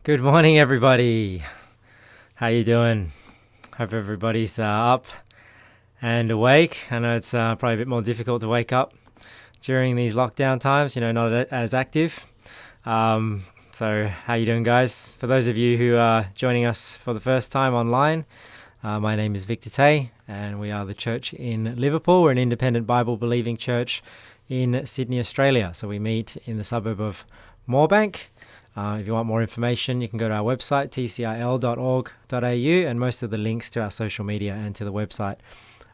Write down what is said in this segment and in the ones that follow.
Good morning, everybody. How you doing? Hope everybody's up and awake. I know it's probably a bit more difficult to wake up during these lockdown times, not as active. So how you doing, guys? For those of you who are joining us for the first time online, my name is Victor Tay, and we are the church in Liverpool. We're an independent Bible-believing church in Sydney, Australia. So we meet in the suburb of Moorebank. If you want more information, you can go to our website, tcil.org.au, and most of the links to our social media and to the website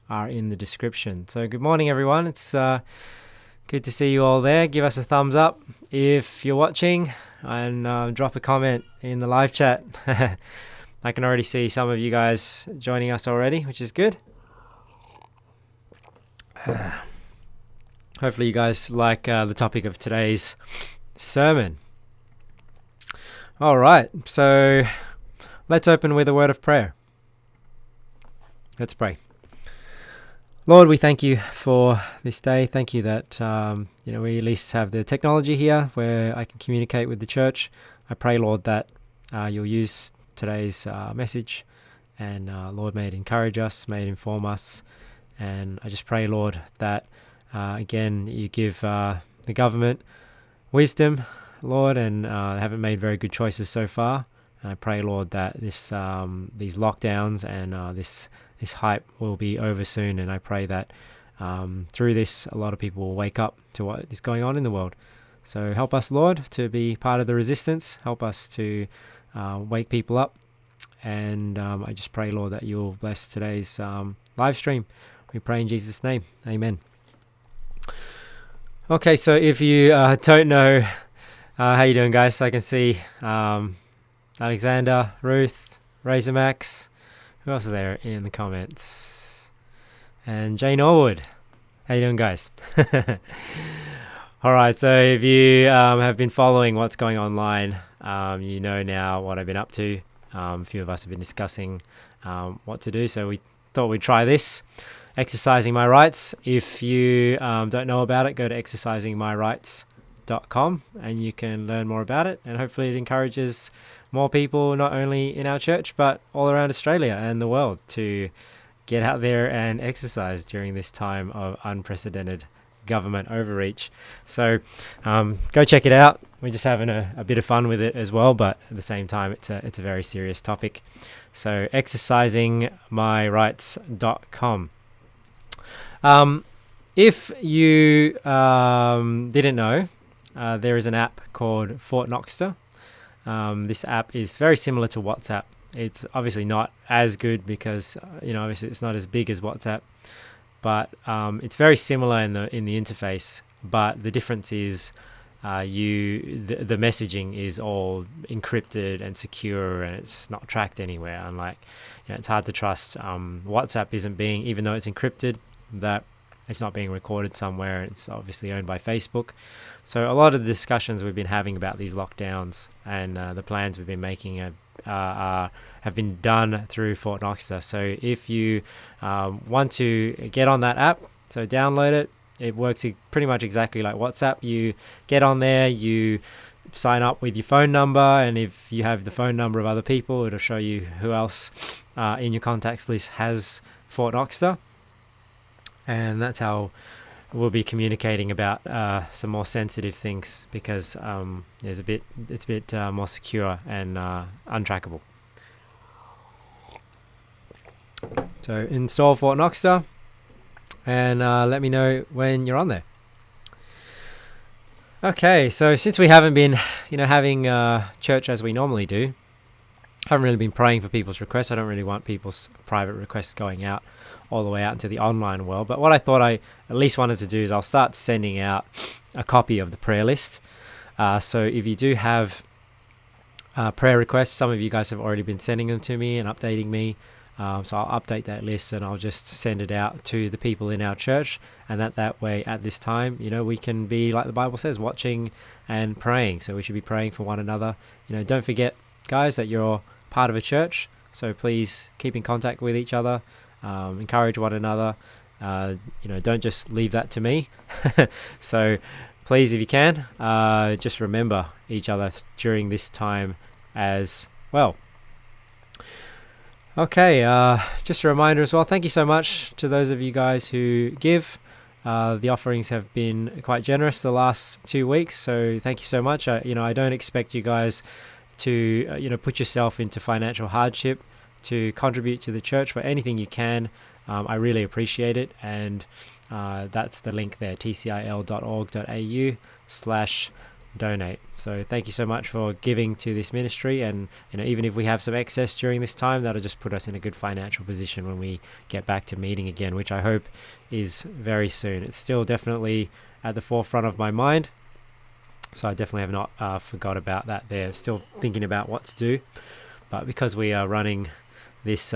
are in the description. So good morning, everyone. It's good to see you all there. Give us a thumbs up if you're watching, and drop a comment in the live chat. I can already see some of you guys joining us already, which is good. Hopefully you guys like the topic of today's sermon. All right, so let's open with a word of prayer. Let's pray. Lord, we thank you for this day. Thank you that we at least have the technology here where I can communicate with the church. I pray, Lord, that you'll use today's message, and Lord, may it encourage us, may it inform us. And I just pray, Lord, that again you give the government wisdom, Lord, and haven't made very good choices so far. And I pray, Lord, that these lockdowns and this hype will be over soon. And I pray that through this, a lot of people will wake up to what is going on in the world. So help us, Lord, to be part of the resistance. Help us to wake people up. And I just pray, Lord, that you'll bless today's live stream. We pray in Jesus' name. Amen. Okay, so if you don't know, how you doing, guys? I can see Alexander, Ruth, Razor Max. Who else is there in the comments? And Jane Orwood. How you doing, guys? All right, so if you have been following what's going online, you know now what I've been up to. A few of us have been discussing what to do, so we thought we'd try this. Exercising My Rights. If you don't know about it, go to exercisingmyrights.com and you can learn more about it, and hopefully it encourages more people, not only in our church but all around Australia and the world, to get out there and exercise during this time of unprecedented government overreach. So go check it out. We're just having a bit of fun with it as well, but at the same time it's a very serious topic. So exercisingmyrights.com. If you didn't know, there is an app called Fort Knoxter. This app is very similar to WhatsApp. It's obviously not as good because obviously it's not as big as WhatsApp, but it's very similar in the interface. But the difference is the messaging is all encrypted and secure, and it's not tracked anywhere. Unlike it's hard to trust. WhatsApp isn't being, even though it's encrypted, that it's not being recorded somewhere. It's obviously owned by Facebook. So a lot of the discussions we've been having about these lockdowns and the plans we've been making have been done through Fort Knoxter. So if you want to get on that app, so download it. It works pretty much exactly like WhatsApp. You get on there, you sign up with your phone number, and if you have the phone number of other people, it'll show you who else in your contacts list has Fort Knoxter. And that's how we'll be communicating about some more sensitive things, because it's a bit more secure and untrackable. So install Fort Knoxter and let me know when you're on there. Okay, so since we haven't been having church as we normally do, I haven't really been praying for people's requests. I don't really want people's private requests going out all the way out into the online world. But what I thought I at least wanted to do is I'll start sending out a copy of the prayer list. So if you do have prayer requests, some of you guys have already been sending them to me and updating me. So I'll update that list and I'll just send it out to the people in our church. And that way, at this time, we can be, like the Bible says, watching and praying. So we should be praying for one another. Don't forget, guys, that you're part of a church. So please keep in contact with each other. Encourage one another. Don't just leave that to me. So please, if you can, just remember each other during this time as well. Okay, just a reminder as well, thank you so much to those of you guys who give. The offerings have been quite generous the last 2 weeks, so thank you so much. I don't expect you guys to put yourself into financial hardship to contribute to the church, but anything you can, I really appreciate it. And that's the link there, tcil.org.au/donate. So thank you so much for giving to this ministry, and even if we have some excess during this time, that'll just put us in a good financial position when we get back to meeting again, which I hope is very soon. It's still definitely at the forefront of my mind, so I definitely have not forgot about that there. Still thinking about what to do, but because we are running this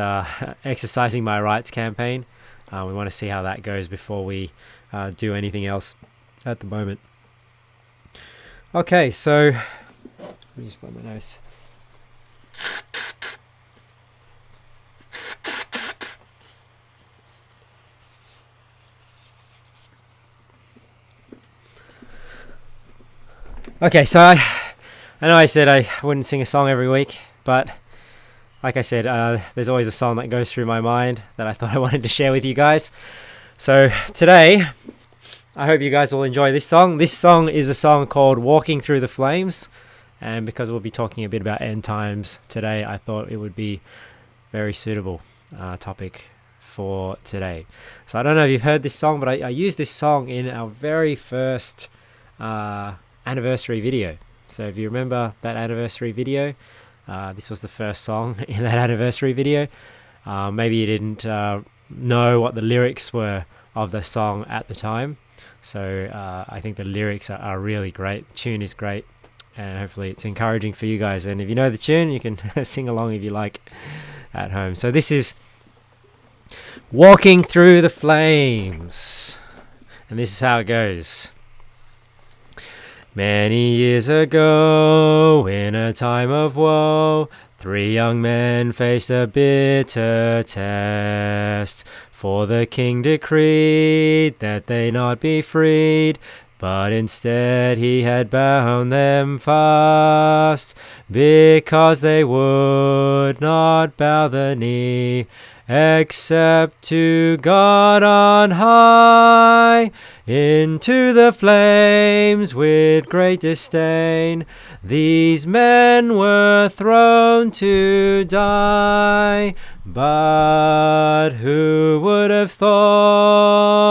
exercising my rights campaign, we want to see how that goes before we do anything else at the moment. Okay, so let me just blow my nose. Okay, so I know I said I wouldn't sing a song every week, but like I said, there's always a song that goes through my mind that I thought I wanted to share with you guys. So today, I hope you guys will enjoy this song. This song is a song called Walking Through the Flames, and because we'll be talking a bit about end times today, I thought it would be very suitable topic for today. So I don't know if you've heard this song, but I used this song in our very first anniversary video. So if you remember that anniversary video, this was the first song in that anniversary video. Maybe you didn't know what the lyrics were of the song at the time. So I think the lyrics are really great. The tune is great, and hopefully it's encouraging for you guys. And if you know the tune, you can sing along if you like at home. So this is Walking Through the Flames, and this is how it goes. Many years ago, in a time of woe, 3 young men faced a bitter test. For the king decreed that they not be freed, but instead he had bound them fast, because they would not bow the knee, except to God on high. Into the flames with great disdain these men were thrown to die. But who would have thought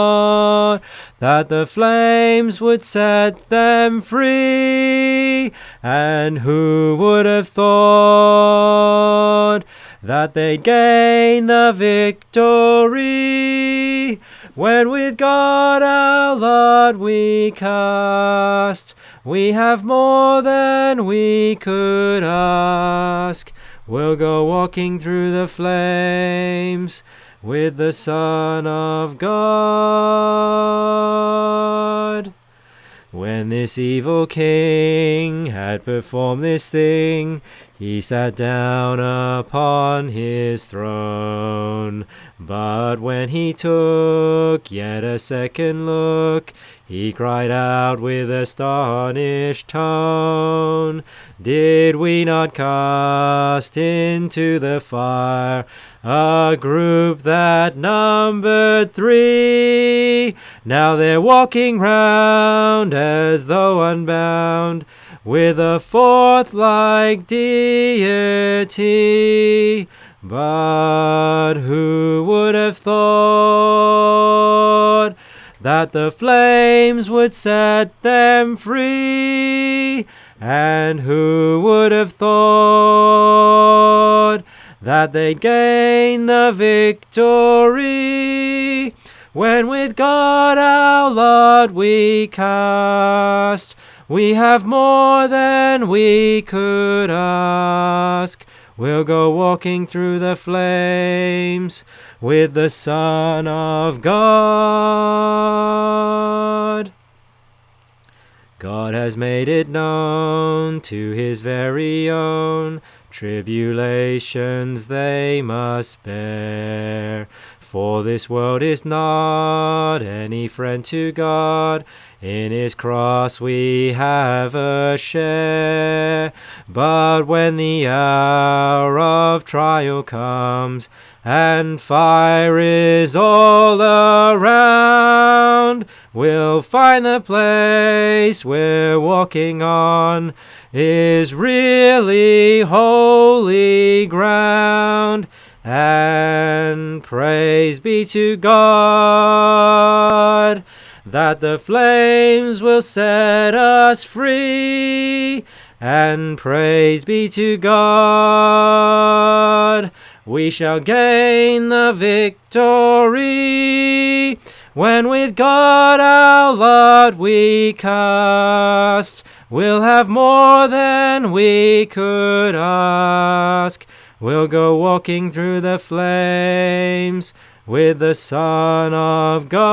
that the flames would set them free? And who would have thought that they'd gain the victory? When with God our lot we cast, we have more than we could ask. We'll go walking through the flames with the Son of God. When this evil king had performed this thing, he sat down upon his throne. But when he took yet a second look, he cried out with astonished tone, "Did we not cast into the fire a group that numbered 3? Now they're walking round as though unbound, with a 4th like deity. But who would have thought that the flames would set them free? And who would have thought that they'd gain the victory? When with God our lot we cast, we have more than we could ask. We'll go walking through the flames with the Son of God. God has made it known to his very own, tribulations they must bear. For this world is not any friend to God, In his cross we have a share. But when the hour of trial comes, and fire is all around, we'll find the place we're walking on is really holy ground. And praise be to God that the flames will set us free. And praise be to God, we shall gain the victory when with God our lot we cast. We'll have more than we could ask. We'll go walking through the flames with the Son of God.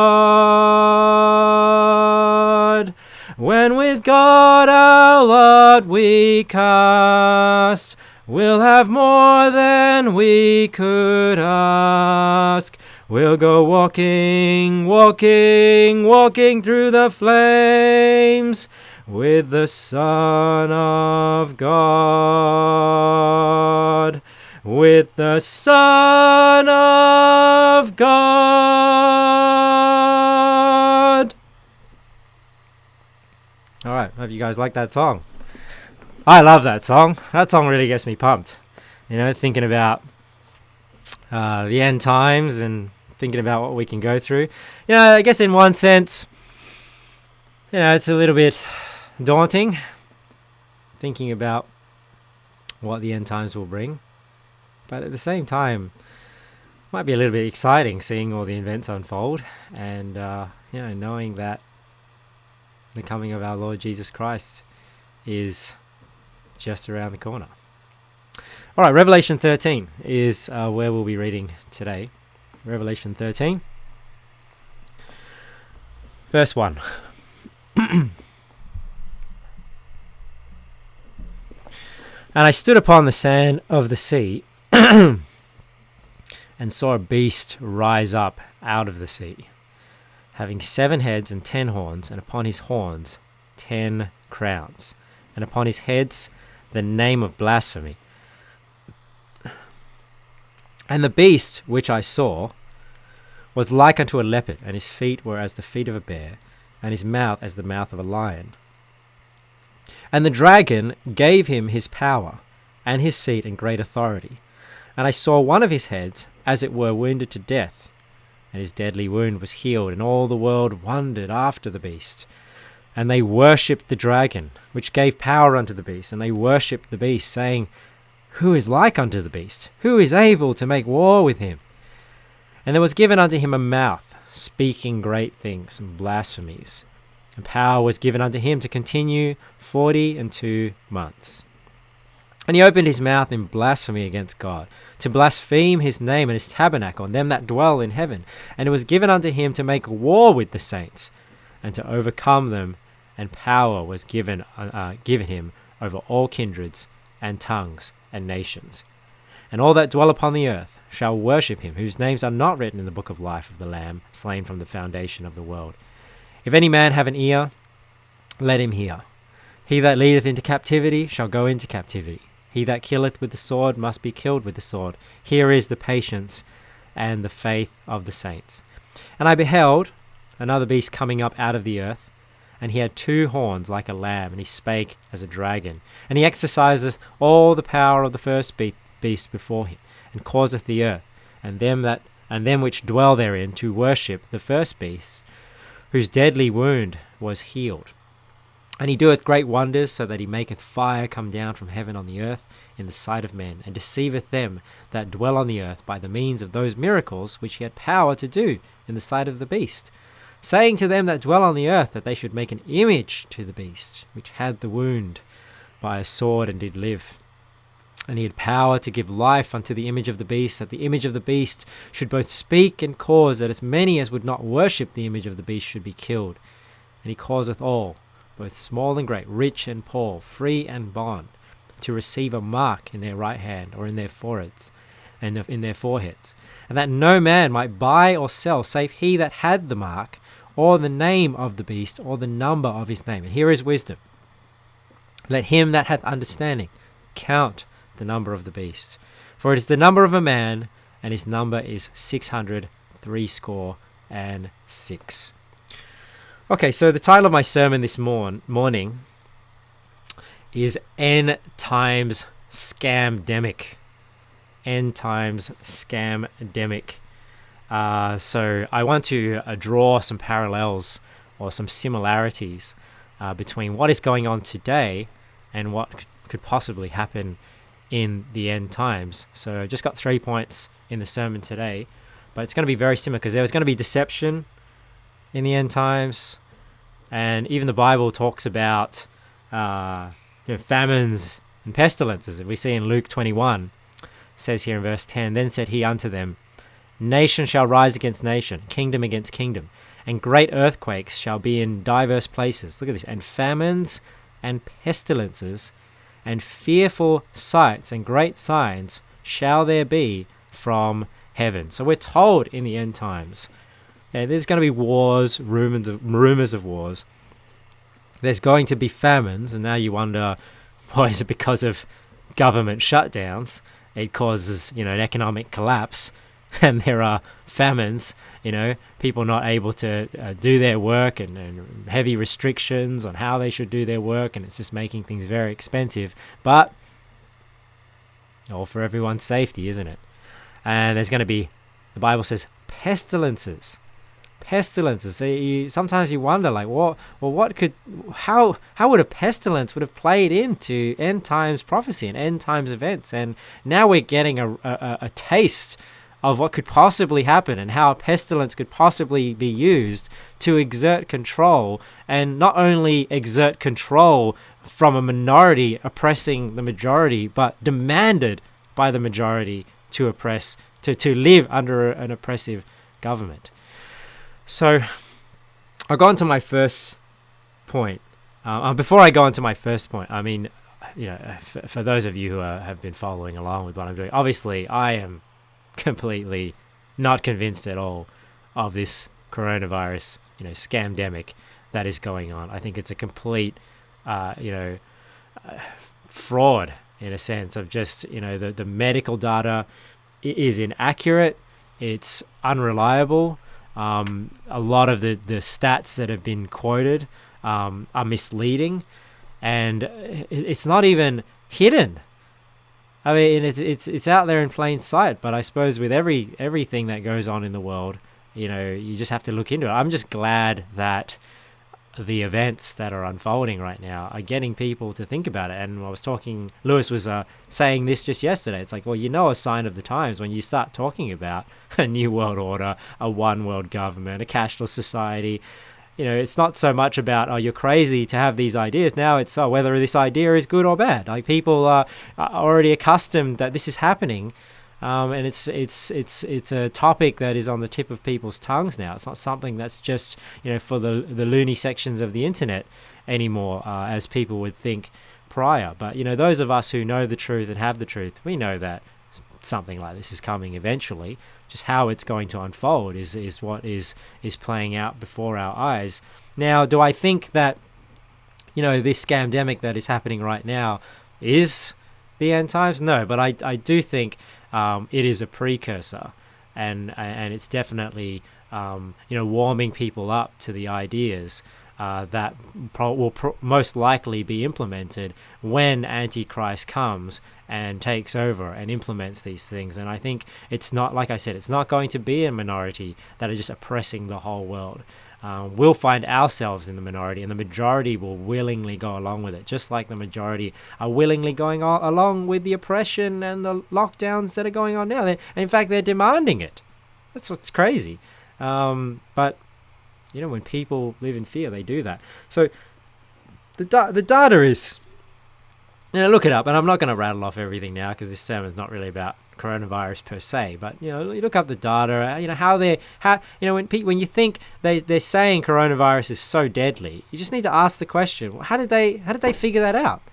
When with God our lot we cast, we'll have more than we could ask. We'll go walking, walking, walking through the flames with the Son of God. With the Son of God. All right, hope you guys like that song. I love that song. That song really gets me pumped. You know, thinking about the end times and thinking about what we can go through. You know, I guess in one sense, you know, it's a little bit daunting thinking about what the end times will bring. But at the same time, it might be a little bit exciting seeing all the events unfold and, you know, knowing that the coming of our Lord Jesus Christ is just around the corner. All right, Revelation 13 is where we'll be reading today. Revelation 13, verse 1. And I stood upon the sand of the sea and saw a beast rise up out of the sea, having 7 heads and 10 horns, and upon his horns 10 crowns, and upon his heads the name of blasphemy. And the beast which I saw was like unto a leopard, and his feet were as the feet of a bear, and his mouth as the mouth of a lion. And the dragon gave him his power, and his seat and great authority. And I saw one of his heads, as it were, wounded to death, and his deadly wound was healed, and all the world wondered after the beast. And they worshipped the dragon, which gave power unto the beast, and they worshipped the beast, saying, Who is like unto the beast? Who is able to make war with him? And there was given unto him a mouth, speaking great things and blasphemies. And power was given unto him to continue 42 months. And he opened his mouth in blasphemy against God, to blaspheme his name and his tabernacle, and them that dwell in heaven. And it was given unto him to make war with the saints, and to overcome them. And power was given him over all kindreds and tongues and nations. And all that dwell upon the earth shall worship him, whose names are not written in the book of life of the Lamb, slain from the foundation of the world. If any man have an ear, let him hear. He that leadeth into captivity shall go into captivity. He that killeth with the sword must be killed with the sword. Here is the patience and the faith of the saints. And I beheld another beast coming up out of the earth, and he had 2 horns like a lamb, and he spake as a dragon. And he exerciseth all the power of the first beast before him, and causeth the earth, and them which dwell therein to worship the first beast, whose deadly wound was healed. And he doeth great wonders, so that he maketh fire come down from heaven on the earth in the sight of men, and deceiveth them that dwell on the earth by the means of those miracles which he had power to do in the sight of the beast, saying to them that dwell on the earth that they should make an image to the beast, which had the wound by a sword and did live. And he had power to give life unto the image of the beast, that the image of the beast should both speak and cause that as many as would not worship the image of the beast should be killed. And he causeth all, both small and great, rich and poor, free and bond, to receive a mark in their right hand or in their foreheads, and in their foreheads, and that no man might buy or sell save he that had the mark, or the name of the beast, or the number of his name. And here is wisdom. Let him that hath understanding count the number of the beast. For it is the number of a man, and his number is 666. Okay, so the title of my sermon this morning is End Times Scamdemic. End Times Scamdemic. So I want to draw some parallels or some similarities between what is going on today and what could possibly happen in the end times. So I just got 3 points in the sermon today, but it's going to be very similar because there's going to be deception in the end times, and even the Bible talks about famines and pestilences. If we see in Luke 21, it says here in verse 10, Then said he unto them, Nation shall rise against nation, kingdom against kingdom, and great earthquakes shall be in divers places. Look at this. And famines and pestilences and fearful sights and great signs shall there be from heaven. So we're told in the end times, there's going to be wars, rumors of wars. There's going to be famines, and now you wonder, why is it because of government shutdowns? It causes, an economic collapse, and there are famines, people not able to do their work, and heavy restrictions on how they should do their work, and it's just making things very expensive, but all for everyone's safety, isn't it? And there's going to be, the Bible says, pestilences. So sometimes you wonder, how would a pestilence would have played into end times prophecy and end times events? And now we're getting a taste of what could possibly happen and how a pestilence could possibly be used to exert control, and not only exert control from a minority oppressing the majority, but demanded by the majority to oppress, to live under an oppressive government. So I'll go on to my first point. Before I go on to my first point, for those of you who have been following along with what I'm doing, obviously I am completely not convinced at all of this coronavirus, scamdemic that is going on. I think it's a complete, fraud in a sense of just, the medical data is inaccurate. It's unreliable. A lot of the stats that have been quoted are misleading, and it's not even hidden. I mean, it's out there in plain sight. But I suppose with everything that goes on in the world, you just have to look into it. I'm just glad that the events that are unfolding right now are getting people to think about it. And Lewis was saying this just yesterday. It's like, well, a sign of the times when you start talking about a new world order, a one world government, a cashless society. It's not so much about, you're crazy to have these ideas. Now it's whether this idea is good or bad. Like, people are already accustomed that this is happening. And it's a topic that is on the tip of people's tongues now. It's not something that's just, for the loony sections of the internet anymore, as people would think prior. But, those of us who know the truth and have the truth, we know that something like this is coming eventually. Just how it's going to unfold is what is playing out before our eyes. Now, do I think that, this scamdemic that is happening right now is the end times? No, but I do think it is a precursor, and it's definitely warming people up to the ideas that will most likely be implemented when Antichrist comes and takes over and implements these things. And I think it's not, like I said, it's not going to be a minority that are just oppressing the whole world. We'll find ourselves in the minority, and the majority will willingly go along with it, just like the majority are willingly going along with the oppression and the lockdowns that are going on now. In fact, they're demanding it. That's what's crazy. But when people live in fear, they do that. So the data is, look it up, and I'm not going to rattle off everything now because this sermon's not really about coronavirus per se, but you look up the data, when you think they're saying coronavirus is so deadly, you just need to ask the question, how did they figure that out?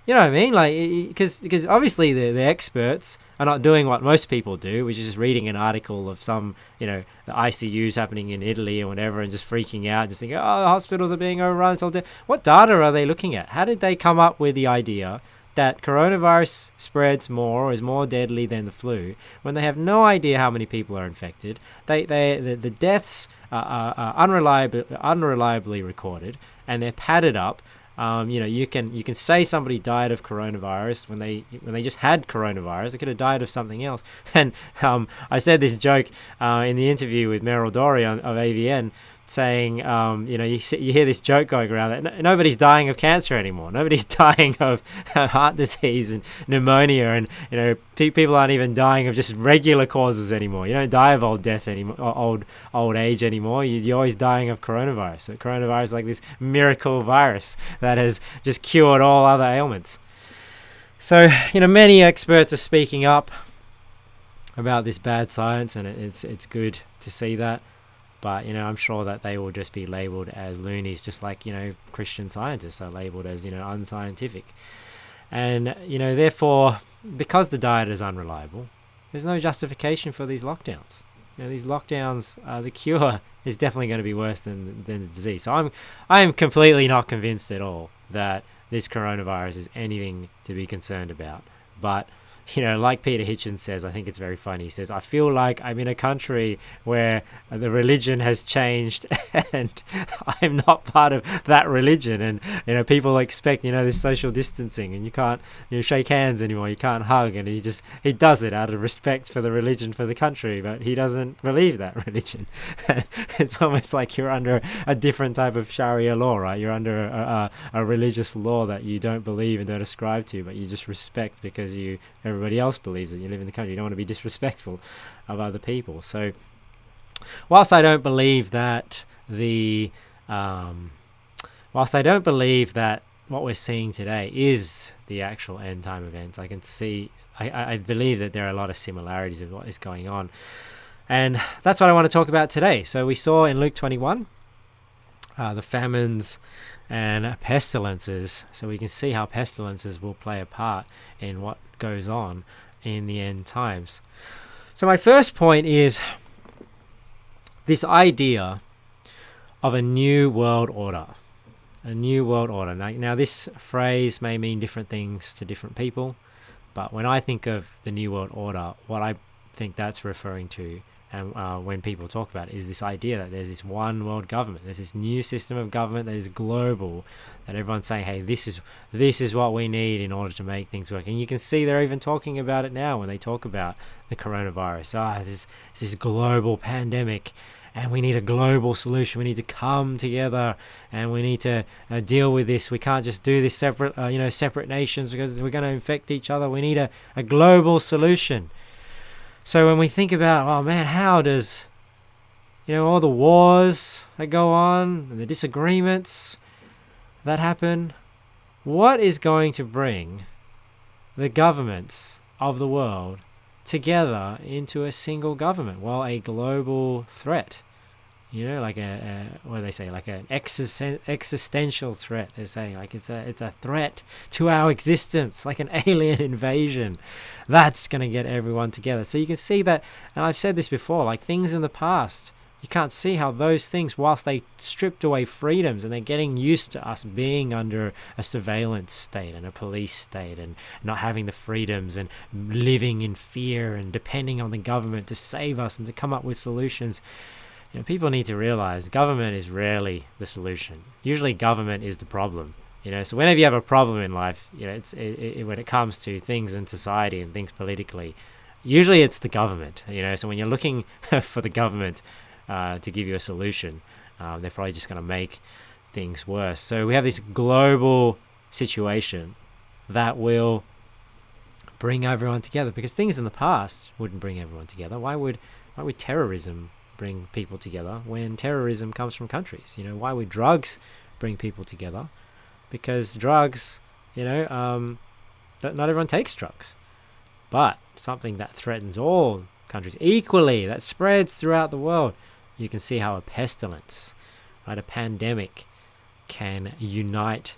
You know what I mean? Like, because obviously the experts are not doing what most people do, which is just reading an article of some, the ICUs happening in Italy or whatever, and just freaking out, just thinking, oh, the hospitals are being overrun. What data are they looking at? How did they come up with the idea that coronavirus spreads more or is more deadly than the flu when they have no idea how many people are infected? The deaths are unreliably recorded, and they're padded up. You can say somebody died of coronavirus when they just had coronavirus. They could have died of something else. And I said this joke in the interview with Meryl Dorey of AVN, saying, you hear this joke going around that nobody's dying of cancer anymore. Nobody's dying of heart disease and pneumonia, and people aren't even dying of just regular causes anymore. You don't die of old death anymore, old age anymore. You're always dying of coronavirus. So coronavirus is like this miracle virus that has just cured all other ailments. So many experts are speaking up about this bad science, and it's good to see that. But, I'm sure that they will just be labelled as loonies, just like, Christian scientists are labelled as, unscientific. And, therefore, because the diet is unreliable, there's no justification for these lockdowns. These lockdowns, the cure is definitely going to be worse than the disease. So I am completely not convinced at all that this coronavirus is anything to be concerned about. But like Peter Hitchens says, I think it's very funny. He says, I feel like I'm in a country where the religion has changed and I'm not part of that religion. And, people expect, this social distancing, and you can't, shake hands anymore. You can't hug. And he does it out of respect for the religion, for the country, but he doesn't believe that religion. It's almost like you're under a different type of Sharia law, right? You're under a religious law that you don't believe and don't ascribe to, but you just respect because everybody else believes that you live in the country. You don't want to be disrespectful of other people. So whilst I don't believe that what we're seeing today is the actual end time events, I believe that there are a lot of similarities of what is going on. And that's what I want to talk about today. So we saw in Luke 21 the famines and pestilences. So we can see how pestilences will play a part in what goes on in the end times. So my first point is this idea of a new world order. A new world order. Now this phrase may mean different things to different people, but when I think of the new world order, what I think that's referring to, and when people talk about it, is this idea that there's this one world government. There's this new system of government that is global, that everyone's saying, hey, this is what we need in order to make things work. And you can see they're even talking about it now when they talk about the coronavirus. This global pandemic, and we need a global solution. We need to come together, and we need to deal with this. We can't just do this separate nations, because we're going to infect each other. We need a global solution. So when we think about, oh man, how does, all the wars that go on and the disagreements that happen, what is going to bring the governments of the world together into a single government? Well, a global threat. Like what do they say? Like an existential threat. They're saying like it's a threat to our existence, like an alien invasion. That's going to get everyone together. So you can see that, and I've said this before, like things in the past, you can't see how those things, whilst they stripped away freedoms and they're getting used to us being under a surveillance state and a police state and not having the freedoms and living in fear and depending on the government to save us and to come up with solutions. People need to realize government is rarely the solution. Usually government is the problem. So whenever you have a problem in life, when it comes to things in society and things politically, usually it's the government. So when you're looking for the government to give you a solution, they're probably just going to make things worse. So we have this global situation that will bring everyone together, because things in the past wouldn't bring everyone together. Why would terrorism bring people together when terrorism comes from countries? Why would drugs bring people together? Because drugs, not everyone takes drugs, but something that threatens all countries equally, that spreads throughout the world. You can see how a pestilence, right, a pandemic, can unite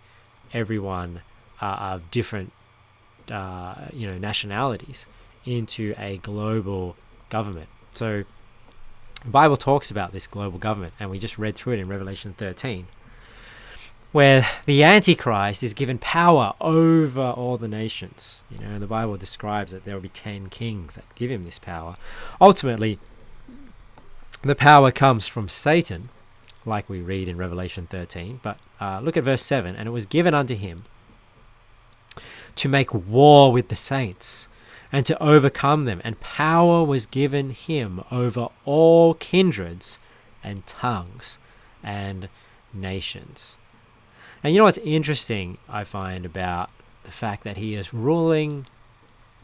everyone of different nationalities into a global government. So the Bible talks about this global government, and we just read through it in Revelation 13, where the Antichrist is given power over all the nations. The Bible describes that there will be 10 kings that give him this power. Ultimately, the power comes from Satan, like we read in Revelation 13. But look at verse 7. And it was given unto him to make war with the saints and to overcome them. And power was given him over all kindreds and tongues and nations. And what's interesting, I find, about the fact that he is ruling,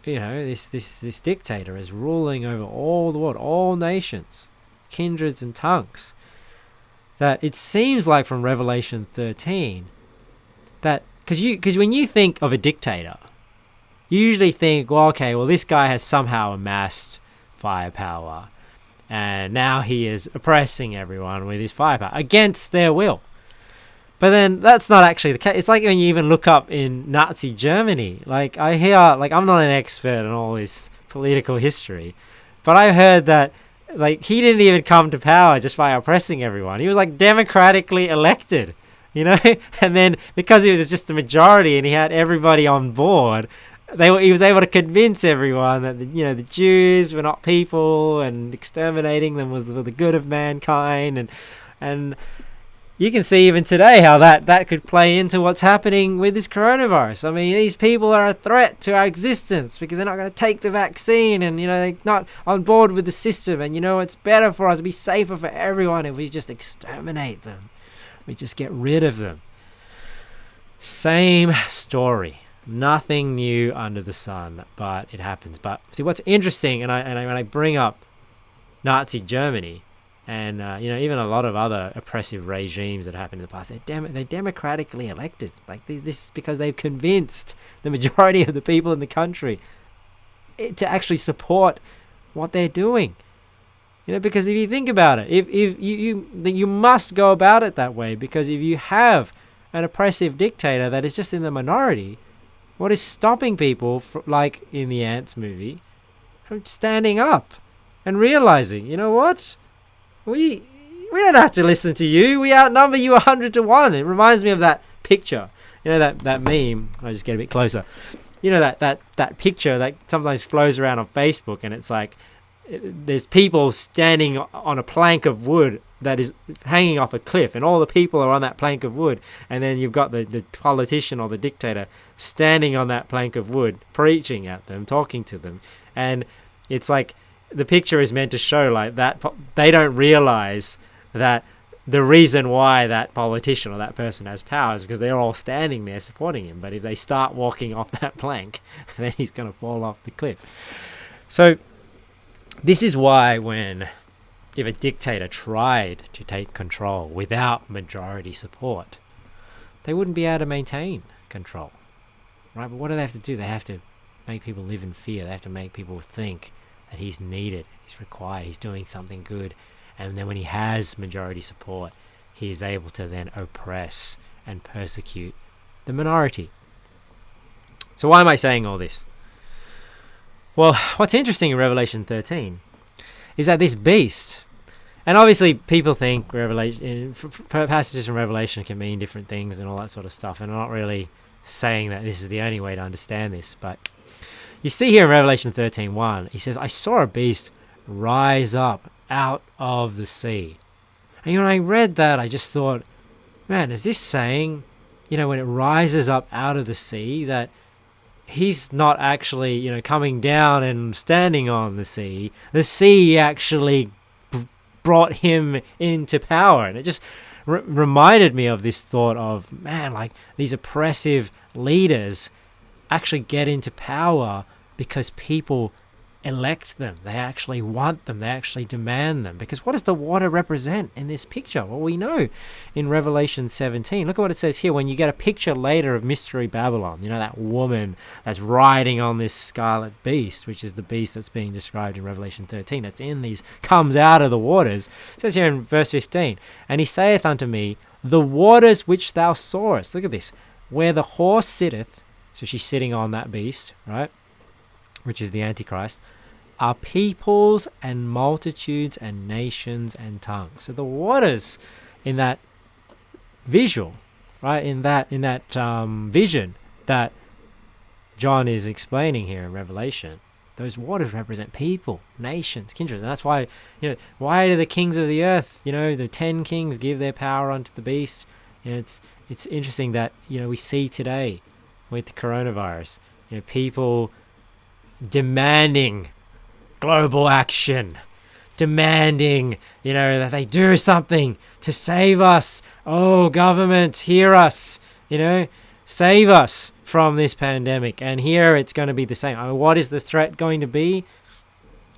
this dictator is ruling over all the world, all nations, kindreds and tongues, that it seems like from Revelation 13 that, because when you think of a dictator, you usually think, this guy has somehow amassed firepower, and now he is oppressing everyone with his firepower against their will. But then that's not actually the case. It's like when you even look up in Nazi Germany. Like, I hear, I'm not an expert in all this political history, but I heard that, he didn't even come to power just by oppressing everyone. He was, democratically elected, And then, because it was just the majority and he had everybody on board, he was able to convince everyone that, the Jews were not people and exterminating them was for the good of mankind. And you can see even today how that could play into what's happening with this coronavirus. I mean, these people are a threat to our existence because they're not going to take the vaccine, and, they're not on board with the system. And, it's better for us to be safer for everyone if we just exterminate them. We just get rid of them. Same story. Nothing new under the sun, but it happens. But see, what's interesting, and when I bring up Nazi Germany, and even a lot of other oppressive regimes that happened in the past, they're democratically elected. This is because they've convinced the majority of the people in the country to actually support what they're doing. Because if you think about it, if you must go about it that way, because if you have an oppressive dictator that is just in the minority, what is stopping people, like in the Ants movie, from standing up and realizing, what? We don't have to listen to you. We outnumber you 100 to 1. It reminds me of that picture. That meme. I'll just get a bit closer. That picture that sometimes flows around on Facebook, and it's like there's people standing on a plank of wood that is hanging off a cliff, and all the people are on that plank of wood, and then you've got the politician or the dictator standing on that plank of wood, preaching at them, talking to them. And it's like, the picture is meant to show that they don't realize that the reason why that politician or that person has power is because they're all standing there supporting him. But if they start walking off that plank, then he's going to fall off the cliff. So this is why if a dictator tried to take control without majority support, they wouldn't be able to maintain control, right? But what do they have to do? They have to make people live in fear. They have to make people think that he's needed, he's required, he's doing something good. And then when he has majority support, he is able to then oppress and persecute the minority. So why am I saying all this? Well, what's interesting in Revelation 13 is that this beast, and obviously people think passages from Revelation can mean different things and all that sort of stuff, and I'm not really saying that this is the only way to understand this, but you see here in Revelation 13:1, he says, I saw a beast rise up out of the sea. And when I read that, I just thought, man, is this saying, when it rises up out of the sea, that he's not actually, coming down and standing on the sea. The sea actually brought him into power. And it just reminded me of this thought of, man, these oppressive leaders actually get into power because people elect them. They actually want them. They actually demand them. Because what does the water represent in this picture? Well, we know in Revelation 17. Look at what it says here. When you get a picture later of Mystery Babylon, that woman that's riding on this scarlet beast, which is the beast that's being described in Revelation 13. That's comes out of the waters. It says here in verse 15, and he saith unto me, the waters which thou sawest, look at this, where the horse sitteth, so she's sitting on that beast, right, which is the Antichrist, are peoples and multitudes and nations and tongues. So the waters in that visual, right, in that vision that John is explaining here in Revelation, those waters represent people, nations, kindreds. And that's why, why do the kings of the earth, the 10 kings give their power unto the beast? It's interesting that, we see today with the coronavirus, people demanding global action, demanding, that they do something to save us. Oh, government, hear us, save us from this pandemic. And here it's going to be the same. I mean, what is the threat going to be?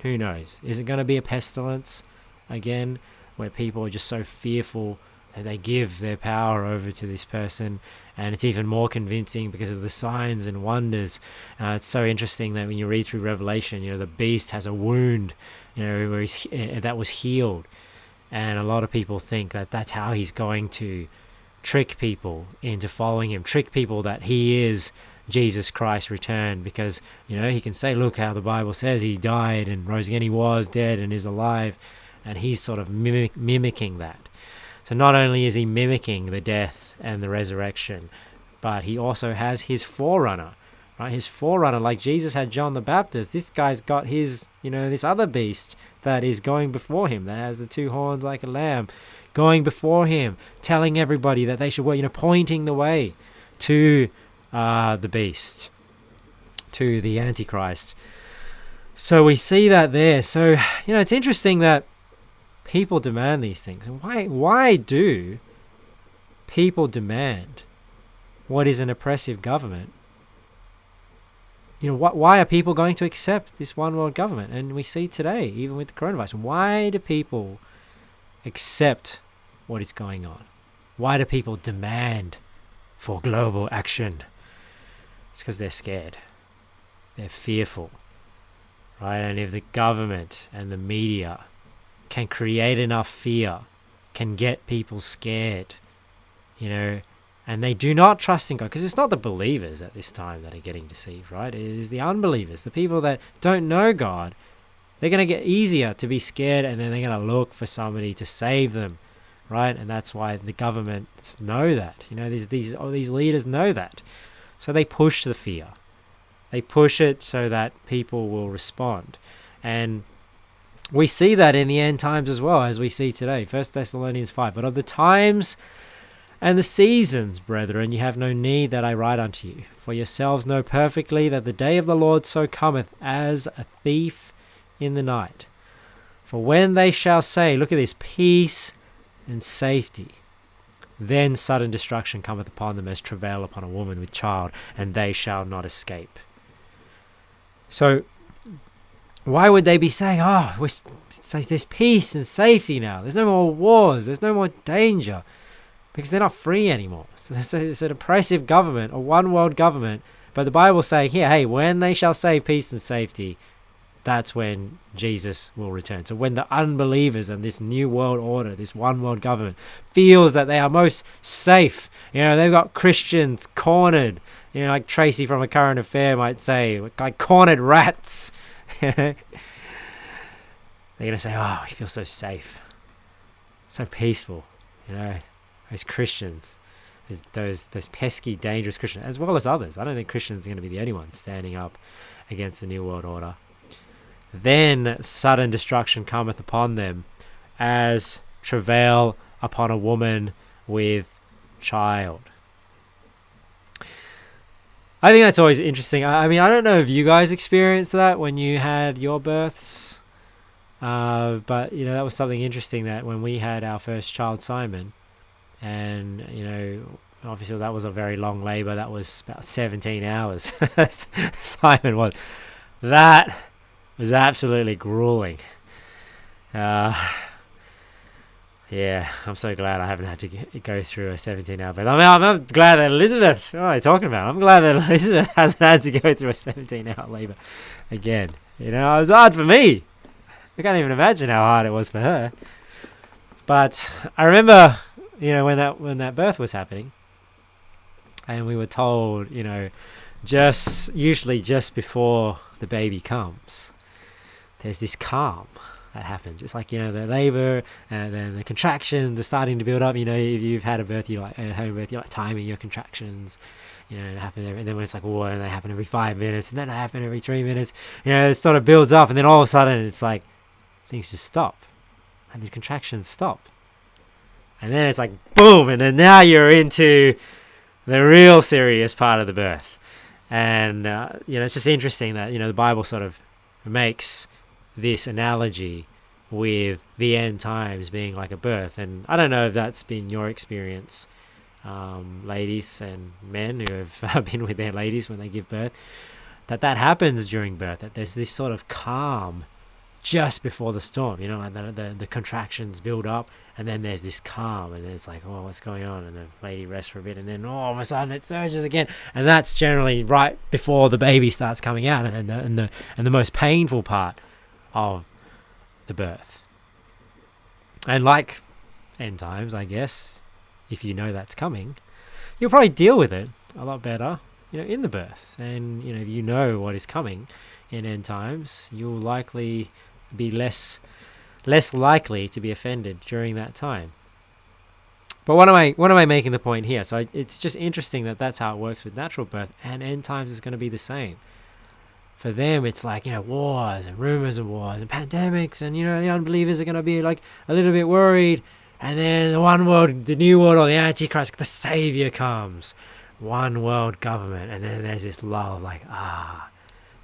Who knows? Is it going to be a pestilence again, where people are just so fearful that they give their power over to this person? And it's even more convincing because of the signs and wonders. It's so interesting that when you read through Revelation, the beast has a wound, where that was healed. And a lot of people think that that's how he's going to trick people into following him, trick people that he is Jesus Christ returned, because, he can say, look how the Bible says he died and rose again, he was dead and is alive. And he's sort of mimicking that. So not only is he mimicking the death and the resurrection, but he also has his forerunner, right? His forerunner, like Jesus had John the Baptist. This guy's got his, this other beast that is going before him, that has the 2 horns like a lamb, going before him, telling everybody that they should, pointing the way to the beast, to the Antichrist. So we see that there. So, it's interesting that people demand these things. And why do people demand what is an oppressive government? Why are people going to accept this one world government? And we see today, even with the coronavirus, why do people accept what is going on? Why do people demand for global action? It's because they're scared. They're fearful, right? And if the government and the media can create enough fear, can get people scared, and they do not trust in God, because it's not the believers at this time that are getting deceived, right? It is the unbelievers, the people that don't know God. They're going to get easier to be scared, and then they're going to look for somebody to save them, right? And that's why the governments know that. These leaders know that. So they push the fear. They push it so that people will respond. And we see that in the end times as well, as we see today. 1 Thessalonians 5. But of the times and the seasons, brethren, you have no need that I write unto you. For yourselves know perfectly that the day of the Lord so cometh as a thief in the night. For when they shall say, look at this, peace and safety, then sudden destruction cometh upon them as travail upon a woman with child, and they shall not escape. So why would they be saying, there's peace and safety now, there's no more wars, there's no more danger? Because they're not free anymore. So it's an oppressive government, a one world government. But the Bible's saying here, hey, when they shall say peace and safety, that's when Jesus will return. So when the unbelievers and this new world order, this one world government, feels that they are most safe, they've got Christians cornered, like Tracy from A Current Affair might say, like cornered rats. They're going to say, oh, we feel so safe, so peaceful, those Christians, those pesky, dangerous Christians, as well as others. I don't think Christians are going to be the only ones standing up against the New World Order. Then sudden destruction cometh upon them as travail upon a woman with child. I think that's always interesting. I mean, I don't know if you guys experienced that when you had your births. But, that was something interesting, that when we had our first child, Simon, and, obviously that was a very long labor. That was about 17 hours. Simon was. That was absolutely grueling. Yeah, I'm so glad I haven't had to go through a 17-hour birth. I'm glad that Elizabeth, what are you talking about? I'm glad that Elizabeth hasn't had to go through a 17-hour labor again. It was hard for me. I can't even imagine how hard it was for her. But I remember, when that birth was happening, and we were told, usually just before the baby comes, there's this calm that happens. It's like, the labor and then the contractions are starting to build up. If you've had a birth, you like home birth, you like timing your contractions. It happens and then when it's like, and they happen every 5 minutes, and then they happen every 3 minutes. It sort of builds up, and then all of a sudden it's like things just stop, and the contractions stop, and then it's like boom, and then now you're into the real serious part of the birth. And it's just interesting that the Bible sort of makes this analogy with the end times being like a birth. And I don't know if that's been your experience, ladies and men who have been with their ladies when they give birth, that happens during birth, that there's this sort of calm just before the storm, like the contractions build up, and then there's this calm, and then it's like, what's going on? And the lady rests for a bit, and then all of a sudden it surges again, and that's generally right before the baby starts coming out, and the most painful part of the birth. And like end times, I guess, if you know that's coming, you'll probably deal with it a lot better, in the birth. And if you know what is coming in end times, you'll likely be less likely to be offended during that time. But what am I making the point here? So it's just interesting that that's how it works with natural birth, and end times is going to be the same. For them, it's like, wars and rumors of wars and pandemics, and the unbelievers are going to be like a little bit worried, and then the new world, or the Antichrist, the Savior comes, one world government, and then there's this lull, like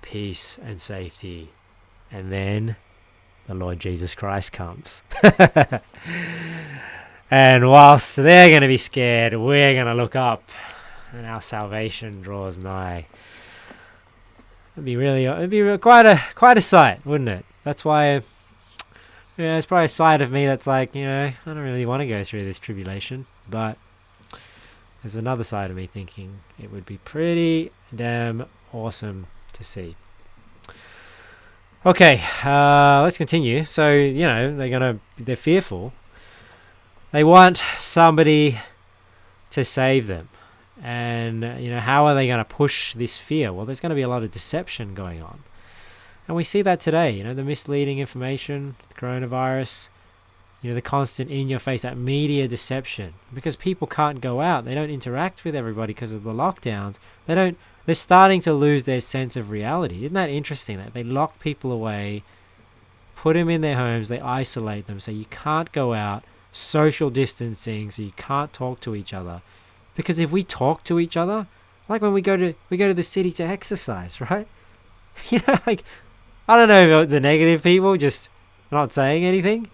peace and safety, and then the Lord Jesus Christ comes. And whilst they're going to be scared, we're going to look up, and our salvation draws nigh. It'd be quite a sight, wouldn't it? That's why, it's probably a side of me that's like, I don't really want to go through this tribulation, but there's another side of me thinking it would be pretty damn awesome to see. Okay, let's continue. So, they're fearful. They want somebody to save them. And, how are they going to push this fear? Well, there's going to be a lot of deception going on. And we see that today, the misleading information, the coronavirus, the constant in-your-face, that media deception. Because people can't go out. They don't interact with everybody because of the lockdowns. They're starting to lose their sense of reality. Isn't that interesting that they lock people away, put them in their homes, they isolate them so you can't go out, social distancing, so you can't talk to each other. Because if we talk to each other, like when we go to the city to exercise, right? I don't know about the negative people just not saying anything,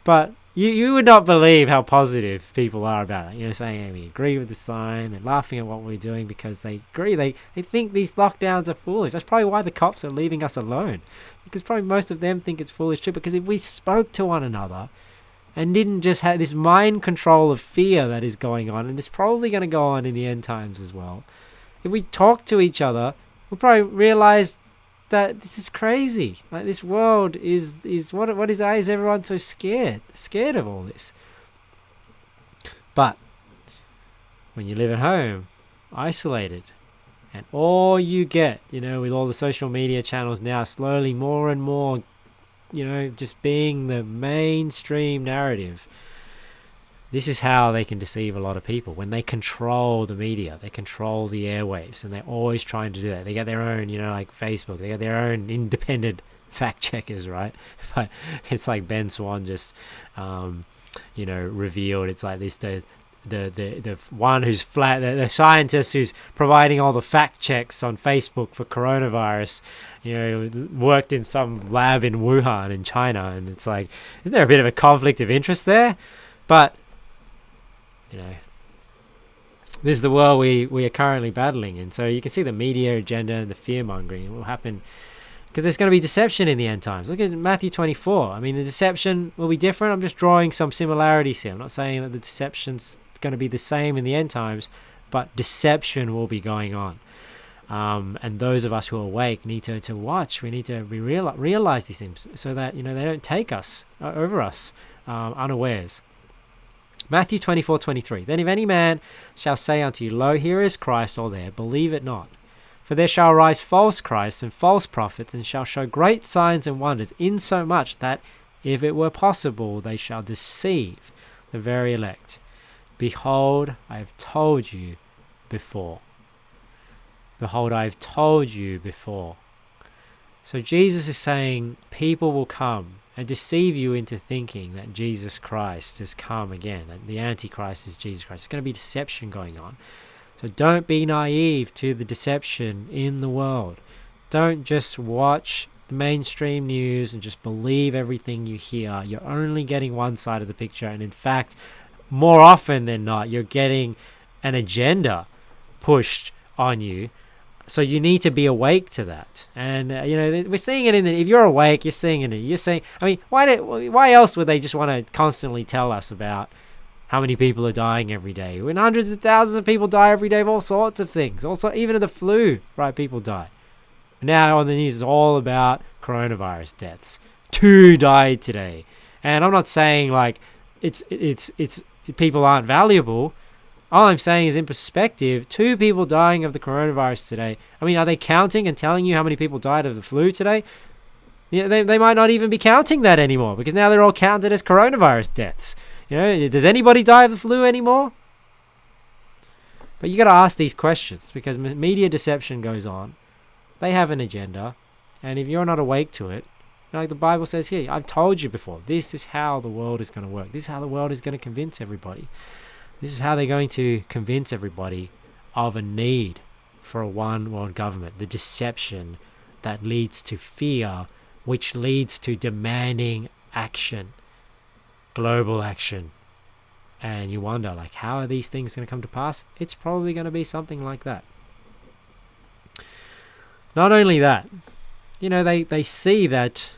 but you would not believe how positive people are about it. Saying, hey, we agree with the sign, and laughing at what we're doing because they agree. They think these lockdowns are foolish. That's probably why the cops are leaving us alone, because probably most of them think it's foolish too. Because if we spoke to one another and didn't just have this mind control of fear that is going on, and it's probably going to go on in the end times as well. If we talk to each other, we'll probably realize that this is crazy. Like, this world is what is everyone so scared of all this? But when you live at home, isolated, and all you get, with all the social media channels now, slowly more and more, just being the mainstream narrative. This is how they can deceive a lot of people. When they control the media, they control the airwaves, and they're always trying to do that. They got their own, like Facebook, they got their own independent fact checkers, right? But it's like Ben Swan just, revealed. It's like this, the one who's the scientist who's providing all the fact checks on Facebook for coronavirus, worked in some lab in Wuhan in China, and it's like, isn't there a bit of a conflict of interest there? But this is the world we are currently battling in. So you can see the media agenda and the fear mongering will happen because there's going to be deception in the end times. Look at Matthew 24. I mean, the deception will be different. I'm just drawing some similarities here. I'm not saying that the deception's going to be the same in the end times, but deception will be going on. And those of us who are awake need to watch. We need to realize these things so that they don't take us over us unawares. Matthew 24:23. Then if any man shall say unto you, Lo, here is Christ, or there, believe it not. For there shall arise false Christs and false prophets, and shall show great signs and wonders, insomuch that, if it were possible, they shall deceive the very elect. Behold, I have told you before. Behold, I have told you before. So Jesus is saying people will come and deceive you into thinking that Jesus Christ has come again, that the Antichrist is Jesus Christ. There's going to be deception going on. So don't be naive to the deception in the world. Don't just watch the mainstream news and just believe everything you hear. You're only getting one side of the picture, and in fact, more often than not, you're getting an agenda pushed on you. So you need to be awake to that. And, we're seeing it if you're awake, you're seeing it. You're saying, why else would they just want to constantly tell us about how many people are dying every day? When hundreds of thousands of people die every day of all sorts of things. Also, even of the flu, right? People die. Now on the news is all about coronavirus deaths. 2 died today. And I'm not saying like it's people aren't valuable. All I'm saying is, in perspective, 2 people dying of the coronavirus today. Are they counting and telling you how many people died of the flu today? Yeah, they might not even be counting that anymore, because now they're all counted as coronavirus deaths. Does anybody die of the flu anymore? But you got to ask these questions, because media deception goes on. They have an agenda, and if you're not awake to it, like the Bible says here, I've told you before, this is how the world is going to work. This is how the world is going to convince everybody. This is how they're going to convince everybody of a need for a one world government. The deception that leads to fear, which leads to demanding action, global action. And you wonder, how are these things going to come to pass? It's probably going to be something like that. Not only that, they see that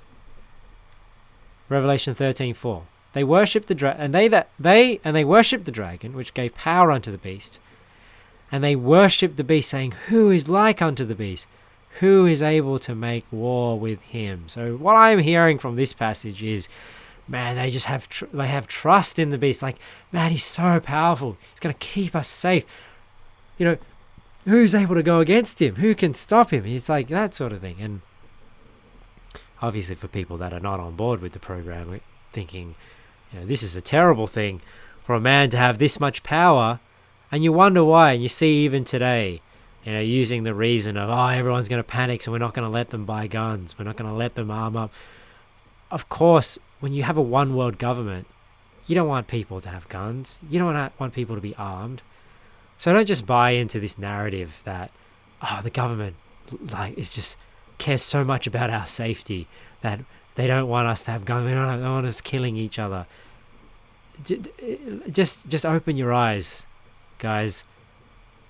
Revelation 13:4. They worshipped the dragon, and they worshipped the dragon, which gave power unto the beast. And they worshipped the beast, saying, "Who is like unto the beast? Who is able to make war with him?" So what I'm hearing from this passage is, man, they just have trust in the beast. Man, he's so powerful. He's going to keep us safe. Who's able to go against him? Who can stop him? It's like that sort of thing. And obviously, for people that are not on board with the program, we're thinking, this is a terrible thing for a man to have this much power. And you wonder why. And you see even today, using the reason of, everyone's going to panic, so we're not going to let them buy guns. We're not going to let them arm up. Of course, when you have a one world government, you don't want people to have guns. You don't want people to be armed. So don't just buy into this narrative that, the government is just cares so much about our safety that they don't want us to have guns. They don't want us killing each other. Just open your eyes, guys.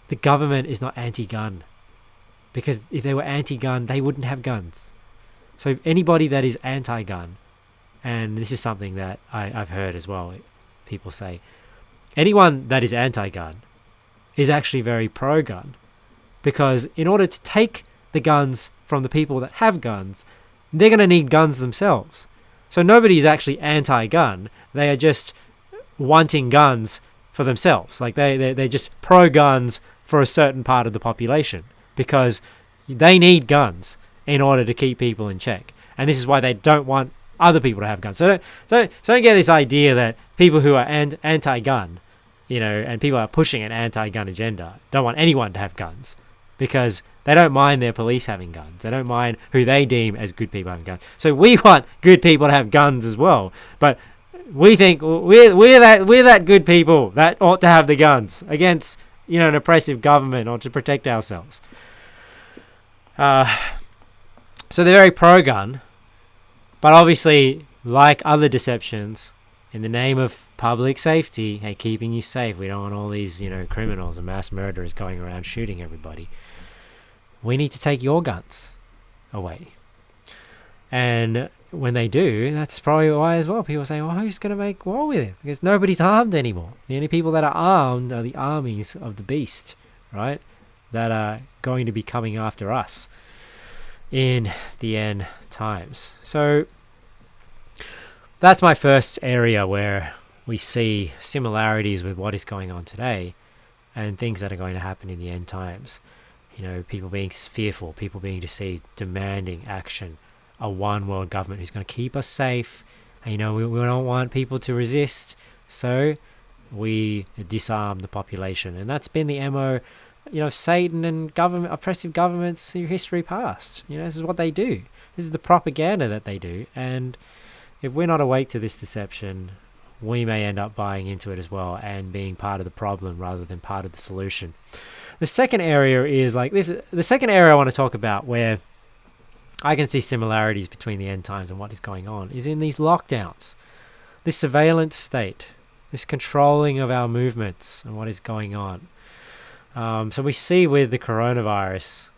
The government is not anti-gun, because if they were anti-gun, they wouldn't have guns. So anybody that is anti-gun, and this is something that I've heard as well, people say, anyone that is anti-gun is actually very pro-gun, because in order to take the guns from the people that have guns, they're going to need guns themselves. So nobody's actually anti-gun. They are just wanting guns for themselves. They're just pro-guns for a certain part of the population, because they need guns in order to keep people in check. And this is why they don't want other people to have guns. So don't get this idea that people who are anti-gun, and people are pushing an anti-gun agenda, don't want anyone to have guns, because they don't mind their police having guns. They don't mind who they deem as good people having guns. So we want good people to have guns as well, but we think we're that good people that ought to have the guns against an oppressive government, or to protect ourselves. So they're very pro-gun, but obviously, like other deceptions, in the name of public safety, keeping you safe, we don't want all these criminals and mass murderers going around shooting everybody. We need to take your guns away. And when they do, that's probably why as well people say, who's going to make war with him? Because nobody's armed anymore. The only people that are armed are the armies of the beast, right? That are going to be coming after us in the end times. So that's my first area where we see similarities with what is going on today and things that are going to happen in the end times. People being fearful, people being deceived, demanding action, a one world government who's going to keep us safe. And, we don't want people to resist, so we disarm the population. And that's been the MO, of Satan and oppressive governments through history past. This is what they do. This is the propaganda that they do. And if we're not awake to this deception, we may end up buying into it as well and being part of the problem rather than part of the solution. The second area is the second area I want to talk about where I can see similarities between the end times and what is going on is in these lockdowns, this surveillance state, this controlling of our movements and what is going on. So we see with the coronavirus,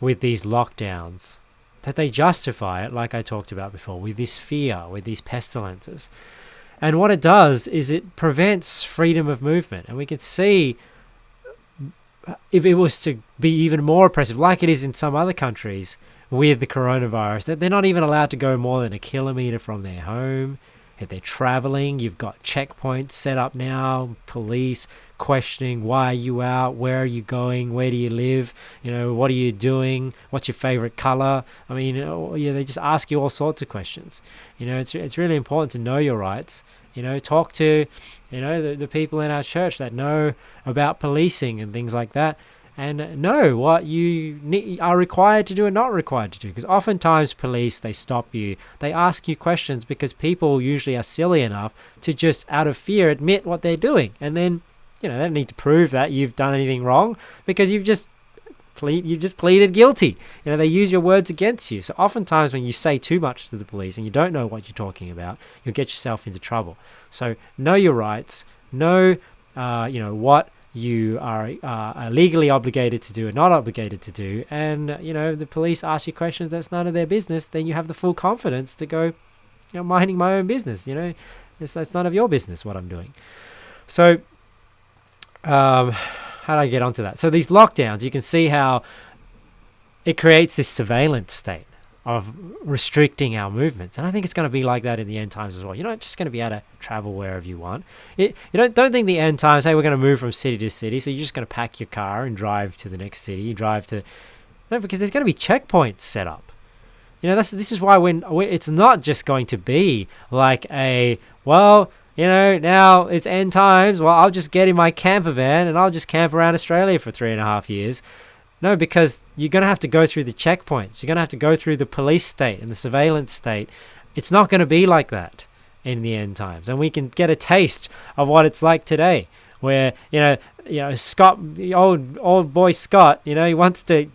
with these lockdowns, that they justify it, like I talked about before, with this fear, with these pestilences. And what it does is it prevents freedom of movement. And we can see, if it was to be even more oppressive, like it is in some other countries with the coronavirus, that they're not even allowed to go more than 1 kilometer from their home. If they're traveling, you've got checkpoints set up now, police questioning, why are you out, where are you going, where do you live, what are you doing, what's your favorite color. They just ask you all sorts of questions. It's really important to know your rights. Talk to the people in our church that know about policing and things like that, and know what you are required to do and not required to do. Because oftentimes police, they stop you, they ask you questions because people usually are silly enough to just out of fear admit what they're doing, and then they don't need to prove that you've done anything wrong because you've just pleaded guilty. They use your words against you. So oftentimes when you say too much to the police and you don't know what you're talking about, you'll get yourself into trouble. So know your rights, know what you are legally obligated to do and not obligated to do. And the police ask you questions that's none of their business, then you have the full confidence to go, minding my own business. It's none of your business what I'm doing. So how do I get onto that? So these lockdowns, you can see how it creates this surveillance state of restricting our movements. And I think it's going to be like that in the end times as well. You're not just going to be able to travel wherever you want. You don't think the end times, hey, we're going to move from city to city, so you're just going to pack your car and drive to the next city. No, because there's going to be checkpoints set up. This is why it's not just going to be like now it's end times. Well, I'll just get in my camper van and I'll just camp around Australia for 3.5 years. No, because you're going to have to go through the checkpoints. You're going to have to go through the police state and the surveillance state. It's not going to be like that in the end times. And we can get a taste of what it's like today, where, Scott, the old boy Scott, he wants to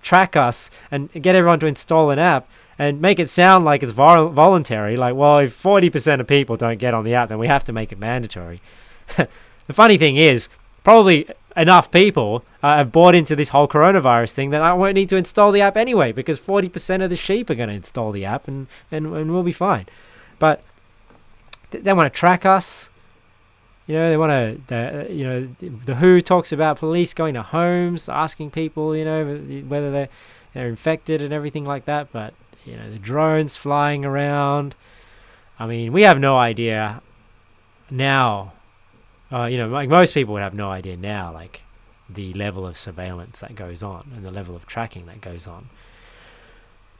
track us and get everyone to install an app and make it sound like it's voluntary. Like, well, if 40% of people don't get on the app, then we have to make it mandatory. The funny thing is, probably enough people have bought into this whole coronavirus thing that I won't need to install the app anyway, because 40% of the sheep are going to install the app and we'll be fine. But they want to track us. They want to, the WHO talks about police going to homes, asking people, whether they're infected and everything like that. But the drones flying around. We have no idea now. Like most people would have no idea now, like the level of surveillance that goes on and the level of tracking that goes on.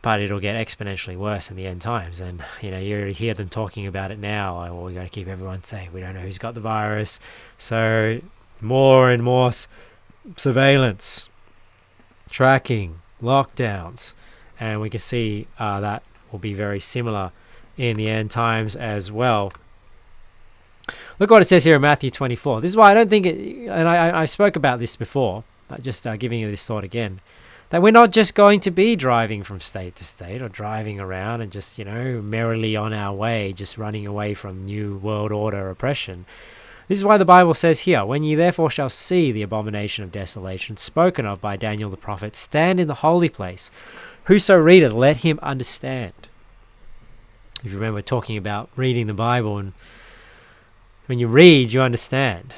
But it'll get exponentially worse in the end times. And, you hear them talking about it now. Well, we got to keep everyone safe. We don't know who's got the virus. So more and more surveillance, tracking, lockdowns. And we can see that will be very similar in the end times as well. Look what it says here in Matthew 24. This is why I don't think it, and I spoke about this before, but just giving you this thought again, that we're not just going to be driving from state to state or driving around and just, merrily on our way, just running away from new world order oppression. This is why the Bible says here, when ye therefore shall see the abomination of desolation spoken of by Daniel the prophet, stand in the holy place. Whoso readeth, let him understand. If you remember talking about reading the Bible, and when you read, you understand.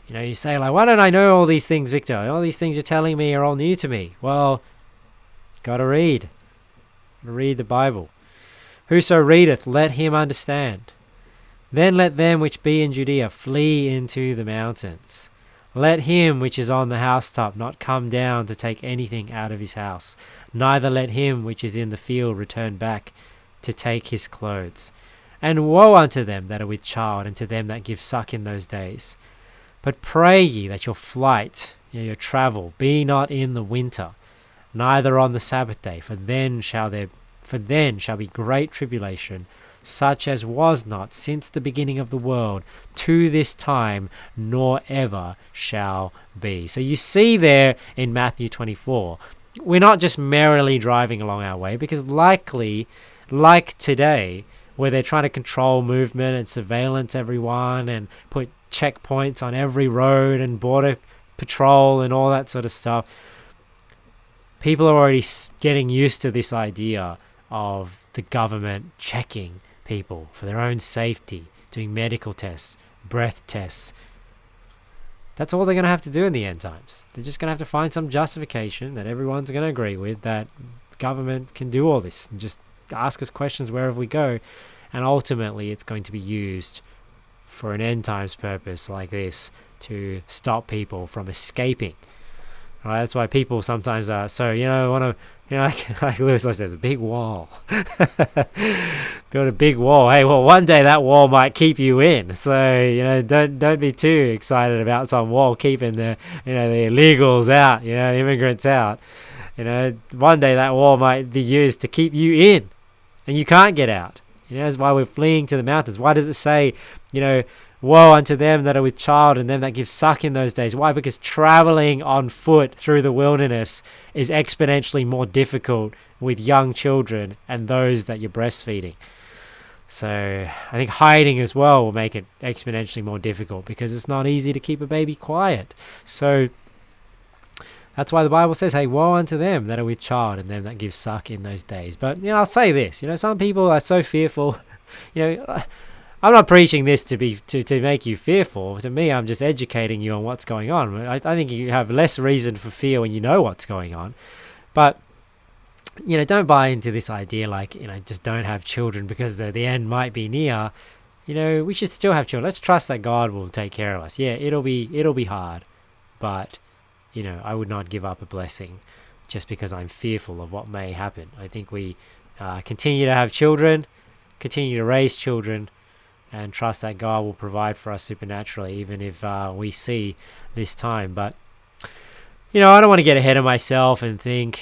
You say, like, why don't I know all these things, Victor? All these things you're telling me are all new to me. Well, gotta read. Read the Bible. Whoso readeth, let him understand. Then let them which be in Judea flee into the mountains. Let him which is on the housetop not come down to take anything out of his house, neither let him which is in the field return back to take his clothes. And woe unto them that are with child, and to them that give suck in those days. But pray ye that your flight, your travel, be not in the winter, neither on the Sabbath day, for then shall be great tribulation, such as was not since the beginning of the world to this time, nor ever shall be. So you see there in Matthew 24, we're not just merrily driving along our way, because likely, like today, where they're trying to control movement and surveillance everyone and put checkpoints on every road and border patrol and all that sort of stuff, people are already getting used to this idea of the government checking people for their own safety, doing medical tests, breath tests. That's all they're going to have to do in the end times. They're just going to have to find some justification that everyone's going to agree with, that government can do all this and just ask us questions wherever we go. And ultimately, it's going to be used for an end times purpose like this to stop people from escaping. Right? That's why people sometimes are want to, like Lewis always says, a big wall. Build a big wall. Hey, well, one day that wall might keep you in. So, don't be too excited about some wall keeping the illegals out, the immigrants out. One day that wall might be used to keep you in and you can't get out. That's why we're fleeing to the mountains. Why does it say, woe unto them that are with child and them that give suck in those days? Why? Because traveling on foot through the wilderness is exponentially more difficult with young children and those that you're breastfeeding. So I think hiding as well will make it exponentially more difficult, because it's not easy to keep a baby quiet. So that's why the Bible says, hey, woe unto them that are with child and them that give suck in those days. But, I'll say this, some people are so fearful. I'm not preaching this to make you fearful. To me, I'm just educating you on what's going on. I think you have less reason for fear when you know what's going on. But, don't buy into this idea like, just don't have children because the end might be near. We should still have children. Let's trust that God will take care of us. Yeah, it'll be hard. But, I would not give up a blessing just because I'm fearful of what may happen. I think we continue to have children, continue to raise children, and trust that God will provide for us supernaturally, even if we see this time. But, I don't want to get ahead of myself and think,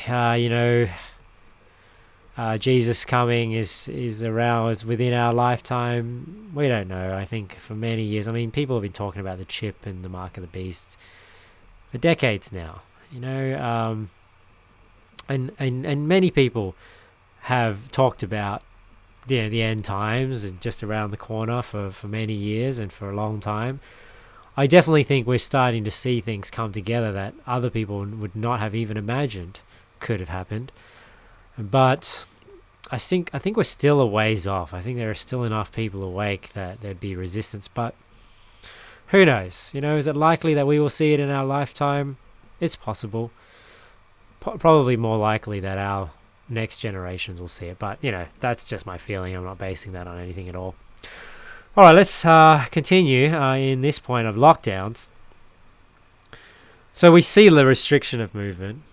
Jesus coming is around, is within our lifetime. We don't know. I think for many years, people have been talking about the chip and the mark of the beast for decades now, and many people have talked about the end times and just around the corner for many years and for a long time. I definitely think we're starting to see things come together that other people would not have even imagined could have happened. But I think we're still a ways off. I think there are still enough people awake that there'd be resistance, but who knows? Is it likely that we will see it in our lifetime? It's possible. Probably more likely that our next generations will see it. But, that's just my feeling. I'm not basing that on anything at all. All right, let's continue in this point of lockdowns. So we see the restriction of movement,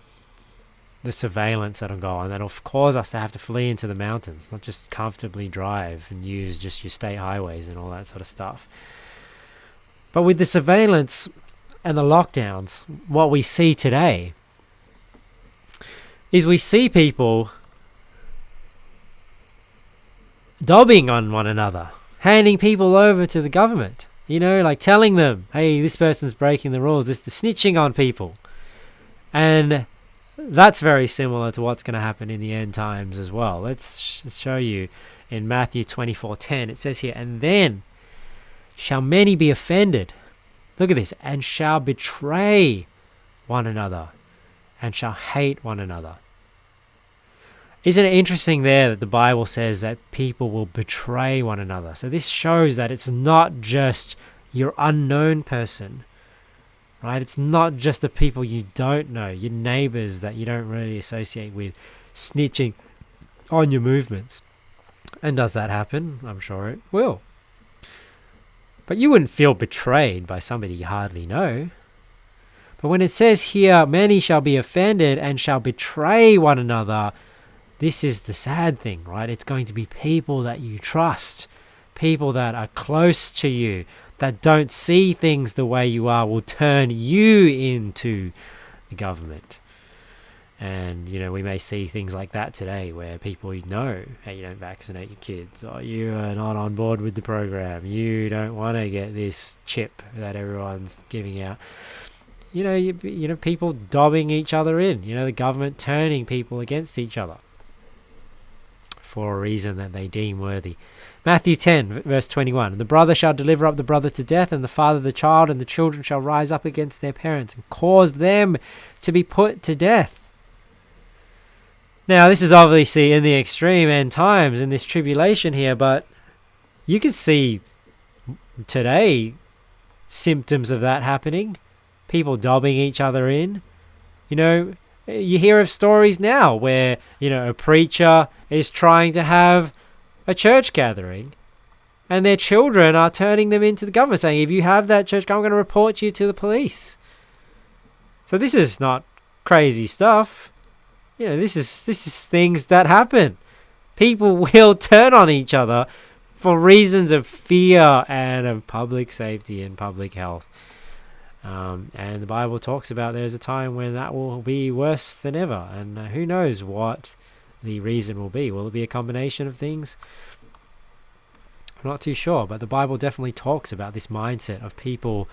the surveillance that'll go on, that'll cause us to have to flee into the mountains, not just comfortably drive and use just your state highways and all that sort of stuff. But with the surveillance and the lockdowns, what we see today is we see people dobbing on one another, handing people over to the government, like telling them, hey, this person's breaking the rules, this is snitching on people. And that's very similar to what's going to happen in the end times as well. Let's show you in Matthew 24:10. It says here, and then shall many be offended, look at this, and shall betray one another, and shall hate one another. Isn't it interesting there that the Bible says that people will betray one another? So this shows that it's not just your unknown person, right? It's not just the people you don't know, your neighbors that you don't really associate with, snitching on your movements. And does that happen? I'm sure it will. But you wouldn't feel betrayed by somebody you hardly know. But when it says here, many shall be offended and shall betray one another, this is the sad thing, right? It's going to be people that you trust, people that are close to you, that don't see things the way you are, will turn you into the government. And, we may see things like that today where people know, hey, you don't vaccinate your kids, or you are not on board with the program, you don't want to get this chip that everyone's giving out. People dobbing each other in, the government turning people against each other for a reason that they deem worthy. Matthew 10, verse 21, the brother shall deliver up the brother to death, and the father the child, and the children shall rise up against their parents and cause them to be put to death. Now, this is obviously in the extreme end times, in this tribulation here, but you can see today symptoms of that happening. People dobbing each other in. You hear of stories now where, a preacher is trying to have a church gathering and their children are turning them into the government, saying, if you have that church, I'm going to report you to the police. So this is not crazy stuff. This is things that happen. People will turn on each other for reasons of fear and of public safety and public health. And the Bible talks about there's a time when that will be worse than ever. And who knows what the reason will be. Will it be a combination of things? I'm not too sure, but the Bible definitely talks about this mindset of people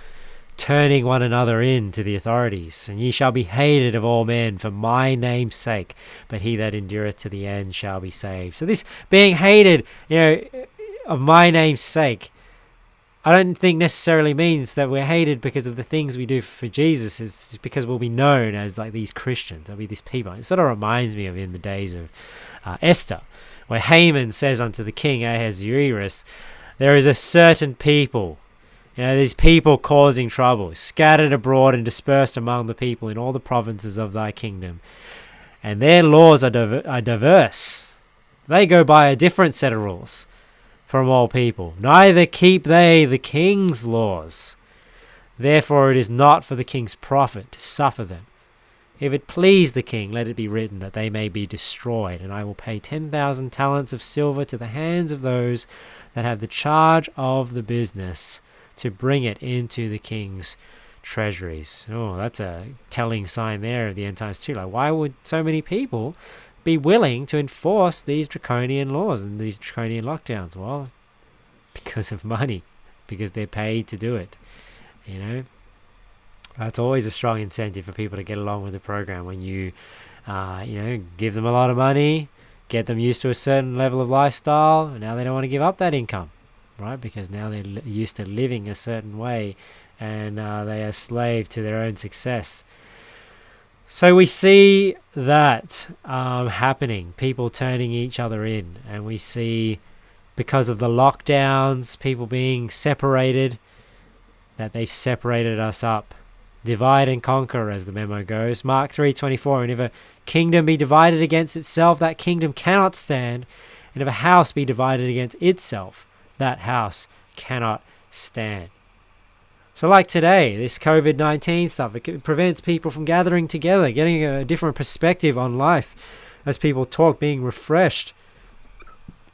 turning one another in to the authorities. And ye shall be hated of all men for my name's sake, but he that endureth to the end shall be saved. So this being hated, of my name's sake, I don't think necessarily means that we're hated because of the things we do for Jesus. It's because we'll be known as like these Christians. There'll be these people. It sort of reminds me of in the days of Esther, where Haman says unto the king Ahasuerus, there is a certain people, these people causing trouble, scattered abroad and dispersed among the people in all the provinces of thy kingdom. And their laws are diverse. They go by a different set of rules from all people. Neither keep they the king's laws. Therefore it is not for the king's profit to suffer them. If it please the king, let it be written that they may be destroyed, and I will pay 10,000 talents of silver to the hands of those that have the charge of the business, to bring it into the king's treasuries. Oh, that's a telling sign there of the end times too. Like, why would so many people be willing to enforce these draconian laws and these draconian lockdowns? Well, because of money, because they're paid to do it. That's always a strong incentive for people to get along with the program when you, give them a lot of money, get them used to a certain level of lifestyle, and now they don't want to give up that income. Right, because now they're used to living a certain way, and they are slave to their own success. So we see that happening, people turning each other in, and we see, because of the lockdowns, people being separated, that they've separated us up. Divide and conquer, as the memo goes. Mark 3:24, and if a kingdom be divided against itself, that kingdom cannot stand, and if a house be divided against itself, that house cannot stand. So like today, this COVID-19 stuff, it prevents people from gathering together, getting a different perspective on life as people talk, being refreshed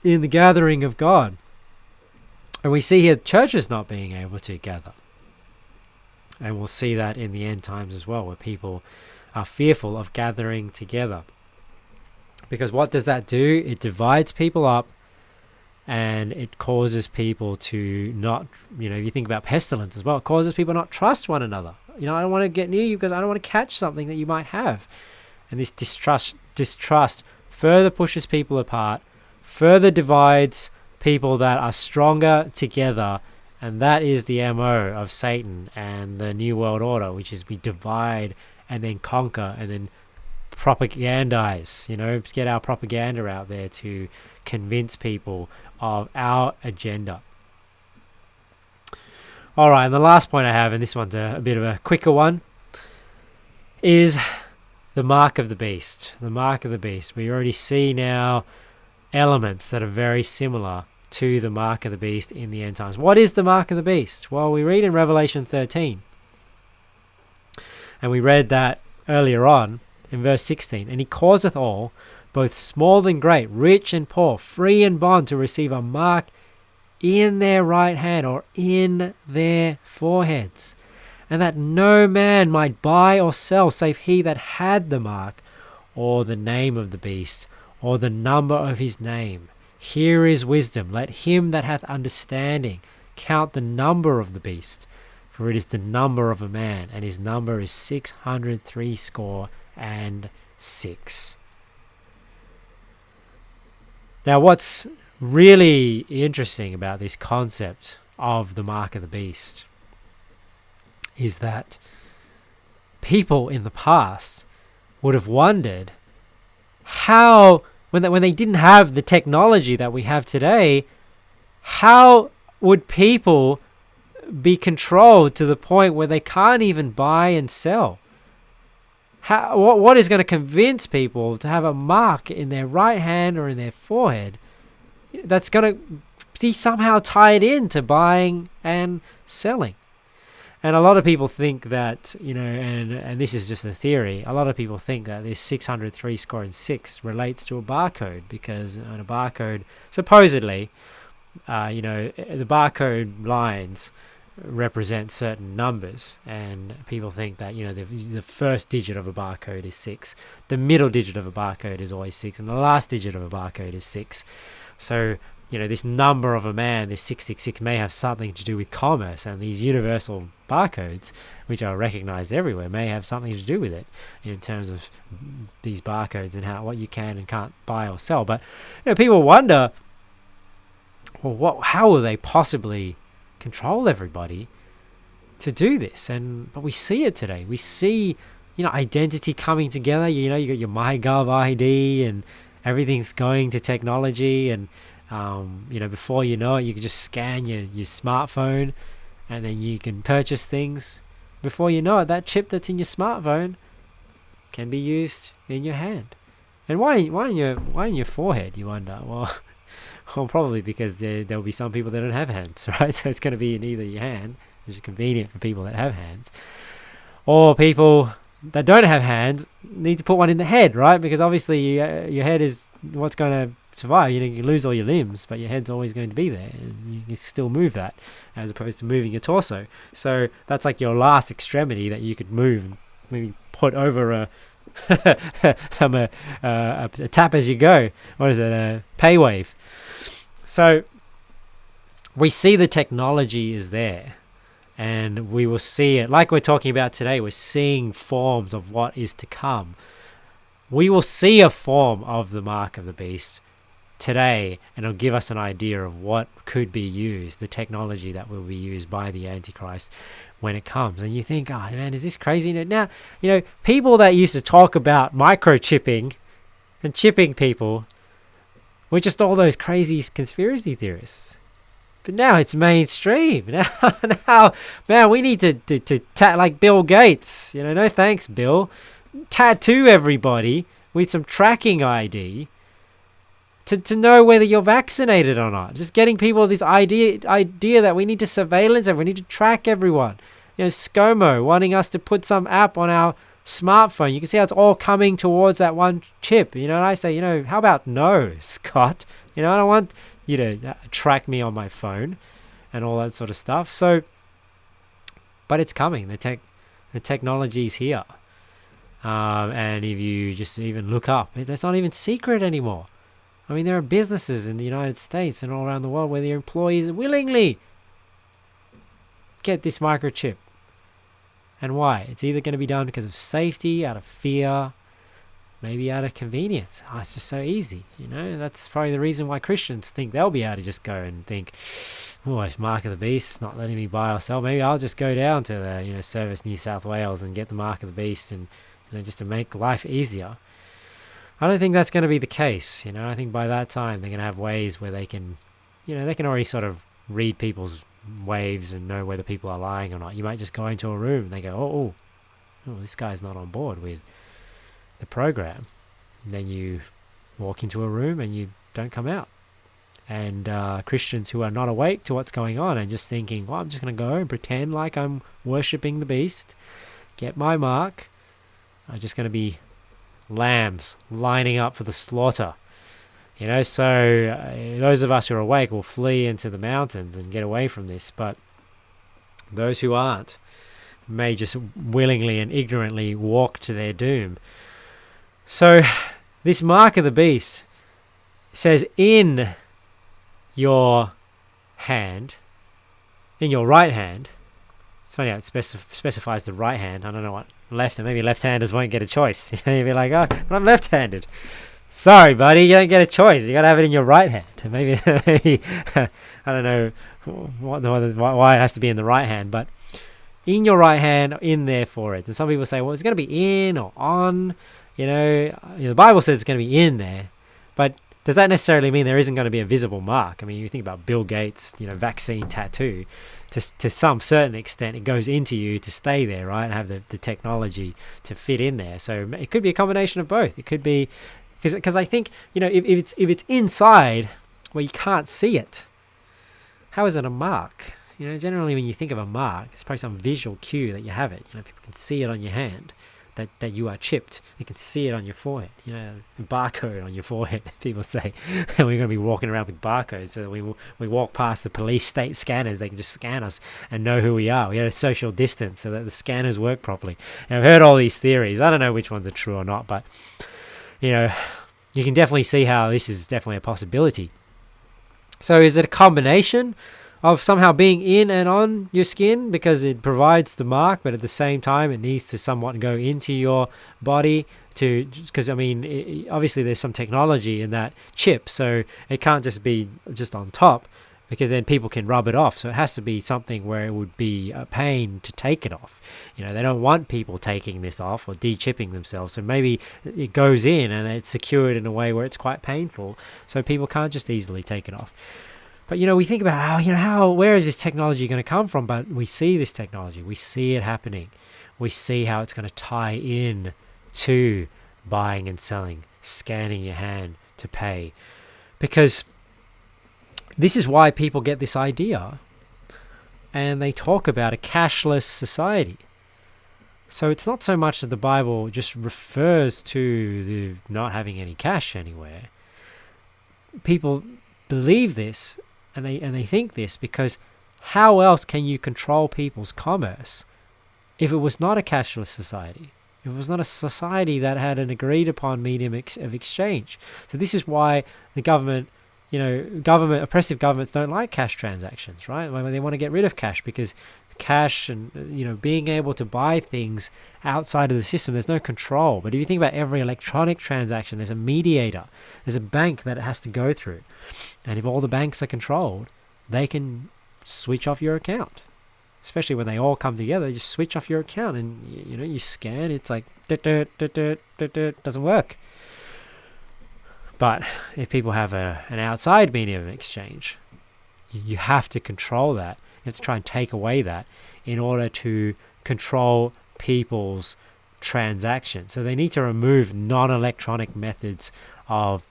in the gathering of God. And we see here churches not being able to gather. And we'll see that in the end times as well, where people are fearful of gathering together. Because what does that do? It divides people up. And it causes people to not, you think about pestilence as well. It causes people not trust one another. I don't want to get near you because I don't want to catch something that you might have. And this distrust further pushes people apart, further divides people that are stronger together. And that is the MO of Satan and the New World Order, which is we divide and then conquer and then propagandize, get our propaganda out there to convince people of our agenda. All right, and the last point I have, and this one's a bit of a quicker one, is the mark of the beast. The mark of the beast. We already see now elements that are very similar to the mark of the beast in the end times. What is the mark of the beast? Well, we read in Revelation 13. And we read that earlier on in verse 16. And he causeth all, both small and great, rich and poor, free and bond, to receive a mark in their right hand or in their foreheads, and that no man might buy or sell save he that had the mark, or the name of the beast, or the number of his name. Here is wisdom. Let him that hath understanding count the number of the beast, for it is the number of a man, and his number is 666. Now, what's really interesting about this concept of the mark of the beast is that people in the past would have wondered how, when they didn't have the technology that we have today, how would people be controlled to the point where they can't even buy and sell? What is going to convince people to have a mark in their right hand or in their forehead that's going to be somehow tied into buying and selling? And a lot of people think that, and this is just a theory, a lot of people think that this 666 relates to a barcode, because on a barcode, supposedly, the barcode lines represent certain numbers, and people think that the first digit of a barcode is 6, the middle digit of a barcode is always 6, and the last digit of a barcode is 6. So this number of a man, this 666, may have something to do with commerce, and these universal barcodes, which are recognized everywhere, may have something to do with it in terms of these barcodes and what you can and can't buy or sell. But people wonder, well, how will they possibly control everybody to do this? But we see it today. We see identity coming together. You got your MyGov ID, and everything's going to technology, and before you know it, you can just scan your smartphone, and then you can purchase things. Before you know it, that chip that's in your smartphone can be used in your hand. And why in your forehead, you wonder? Well, probably because there'll be some people that don't have hands, right? So it's going to be in either your hand, which is convenient for people that have hands, or people that don't have hands need to put one in the head, right? Because obviously your head is what's going to survive. You lose all your limbs, but your head's always going to be there, and you still move that, as opposed to moving your torso. So that's like your last extremity that you could move, and maybe put over a tap as you go. What is it? A pay wave. So we see the technology is there, and we will see it like we're talking about today. We're seeing forms of what is to come. We will see a form of the mark of the beast today, and it'll give us an idea of what could be used, the technology that will be used by the Antichrist when it comes. And you think, oh man, is this crazy? Now, people that used to talk about microchipping and chipping people were just all those crazy conspiracy theorists. But now it's mainstream. Now, man, we need to like Bill Gates. No thanks, Bill. Tattoo everybody with some tracking ID to know whether you're vaccinated or not. Just getting people this idea that we need to surveillance everyone, we need to track everyone. ScoMo wanting us to put some app on our smartphone. You can see how it's all coming towards that one chip. And I say, how about no, Scott? I don't want you to track me on my phone and all that sort of stuff. So, but it's coming. The technology's here. And if you just even look up, it's not even secret anymore. I mean, there are businesses in the United States and all around the world where their employees willingly get this microchip. And why? It's either going to be done because of safety, out of fear, maybe out of convenience. It's just so easy, That's probably the reason why Christians think they'll be able to just go and think, oh, it's mark of the beast, it's not letting me buy or sell. Maybe I'll just go down to the Service New South Wales and get the mark of the beast, and just to make life easier. I don't think that's going to be the case. I think by that time they're going to have ways where they can, they can already sort of read people's waves and know whether people are lying or not. You might just go into a room and they go, oh, this guy's not on board with the program. And then you walk into a room and you don't come out. And Christians who are not awake to what's going on and just thinking, well, I'm just going to go and pretend like I'm worshipping the beast, get my mark, are just going to be lambs lining up for the slaughter. So those of us who are awake will flee into the mountains and get away from this, but those who aren't may just willingly and ignorantly walk to their doom. So this mark of the beast says in your hand, in your right hand. It's funny how it specifies the right hand. I don't know what left, and maybe left-handers won't get a choice. You'll be like, oh, but I'm left-handed. Sorry, buddy, you don't get a choice. You got to have it in your right hand. Maybe I don't know why it has to be in the right hand, but in your right hand, in there for it. And some people say, well, it's going to be in or on. The Bible says it's going to be in there, but does that necessarily mean there isn't going to be a visible mark? I mean, you think about Bill Gates, vaccine tattoo. To some certain extent, it goes into you to stay there, right? And have the technology to fit in there. So it could be a combination of both. It could be because I think if it's inside where you can't see it, how is it a mark? Generally when you think of a mark, it's probably some visual cue that you have it. People can see it on your hand. That you are chipped. You can see it on your forehead, a barcode on your forehead, people say. And we're going to be walking around with barcodes so that we walk past the police state scanners, they can just scan us and know who we are. We had a social distance so that the scanners work properly. And I've heard all these theories. I don't know which ones are true or not, but, you can definitely see how this is definitely a possibility. So is it a combination of somehow being in and on your skin because it provides the mark, but at the same time it needs to somewhat go into your body because obviously there's some technology in that chip, so it can't just be just on top because then people can rub it off. So it has to be something where it would be a pain to take it off. They don't want people taking this off or de-chipping themselves. So maybe it goes in and it's secured in a way where it's quite painful, so people can't just easily take it off. But, we think about where is this technology going to come from? But we see this technology. We see it happening. We see how it's going to tie in to buying and selling, scanning your hand to pay. Because this is why people get this idea and they talk about a cashless society. So it's not so much that the Bible just refers to the not having any cash anywhere. People believe this. And they think this because how else can you control people's commerce if it was not a cashless society? If it was not a society that had an agreed upon medium of exchange? So this is why the government, oppressive governments don't like cash transactions, right? They want to get rid of cash because cash and being able to buy things outside of the system, there's no control. But if you think about every electronic transaction, there's a mediator, there's a bank that it has to go through, and if all the banks are controlled, they can switch off your account. Especially when they all come together, they just switch off your account, and you scan, it's like doesn't work. But if people have an outside medium of exchange, you have to control that. You have to try and take away that in order to control people's transactions. So they need to remove non-electronic methods of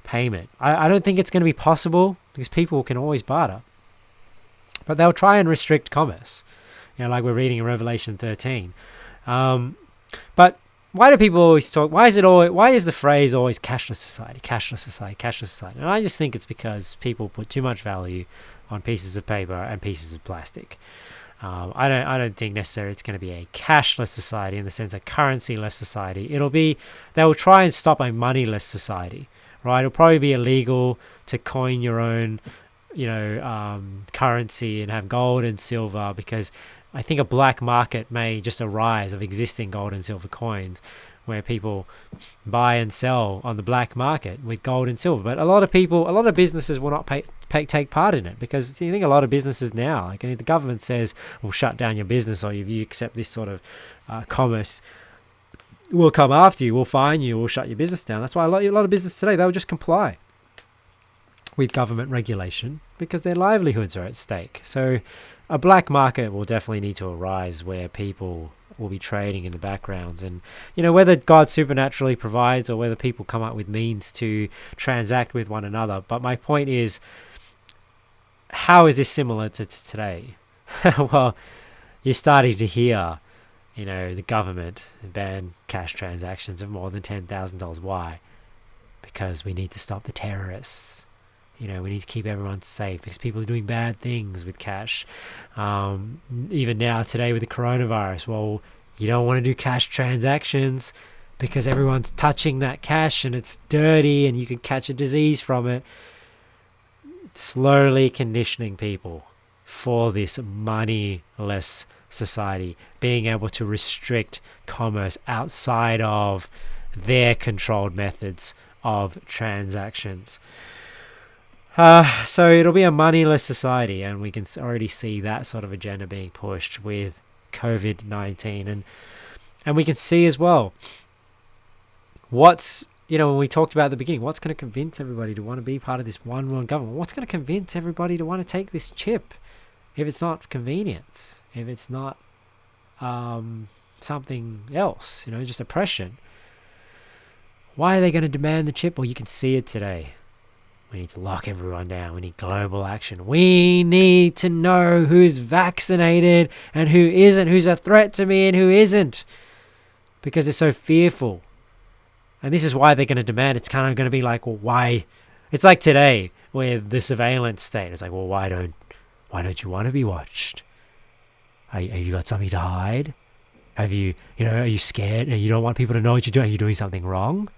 payment. I don't think it's going to be possible because people can always barter. But they'll try and restrict commerce, like we're reading in Revelation 13. But why do people always talk? Why is the phrase always cashless society, cashless society, cashless society? And I just think it's because people put too much value on pieces of paper and pieces of plastic. I don't think necessarily it's going to be a cashless society in the sense of currency-less society. They will try and stop a moneyless society, right? It'll probably be illegal to coin your own, currency and have gold and silver, because I think a black market may just arise of existing gold and silver coins where people buy and sell on the black market with gold and silver. But a lot of businesses will not take part in it, because you think a lot of businesses now, like if the government says we'll shut down your business, or if you accept this sort of commerce, we'll come after you, we'll fine you, we'll shut your business down. That's why a lot of business today, they'll just comply with government regulation because their livelihoods are at stake. So a black market will definitely need to arise where people will be trading in the backgrounds, and whether God supernaturally provides or whether people come up with means to transact with one another. But my point is, how is this similar to today? Well, you're starting to hear the government ban cash transactions of more than $10,000. Why? Because we need to stop the terrorists. We need to keep everyone safe because people are doing bad things with cash. Even now, today with the coronavirus, well, you don't want to do cash transactions because everyone's touching that cash and it's dirty and you can catch a disease from it. Slowly conditioning people for this moneyless society, being able to restrict commerce outside of their controlled methods of transactions. So it'll be a moneyless society, and we can already see that sort of agenda being pushed with COVID-19. And we can see as well what's, when we talked about at the beginning, what's going to convince everybody to want to be part of this one world government? What's going to convince everybody to want to take this chip if it's not convenience, if it's not something else, just oppression? Why are they going to demand the chip? Well, you can see it today. We need to lock everyone down. We need global action. We need to know who's vaccinated and who isn't, who's a threat to me and who isn't, because they're so fearful. And this is why they're going to demand. It's kind of going to be like, well, why? It's like today with the surveillance state. It's like, well, why don't you want to be watched? Have you got something to hide? Have you, are you scared and you don't want people to know what you're doing? Are you doing something wrong?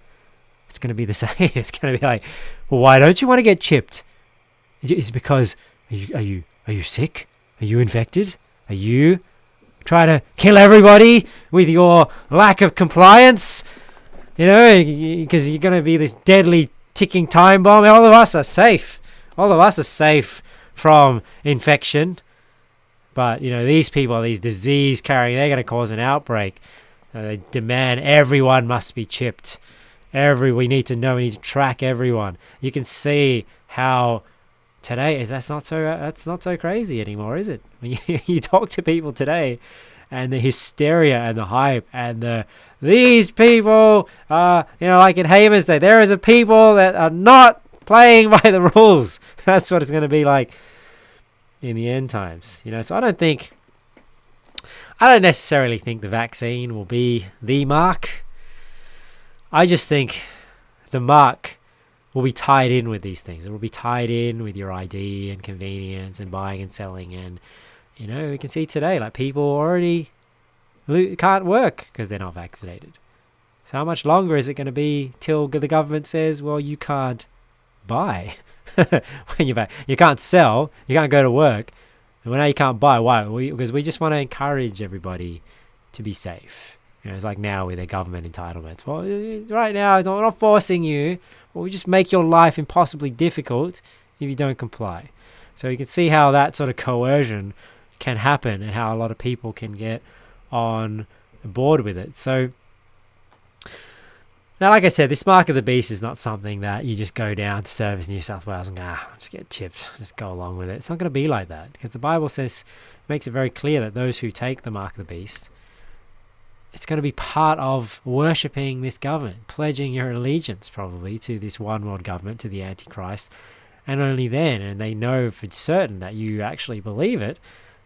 It's going to be the same. It's going to be like, well, why don't you want to get chipped? Is it because are you sick? Are you infected? Are you trying to kill everybody with your lack of compliance? Because you're going to be this deadly ticking time bomb. All of us are safe. All of us are safe from infection. But, these people, these disease carrying, they're going to cause an outbreak. They demand everyone must be chipped. We need to know. We need to track everyone. You can see how today that's not so crazy anymore, is it? When you talk to people today, and the hysteria and the hype and these people, like in Haman's Day, there is a people that are not playing by the rules. That's what it's going to be like in the end times. So I don't necessarily think the vaccine will be the mark. I just think the mark will be tied in with these things. It will be tied in with your ID and convenience and buying and selling. And, we can see today, like, people already can't work because they're not vaccinated. So how much longer is it going to be till the government says, well, you can't buy when you're back? You can't sell. You can't go to work. And now you can't buy. Why? Because we just want to encourage everybody to be safe. It's like now with their government entitlements. Well, right now, we're not forcing you. Well, we just make your life impossibly difficult if you don't comply. So you can see how that sort of coercion can happen and how a lot of people can get on board with it. So now, like I said, this mark of the beast is not something that you just go down to Service New South Wales and go, just get chipped, just go along with it. It's not going to be like that, because the Bible makes it very clear that those who take the mark of the beast, it's going to be part of worshipping this government, pledging your allegiance probably to this one world government, to the Antichrist, and only then, and they know for certain that you actually believe it,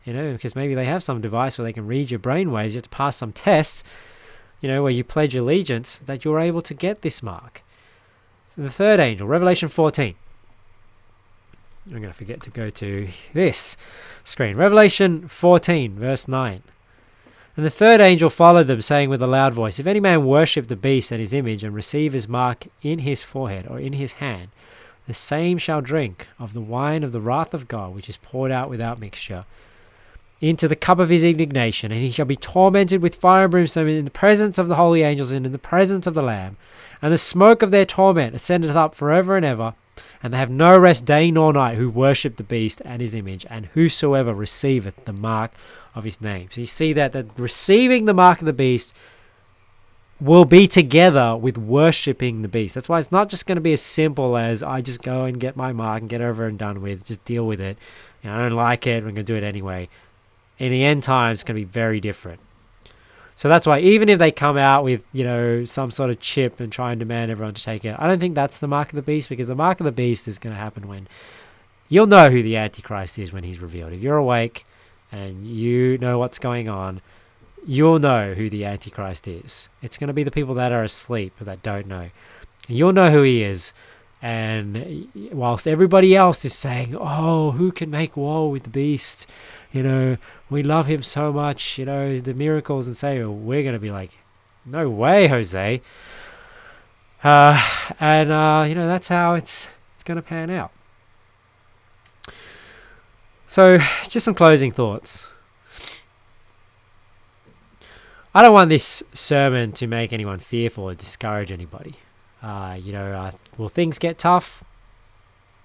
because maybe they have some device where they can read your brainwaves. You have to pass some tests, where you pledge allegiance, that you're able to get this mark. The third angel, Revelation 14. I'm going to forget to go to this screen. Revelation 14, verse 9. And the third angel followed them, saying with a loud voice, if any man worship the beast and his image, and receive his mark in his forehead or in his hand, the same shall drink of the wine of the wrath of God, which is poured out without mixture, into the cup of his indignation, and he shall be tormented with fire and brimstone in the presence of the holy angels and in the presence of the Lamb. And the smoke of their torment ascendeth up forever and ever, and they have no rest day nor night who worship the beast and his image, and whosoever receiveth the mark of his name. So you see that receiving the mark of the beast will be together with worshipping the beast. That's why it's not just going to be as simple as I just go and get my mark and get over and done with, just deal with it. I don't like it, I'm going to do it anyway. In the end times, it's going to be very different. So that's why even if they come out with, some sort of chip and try and demand everyone to take it, I don't think that's the mark of the beast, because the mark of the beast is going to happen when you'll know who the Antichrist is when he's revealed. If you're awake and you know what's going on, you'll know who the Antichrist is. It's going to be the people that are asleep, that don't know. You'll know who he is. And whilst everybody else is saying, oh, who can make war with the beast? We love him so much, the miracles and say, we're going to be like, no way, Jose. That's how it's going to pan out. So, just some closing thoughts. I don't want this sermon to make anyone fearful or discourage anybody. Will things get tough?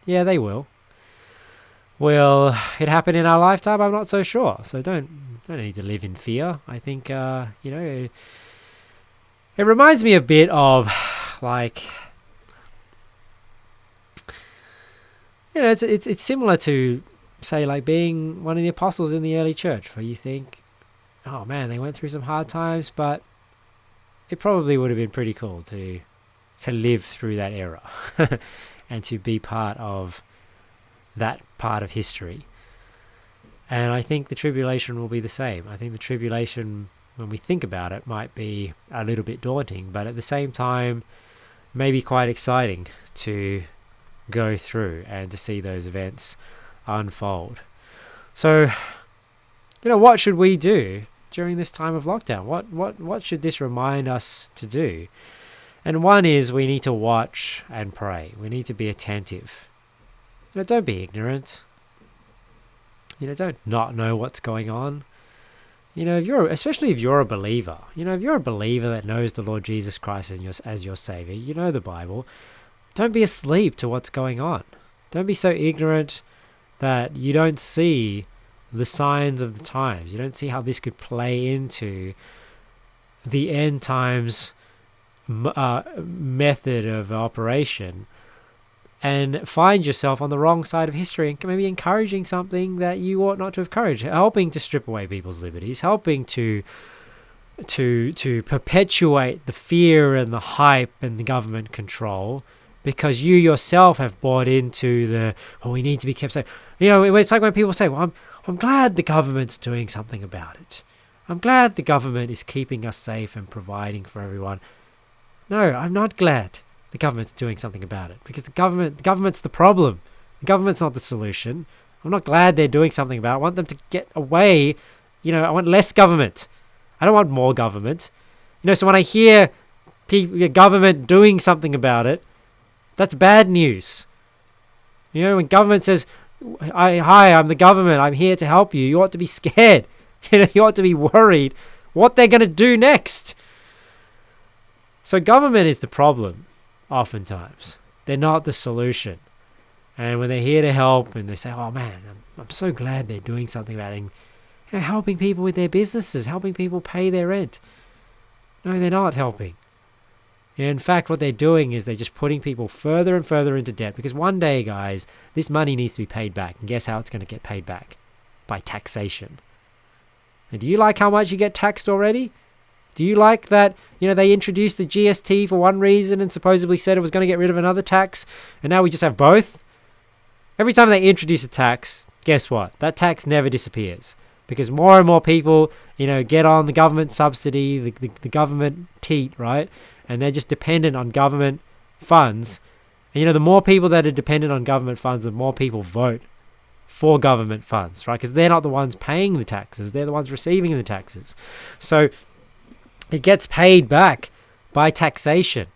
Yeah, they will. Will it happen in our lifetime? I'm not so sure. So don't need to live in fear. I think, it reminds me a bit of, it's similar to, say, like being one of the apostles in the early church, where you think, oh man, they went through some hard times, but it probably would have been pretty cool to live through that era and to be part of that part of history. And I think the tribulation will be the same. I think the tribulation, when we think about it, might be a little bit daunting, but at the same time, maybe quite exciting to go through and to see those events unfold. So, what should we do during this time of lockdown? What should this remind us to do? And one is, we need to watch and pray. We need to be attentive. Don't be ignorant. Don't not know what's going on. Especially if you're a believer. If you're a believer that knows the Lord Jesus Christ as your Savior, you know the Bible, don't be asleep to what's going on. Don't be so ignorant that you don't see the signs of the times. You don't see how this could play into the end times method of operation, and find yourself on the wrong side of history and maybe encouraging something that you ought not to have encouraged, helping to strip away people's liberties, helping to perpetuate the fear and the hype and the government control, because you yourself have bought into we need to be kept safe. It's like when people say, well, I'm glad the government's doing something about it. I'm glad the government is keeping us safe and providing for everyone. No, I'm not glad the government's doing something about it, because the government's the problem. The government's not the solution. I'm not glad they're doing something about it. I want them to get away. I want less government. I don't want more government. So when I hear the government doing something about it, that's bad news. When government says, hi, I'm the government, I'm here to help you, you ought to be scared. You ought to be worried what they're going to do next. So government is the problem. Oftentimes they're not the solution, and when they're here to help and they say, oh man, I'm so glad they're doing something about it, helping people with their businesses, helping people pay their rent. No, they're not helping. In fact, what they're doing is they're just putting people further and further into debt, because one day, guys, this money needs to be paid back, and guess how it's going to get paid back? By taxation. And do you like how much you get taxed already? Do you like that, they introduced the GST for one reason and supposedly said it was going to get rid of another tax, and now we just have both? Every time they introduce a tax, guess what? That tax never disappears, because more and more people, get on the government subsidy, the government teat, right? And they're just dependent on government funds. And, the more people that are dependent on government funds, the more people vote for government funds, right? Because they're not the ones paying the taxes. They're the ones receiving the taxes. So it gets paid back by taxation.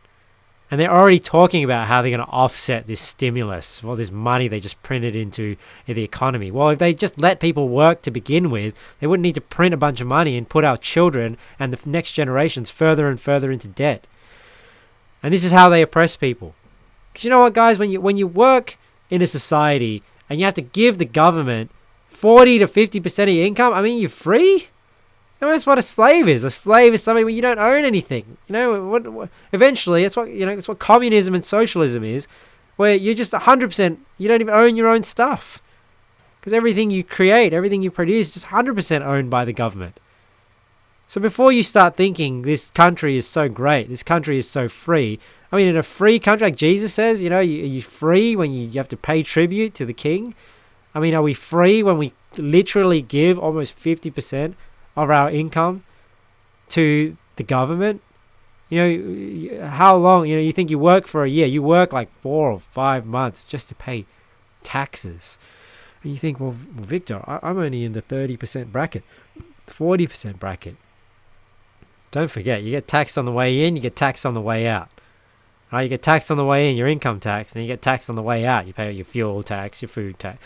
And they're already talking about how they're going to offset this stimulus, this money they just printed into the economy. Well, if they just let people work to begin with, they wouldn't need to print a bunch of money and put our children and the next generations further and further into debt. And this is how they oppress people. Because you know what, guys? When you work in a society and you have to give the government 40 to 50% of your income, you're free? That's what a slave is. A slave is somebody where you don't own anything. Eventually, it's what communism and socialism is, where you're just 100%, you don't even own your own stuff. Because everything you create, everything you produce, is just 100% owned by the government. So before you start thinking this country is so great, this country is so free, in a free country, like Jesus says, are you free when you have to pay tribute to the king? Are we free when we literally give almost 50% of our income to the government. How long? You think you work for a year, you work like 4 or 5 months just to pay taxes. And you think, well, Victor, I'm only in the 30% bracket, 40% bracket. Don't forget, you get taxed on the way in, you get taxed on the way out. Right? You get taxed on the way in, your income tax, and then you get taxed on the way out. You pay your fuel tax, your food tax,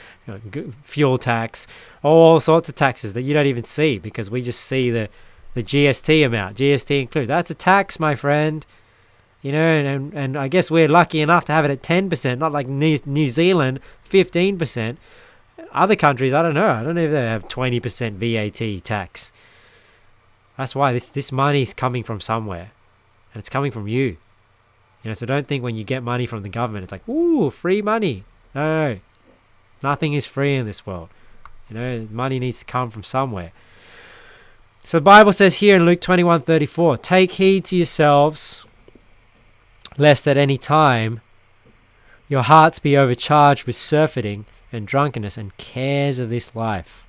fuel tax, all sorts of taxes that you don't even see, because we just see the GST amount. GST included. That's a tax, my friend. And I guess we're lucky enough to have it at 10%, not like New Zealand, 15%. Other countries, I don't know. I don't know if they have 20% VAT tax. That's why this money's coming from somewhere, and it's coming from you. So don't think when you get money from the government, it's like, ooh, free money. No. Nothing is free in this world. Money needs to come from somewhere. So the Bible says here in Luke 21:34, take heed to yourselves, lest at any time your hearts be overcharged with surfeiting and drunkenness and cares of this life.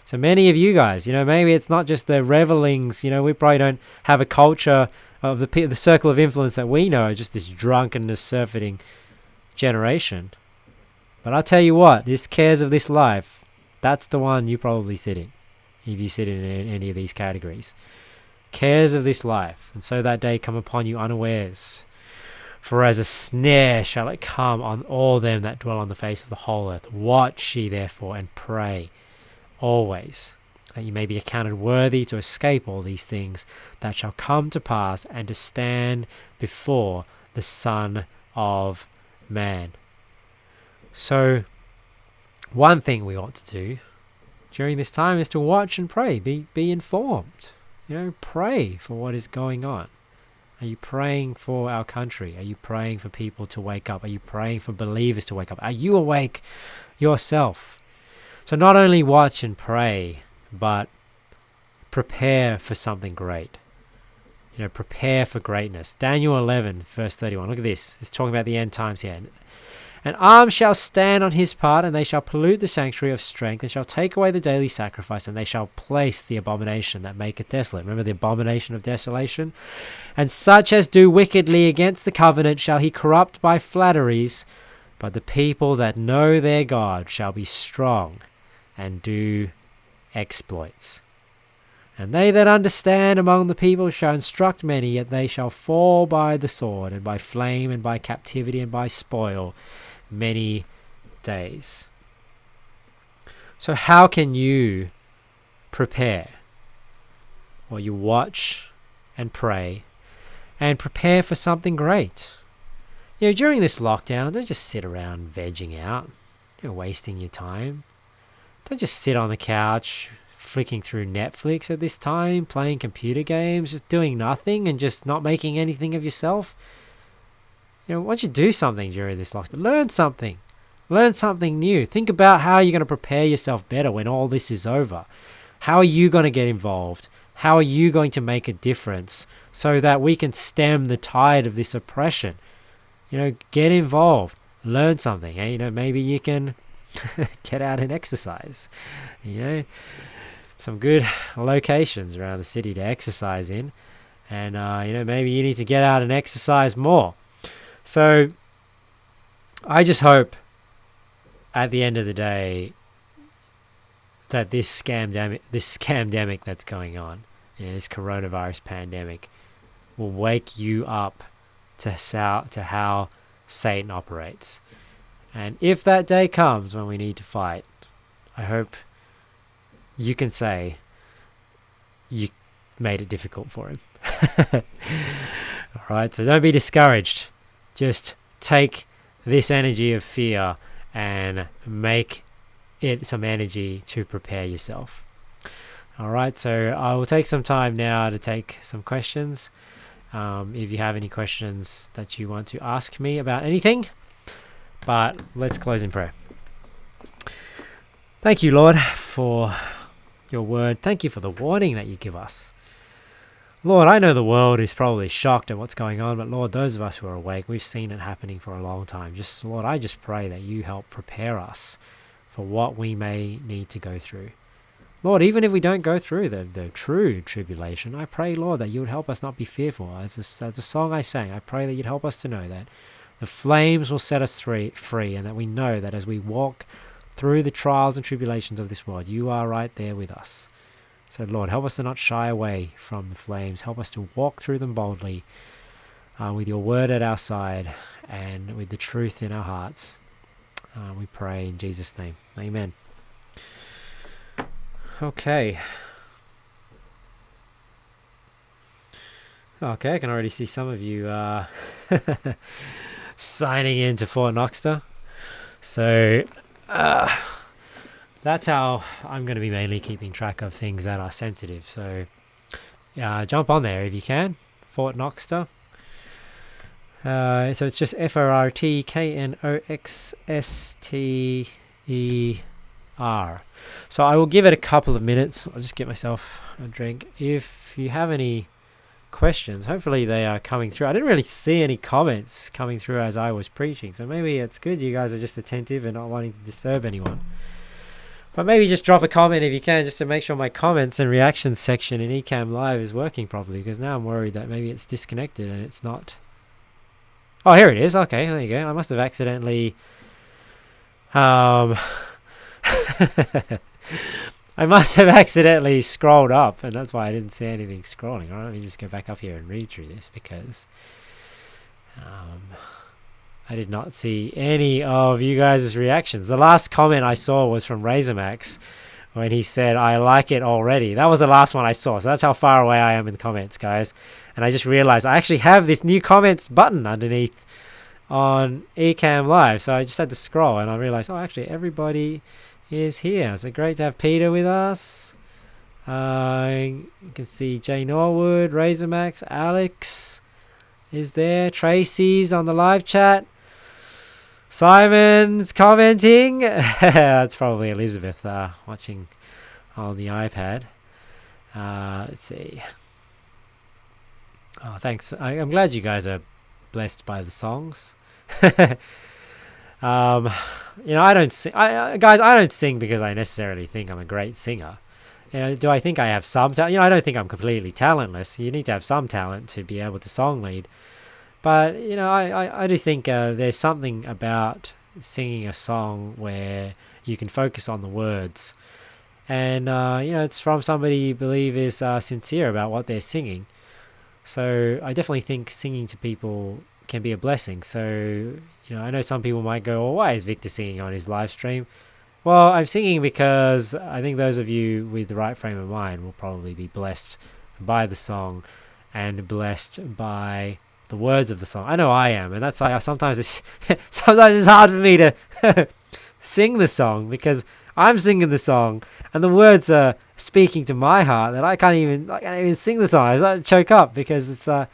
So many of you guys, maybe it's not just the revelings. We probably don't have a culture of the circle of influence that we know, just this drunkenness, surfeiting generation. But I'll tell you what, this cares of this life, that's the one you probably sit in, if you sit in any of these categories. Cares of this life, and so that day come upon you unawares. For as a snare shall it come on all them that dwell on the face of the whole earth. Watch ye therefore and pray always, that you may be accounted worthy to escape all these things that shall come to pass, and to stand before the Son of Man. So, one thing we ought to do during this time is to watch and pray, be informed. Pray for what is going on. Are you praying for our country? Are you praying for people to wake up? Are you praying for believers to wake up? Are you awake yourself? So not only watch and pray, but prepare for something great. Prepare for greatness. Daniel 11, verse 31. Look at this. It's talking about the end times here. An arm shall stand on his part, and they shall pollute the sanctuary of strength, and shall take away the daily sacrifice, and they shall place the abomination that maketh desolate. Remember the abomination of desolation? And such as do wickedly against the covenant shall he corrupt by flatteries, but the people that know their God shall be strong and do exploits. And they that understand among the people shall instruct many, yet they shall fall by the sword, and by flame, and by captivity, and by spoil many days. So how can you prepare? Well, you watch and pray and prepare for something great. During this lockdown, don't just sit around vegging out, wasting your time. Don't just sit on the couch flicking through Netflix at this time, playing computer games, just doing nothing and just not making anything of yourself. Why don't you do something during this lockdown? Learn something. Learn something new. Think about how you're going to prepare yourself better when all this is over. How are you going to get involved? How are you going to make a difference so that we can stem the tide of this oppression? Get involved. Learn something. Maybe you can get out and exercise. Some good locations around the city to exercise in. And, maybe you need to get out and exercise more. So, I just hope at the end of the day that this scamdemic that's going on, this coronavirus pandemic, will wake you up to how Satan operates. And if that day comes when we need to fight, I hope you can say you made it difficult for him. All right, so don't be discouraged. Just take this energy of fear and make it some energy to prepare yourself. All right, so I will take some time now to take some questions. If you have any questions that you want to ask me about anything, but let's close in prayer. Thank you, Lord, for your word. Thank you for the warning that you give us. Lord, I know the world is probably shocked at what's going on, but Lord, those of us who are awake, we've seen it happening for a long time. Lord, I just pray that you help prepare us for what we may need to go through. Lord, even if we don't go through the true tribulation, I pray, Lord, that you would help us not be fearful. As a song I sang, I pray that you'd help us to know that the flames will set us free, and that we know that as we walk through the trials and tribulations of this world, you are right there with us. So, Lord, help us to not shy away from the flames. Help us to walk through them boldly with your word at our side and with the truth in our hearts. We pray in Jesus' name. Amen. Okay. Okay, I can already see some of you signing in to Fort Knoxter. So that's how I'm going to be mainly keeping track of things that are sensitive. So jump on there if you can. Fort Knoxter. So it's just FORTKNOXSTER. So I will give it a couple of minutes. I'll just get myself a drink. If you have any questions, hopefully they are coming through. I didn't really see any comments coming through as I was preaching, so maybe it's good you guys are just attentive and not wanting to disturb anyone. But maybe just drop a comment if you can, just to make sure my comments and reactions section in Ecamm Live is working properly, because now I'm worried that maybe it's disconnected and it's not. Oh, here it is. Okay, there you go. I must have accidentally I must have accidentally scrolled up, and that's why I didn't see anything scrolling. All right, let me just go back up here and read through this, because I did not see any of you guys' reactions. The last comment I saw was from Razormax when he said, I like it already. That was the last one I saw, so that's how far away I am in the comments, guys. And I just realized I actually have this new comments button underneath on Ecamm Live, so I just had to scroll, and I realized, oh, actually, everybody is here. So great to have Peter with us. You can see Jay Norwood, Razormax, Alex is there, Tracy's on the live chat, Simon's commenting. That's probably Elizabeth watching on the iPad. Let's see. Oh, thanks. I'm glad you guys are blessed by the songs. I don't sing. Guys, I don't sing because I necessarily think I'm a great singer. Do I think I have some talent? I don't think I'm completely talentless. You need to have some talent to be able to song lead. But, I do think there's something about singing a song where you can focus on the words. And, it's from somebody you believe is sincere about what they're singing. So I definitely think singing to people can be a blessing. So, I know some people might go, well, why is Victor singing on his live stream? Well, I'm singing because I think those of you with the right frame of mind will probably be blessed by the song and blessed by the words of the song. I know I am, and that's why sometimes it's hard for me to sing the song, because I'm singing the song and the words are speaking to my heart that I can't even sing the song. I start to choke up, because it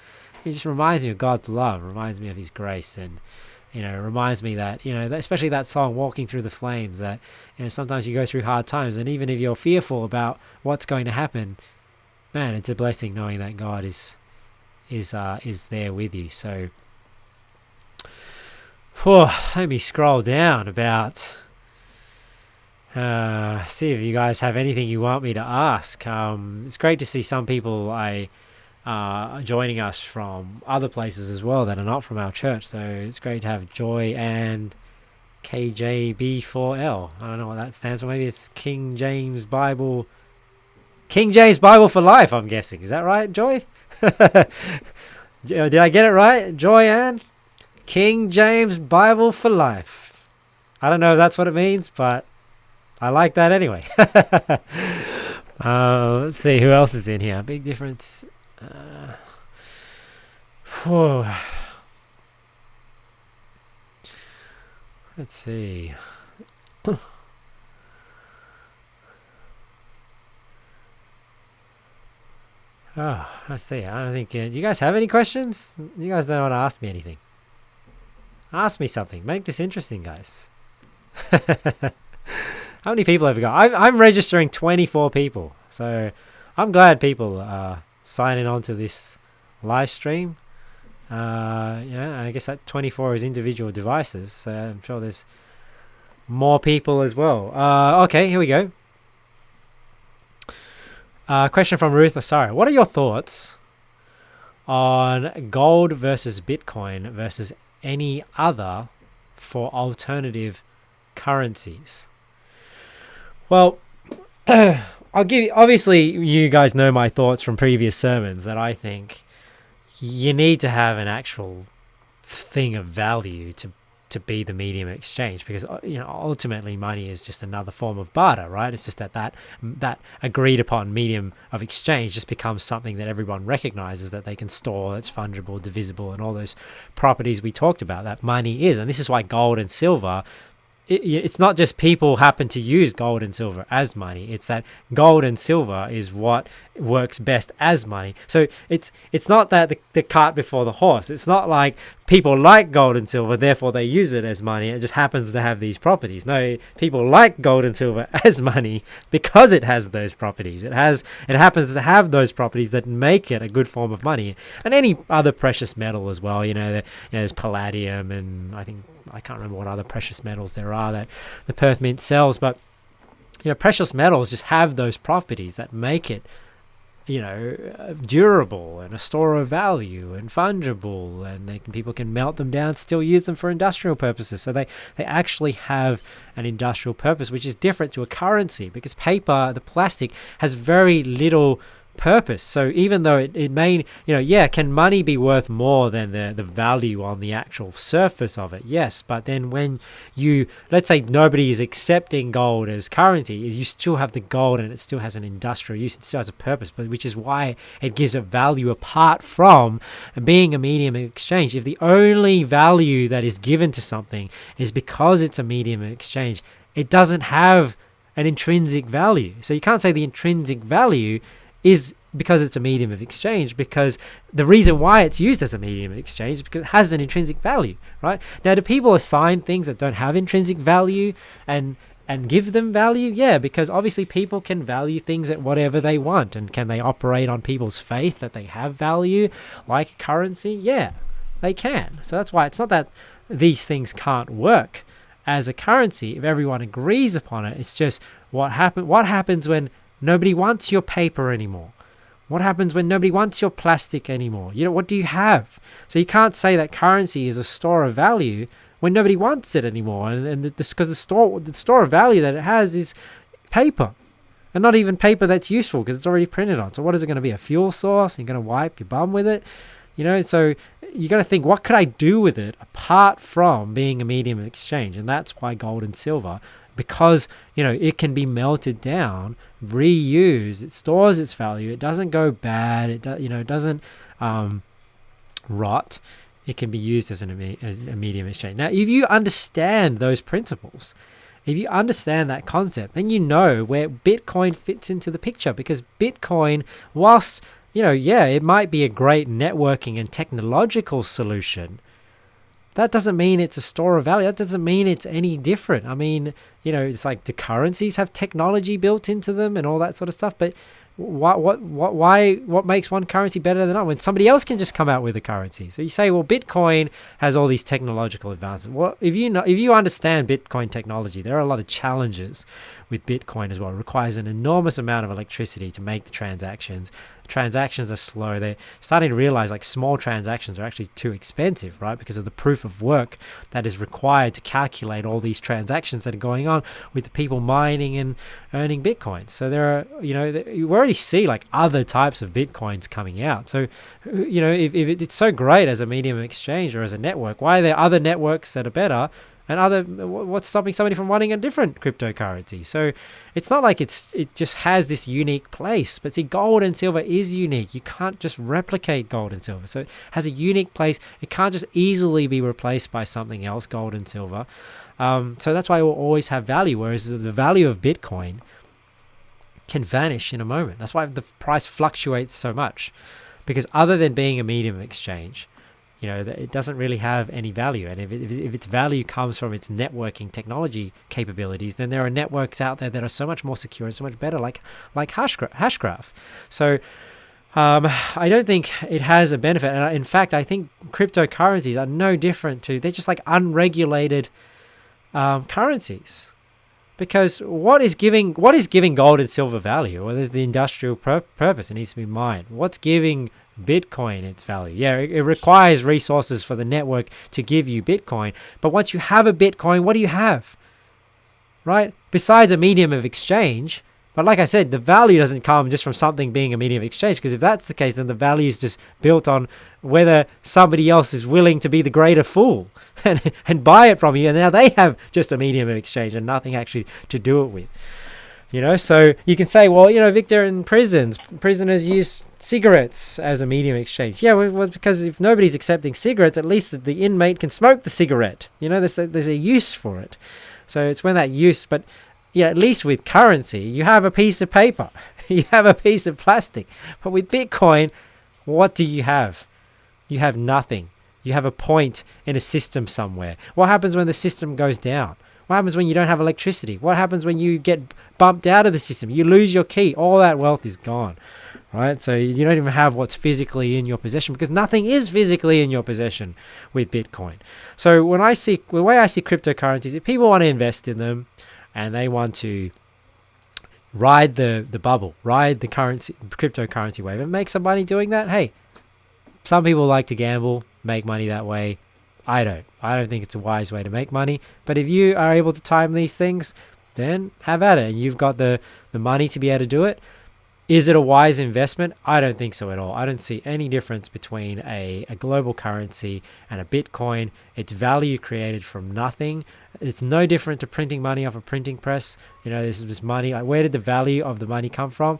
just reminds me of God's love, reminds me of his grace, and reminds me that, especially that song, Walking Through the Flames, that, sometimes you go through hard times, and even if you're fearful about what's going to happen, man, it's a blessing knowing that God is there with you. So, let me scroll down about, see if you guys have anything you want me to ask. It's great to see some people joining us from other places as well that are not from our church. So it's great to have Joy and KJB4L. I don't know what that stands for. Maybe it's King James Bible for Life, I'm guessing. Is that right, Joy? Did I get it right, Joy Ann? King James Bible for Life. I don't know if that's what it means, but I like that anyway. Let's see who else is in here. Big difference. Let's see. Let's see. I don't think. Do you guys have any questions? You guys don't want to ask me anything. Ask me something. Make this interesting, guys. How many people have we got? I'm registering 24 people, so I'm glad people are signing on to this live stream. I guess that 24 is individual devices, so I'm sure there's more people as well. Okay, here we go. Question from Ruth Sorry. What are your thoughts on gold versus Bitcoin versus any other for alternative currencies? Well, I'll give you, obviously, you guys know my thoughts from previous sermons that I think you need to have an actual thing of value to be the medium of exchange, because ultimately money is just another form of barter, right? It's just that agreed upon medium of exchange just becomes something that everyone recognizes that they can store, that's fungible, divisible, and all those properties we talked about that money is. And this is why gold and silver, it's not just people happen to use gold and silver as money. It's that gold and silver is what works best as money. So it's not that the cart before the horse. It's not like people like gold and silver, therefore they use it as money. It just happens to have these properties. No, people like gold and silver as money because it has those properties. It happens to have those properties that make it a good form of money. And any other precious metal as well. There's palladium, and I can't remember what other precious metals there are that the Perth Mint sells, but precious metals just have those properties that make it durable and a store of value and fungible, and people can melt them down, still use them for industrial purposes. So they actually have an industrial purpose, which is different to a currency, because paper, the plastic, has very little purpose. So even though it may, can money be worth more than the value on the actual surface of it? Yes, but then when let's say nobody is accepting gold as currency, you still have the gold and it still has an industrial use, it still has a purpose, but which is why it gives it value apart from being a medium of exchange. If the only value that is given to something is because it's a medium of exchange, it doesn't have an intrinsic value. So you can't say the intrinsic value is because it's a medium of exchange, because the reason why it's used as a medium of exchange is because it has an intrinsic value, right? Now, do people assign things that don't have intrinsic value and give them value? Yeah, because obviously people can value things at whatever they want. And can they operate on people's faith that they have value, like currency? Yeah, they can. So that's why it's not that these things can't work as a currency if everyone agrees upon it. It's just what happens when nobody wants your paper anymore? What happens when nobody wants your plastic anymore? What do you have? So you can't say that currency is a store of value when nobody wants it anymore. And because the store of value that it has is paper, and not even paper that's useful because it's already printed on. So what is it going to be? A fuel source? You're going to wipe your bum with it? So you got to think, what could I do with it apart from being a medium of exchange? And that's why gold and silver, because it can be melted down, reused, it stores its value, it doesn't go bad, it doesn't rot. It can be used as a medium exchange. Now, if you understand those principles, if you understand that concept, then you know where Bitcoin fits into the picture, because Bitcoin, whilst it might be a great networking and technological solution, that doesn't mean it's a store of value. That doesn't mean it's any different. I mean, it's like, do currencies have technology built into them and all that sort of stuff? But what makes one currency better than another when somebody else can just come out with a currency? So you say, well, Bitcoin has all these technological advances. Well, if you understand Bitcoin technology, there are a lot of challenges with Bitcoin as well. It requires an enormous amount of electricity to make the transactions. Transactions are slow. They're starting to realize like small transactions are actually too expensive, right? Because of the proof of work that is required to calculate all these transactions that are going on with the people mining and earning Bitcoins. So there are, you already see like other types of Bitcoins coming out. So, if it's so great as a medium of exchange or as a network, why are there other networks that are better? And what's stopping somebody from wanting a different cryptocurrency? So it's not like it just has this unique place. But see, gold and silver is unique. You can't just replicate gold and silver. So it has a unique place. It can't just easily be replaced by something else, gold and silver. So that's why it will always have value, whereas the value of Bitcoin can vanish in a moment. That's why the price fluctuates so much, because other than being a medium of exchange, it doesn't really have any value. And if its value comes from its networking technology capabilities, then there are networks out there that are so much more secure and so much better, like Hashgraph. So I don't think it has a benefit. And in fact, I think cryptocurrencies are no different they're just like unregulated currencies. Because what is giving gold and silver value? Well, there's the industrial purpose. It needs to be mined. What's giving Bitcoin its value? Yeah, it requires resources for the network to give you Bitcoin. But once you have a Bitcoin, what do you have? Right? Besides a medium of exchange. But like I said, the value doesn't come just from something being a medium of exchange, because if that's the case, then the value is just built on whether somebody else is willing to be the greater fool and buy it from you. And now they have just a medium of exchange and nothing actually to do it with. So you can say, well, Victor, in prisoners use cigarettes as a medium of exchange. Yeah, well, because if nobody's accepting cigarettes, at least the inmate can smoke the cigarette. There's a use for it. So it's when that use, but yeah, at least with currency, you have a piece of paper, you have a piece of plastic. But with Bitcoin, what do you have? You have nothing. You have a point in a system somewhere. What happens when the system goes down? What happens when you don't have electricity? What happens when you get bumped out of the system? You lose your key. All that wealth is gone, right? So you don't even have what's physically in your possession, because nothing is physically in your possession with Bitcoin. So the way I see cryptocurrencies, if people want to invest in them, and they want to ride the bubble, ride the cryptocurrency wave, and make some money doing that. Hey, some people like to gamble, make money that way. I don't think it's a wise way to make money. But if you are able to time these things, then have at it. And you've got the money to be able to do it. Is it a wise investment? I don't think so at all. I don't see any difference between a global currency and a Bitcoin. It's value created from nothing. It's no different to printing money off a printing press. This money. Where did the value of the money come from?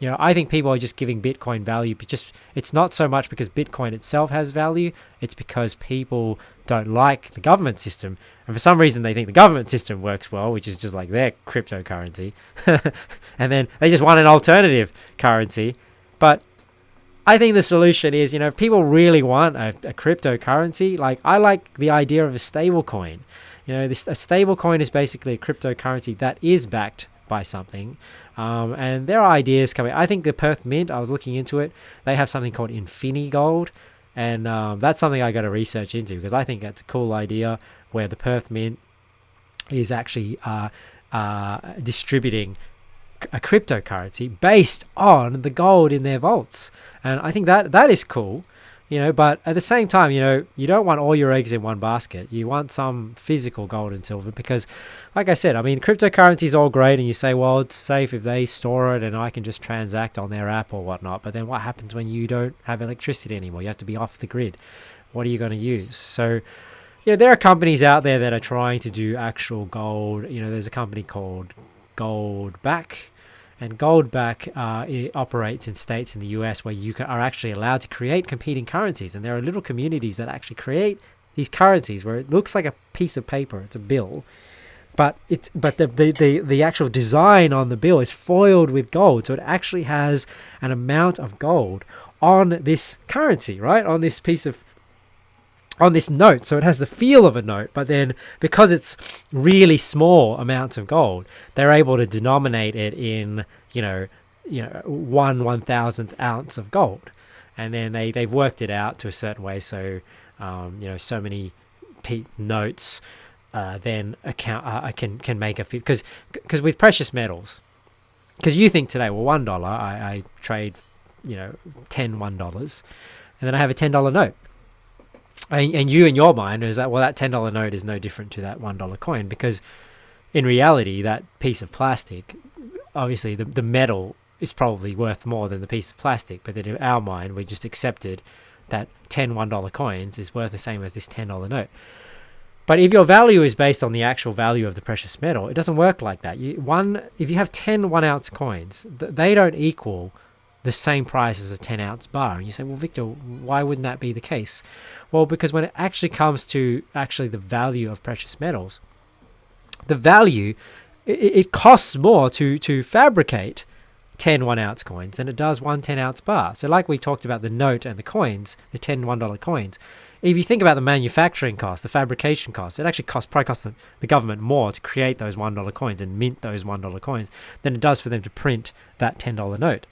I think people are just giving Bitcoin value, but it's not so much because Bitcoin itself has value. It's because people don't like the government system. And for some reason, they think the government system works well, which is just like their cryptocurrency. And then they just want an alternative currency. But I think the solution is, if people really want a cryptocurrency, like I like the idea of a stable coin. A stable coin is basically a cryptocurrency that is backed by something. And there are ideas coming. I think the Perth Mint, I was looking into it, they have something called Infinigold. And that's something I got to research into, because I think that's a cool idea, where the Perth Mint is actually distributing a cryptocurrency based on the gold in their vaults. And I think that is cool. But at the same time, you don't want all your eggs in one basket. You want some physical gold and silver, because like I said, cryptocurrency is all great, and you say, well, it's safe if they store it and I can just transact on their app or whatnot. But then what happens when you don't have electricity anymore? You have to be off the grid. What are you going to use? So, there are companies out there that are trying to do actual gold. There's a company called Goldback. And Goldback it operates in states in the US where you are actually allowed to create competing currencies. And there are little communities that actually create these currencies where it looks like a piece of paper. It's a bill. But the actual design on the bill is foiled with gold. So it actually has an amount of gold on this currency, right? On this note. So it has the feel of a note, but then because it's really small amounts of gold, they're able to denominate it in, 1/1000th ounce of gold. And then they've worked it out to a certain way. So, so many notes then can make a fit. Because with precious metals, because you think today, well, $1, I trade, 10 $1, and then I have a $10 note. And you, in your mind, is that, well, that $10 note is no different to that $1 coin, because in reality, that piece of plastic, obviously the metal is probably worth more than the piece of plastic, but then in our mind, we just accepted that 10 $1 coins is worth the same as this $10 note. But if your value is based on the actual value of the precious metal, it doesn't work like that. If you have 10 1-ounce coins, they don't equal the same price as a 10-ounce bar. And you say, well, Victor, why wouldn't that be the case? Well, because when it actually comes to the value of precious metals, the value, it costs more to fabricate 10 1-ounce coins than it does one 10-ounce bar. So like we talked about the note and the coins, the 10 $1 coins, if you think about the manufacturing cost, the fabrication cost, it actually probably costs the government more to create those $1 coins and mint those $1 coins than it does for them to print that $10 note.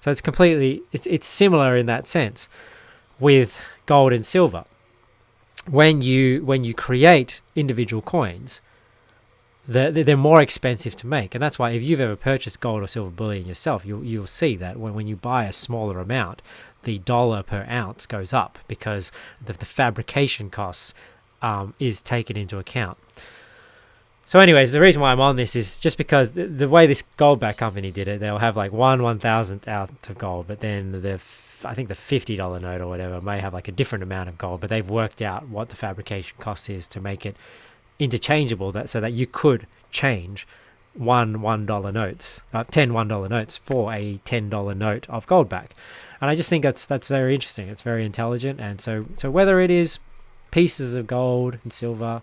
So it's similar in that sense with gold and silver. When you create individual coins, they're more expensive to make. And that's why if you've ever purchased gold or silver bullion yourself, you'll see that when you buy a smaller amount, the dollar per ounce goes up because the fabrication costs is taken into account. So anyways, the reason why I'm on this is just because the way this gold back company did it, they'll have like 1/1000th ounce of gold, but then I think the $50 note or whatever may have like a different amount of gold, but they've worked out what the fabrication cost is to make it interchangeable, so that you could change 10 $1 notes for a $10 note of gold back. And I just think that's very interesting. It's very intelligent. And so whether it is pieces of gold and silver,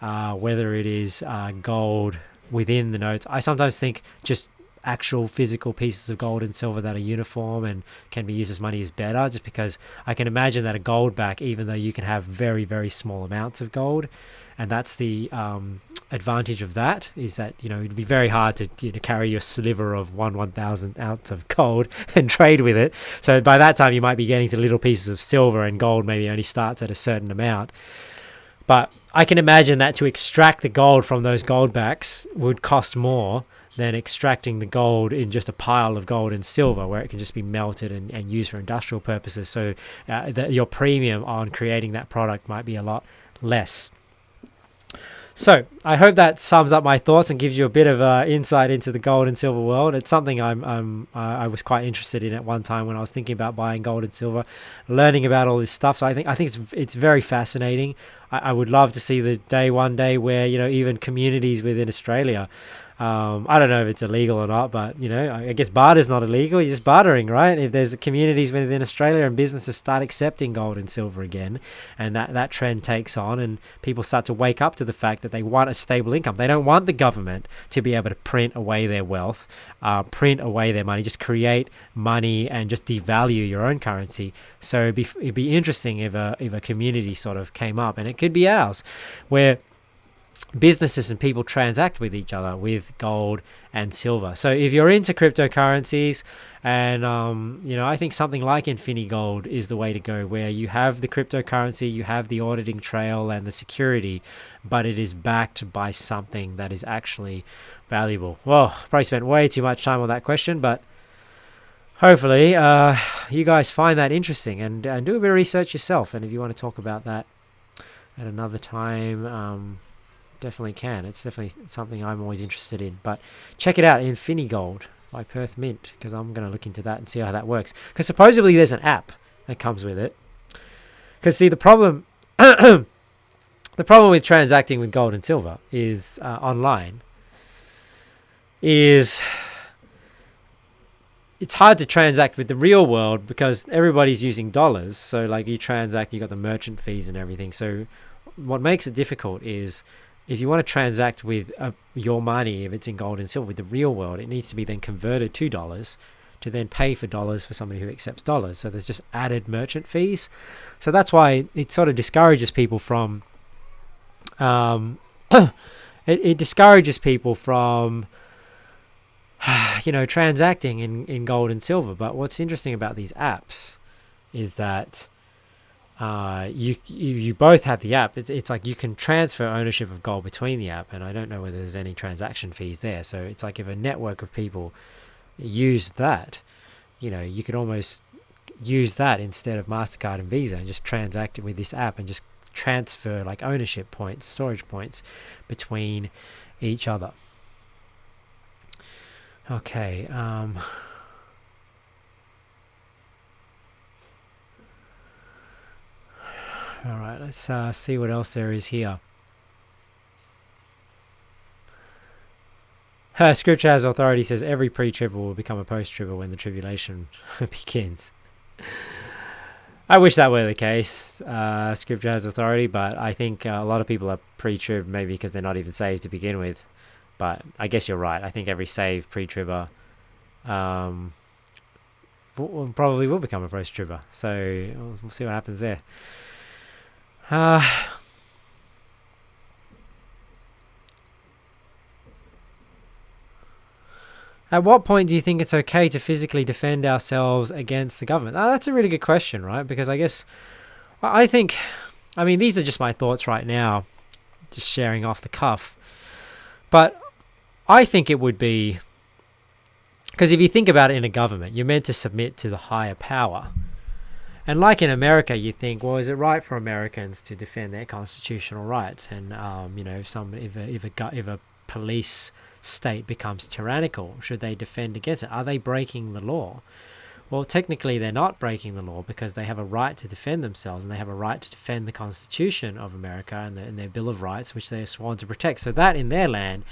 whether it is gold within the notes, I sometimes think just actual physical pieces of gold and silver that are uniform and can be used as money is better, just because I can imagine that a gold back, even though you can have very, very small amounts of gold, and that's the advantage of that, is that, it'd be very hard to carry your sliver of 1/1000th ounce of gold and trade with it. So by that time you might be getting to little pieces of silver, and gold maybe only starts at a certain amount. But I can imagine that to extract the gold from those gold backs would cost more than extracting the gold in just a pile of gold and silver, where it can just be melted and used for industrial purposes. So your premium on creating that product might be a lot less. So I hope that sums up my thoughts and gives you a bit of insight into the gold and silver world. It's something I was quite interested in at one time when I was thinking about buying gold and silver, learning about all this stuff. So I think it's very fascinating. I would love to see the day one day where even communities within Australia. I don't know if it's illegal or not, but I guess barter's not illegal. You're just bartering, right? If there's communities within Australia and businesses start accepting gold and silver again, and that trend takes on, and people start to wake up to the fact that they want a stable income. They don't want the government to be able to print away their wealth, print away their money, just create money and just devalue your own currency. So it'd be interesting if a community sort of came up, and it could be ours, where businesses and people transact with each other with gold and silver. So if you're into cryptocurrencies, and I think something like InfiniGold is the way to go, where you have the cryptocurrency, you have the auditing trail and the security, but it is backed by something that is actually valuable. Well, probably spent way too much time on that question, but hopefully you guys find that interesting, and do a bit of research yourself. And if you want to talk about that at another time, definitely can. It's definitely something I'm always interested in. But check it out, InfiniGold by Perth Mint, because I'm going to look into that and see how that works. Because supposedly there's an app that comes with it. Because see, the problem with transacting with gold and silver is online is it's hard to transact with the real world because everybody's using dollars. So like you transact, you got the merchant fees and everything. So what makes it difficult is if you want to transact with your money, if it's in gold and silver with the real world, it needs to be then converted to dollars to then pay for dollars for somebody who accepts dollars. So there's just added merchant fees. So that's why it sort of discourages people from it discourages people from transacting in gold and silver. But what's interesting about these apps is that you both have the app. It's like you can transfer ownership of gold between the app, and I don't know whether there's any transaction fees there. So it's like if a network of people use that, you could almost use that instead of MasterCard and Visa and just transact it with this app and just transfer like ownership points, storage points between each other. Okay. All right, let's see what else there is here. Scripture has authority says every pre-tribber will become a post-tribber when the tribulation begins. I wish that were the case. Scripture has authority, but I think a lot of people are pre-trib maybe because they're not even saved to begin with. But I guess you're right. I think every saved pre-tribber probably will become a post-tribber. So we'll see what happens there. At what point do you think it's okay to physically defend ourselves against the government? That's a really good question, right? Because I mean, these are just my thoughts right now, just sharing off the cuff. But I think it would be, because if you think about it, in a government, you're meant to submit to the higher power. And like in America, you think, well, is it right for Americans to defend their constitutional rights? And if a police state becomes tyrannical, should they defend against it? Are they breaking the law? Well, technically, they're not breaking the law, because they have a right to defend themselves, and they have a right to defend the Constitution of America and their Bill of Rights, which they are sworn to protect. So that in their land,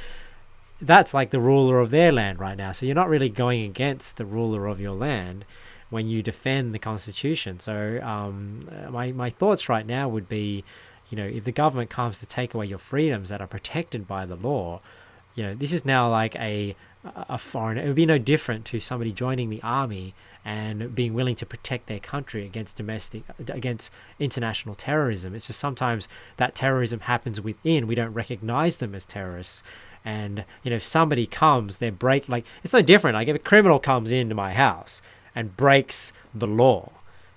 that's like the ruler of their land right now. So you're not really going against the ruler of your land when you defend the Constitution. So my thoughts right now would be, if the government comes to take away your freedoms that are protected by the law, this is now like a foreign. It would be no different to somebody joining the army and being willing to protect their country against international terrorism. It's just sometimes that terrorism happens within. We don't recognize them as terrorists. And if somebody comes, it's no different. Like if a criminal comes into my house and breaks the law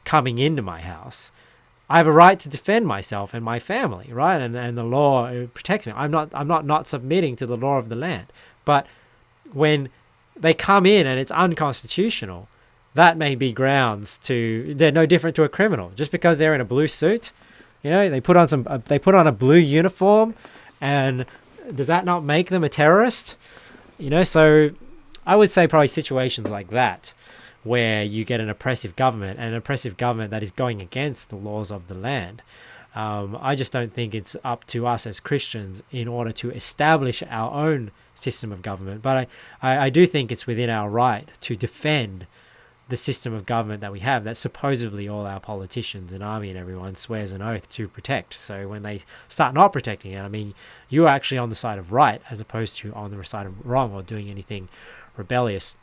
coming into my house, I have a right to defend myself and my family, right? And the law protects me. I'm not submitting to the law of the land. But when they come in and it's unconstitutional, that may be grounds they're no different to a criminal. Just because they're in a blue suit, they put on a blue uniform, and does that not make them a terrorist? So I would say probably situations like that, where you get an oppressive government that is going against the laws of the land. I just don't think it's up to us as Christians in order to establish our own system of government. But I do think it's within our right to defend the system of government that we have, that supposedly all our politicians and army and everyone swears an oath to protect. So when they start not protecting it, you're actually on the side of right as opposed to on the side of wrong or doing anything rebellious.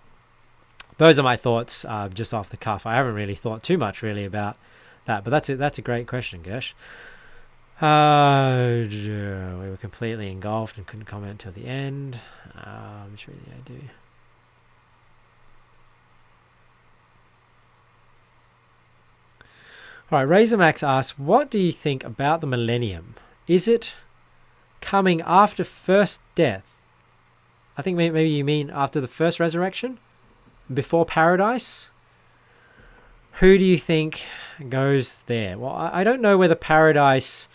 Those are my thoughts, just off the cuff. I haven't really thought too much really about that, but that's a great question, Gersh. We were completely engulfed and couldn't comment till the end. Which really I do. All right, Razormax asks, what do you think about the millennium? Is it coming after first death? I think maybe you mean after the first resurrection? Before paradise? Who do you think goes there? Well, I don't know whether paradise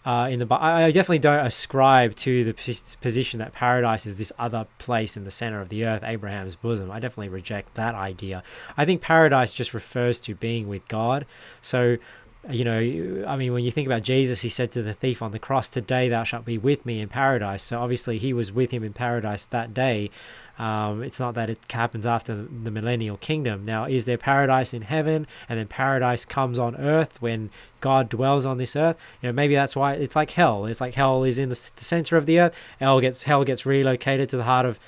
I definitely don't ascribe to the position that paradise is this other place in the center of the earth, Abraham's bosom. I definitely reject that idea. I think paradise just refers to being with God. So, when you think about Jesus, he said to the thief on the cross, "Today thou shalt be with me in paradise." So obviously he was with him in paradise that day. It's not that it happens after the millennial kingdom. Now, is there paradise in heaven and then paradise comes on earth when God dwells on this earth? Maybe that's why it's like hell. It's like hell is in the center of the earth. Hell gets relocated to the heart of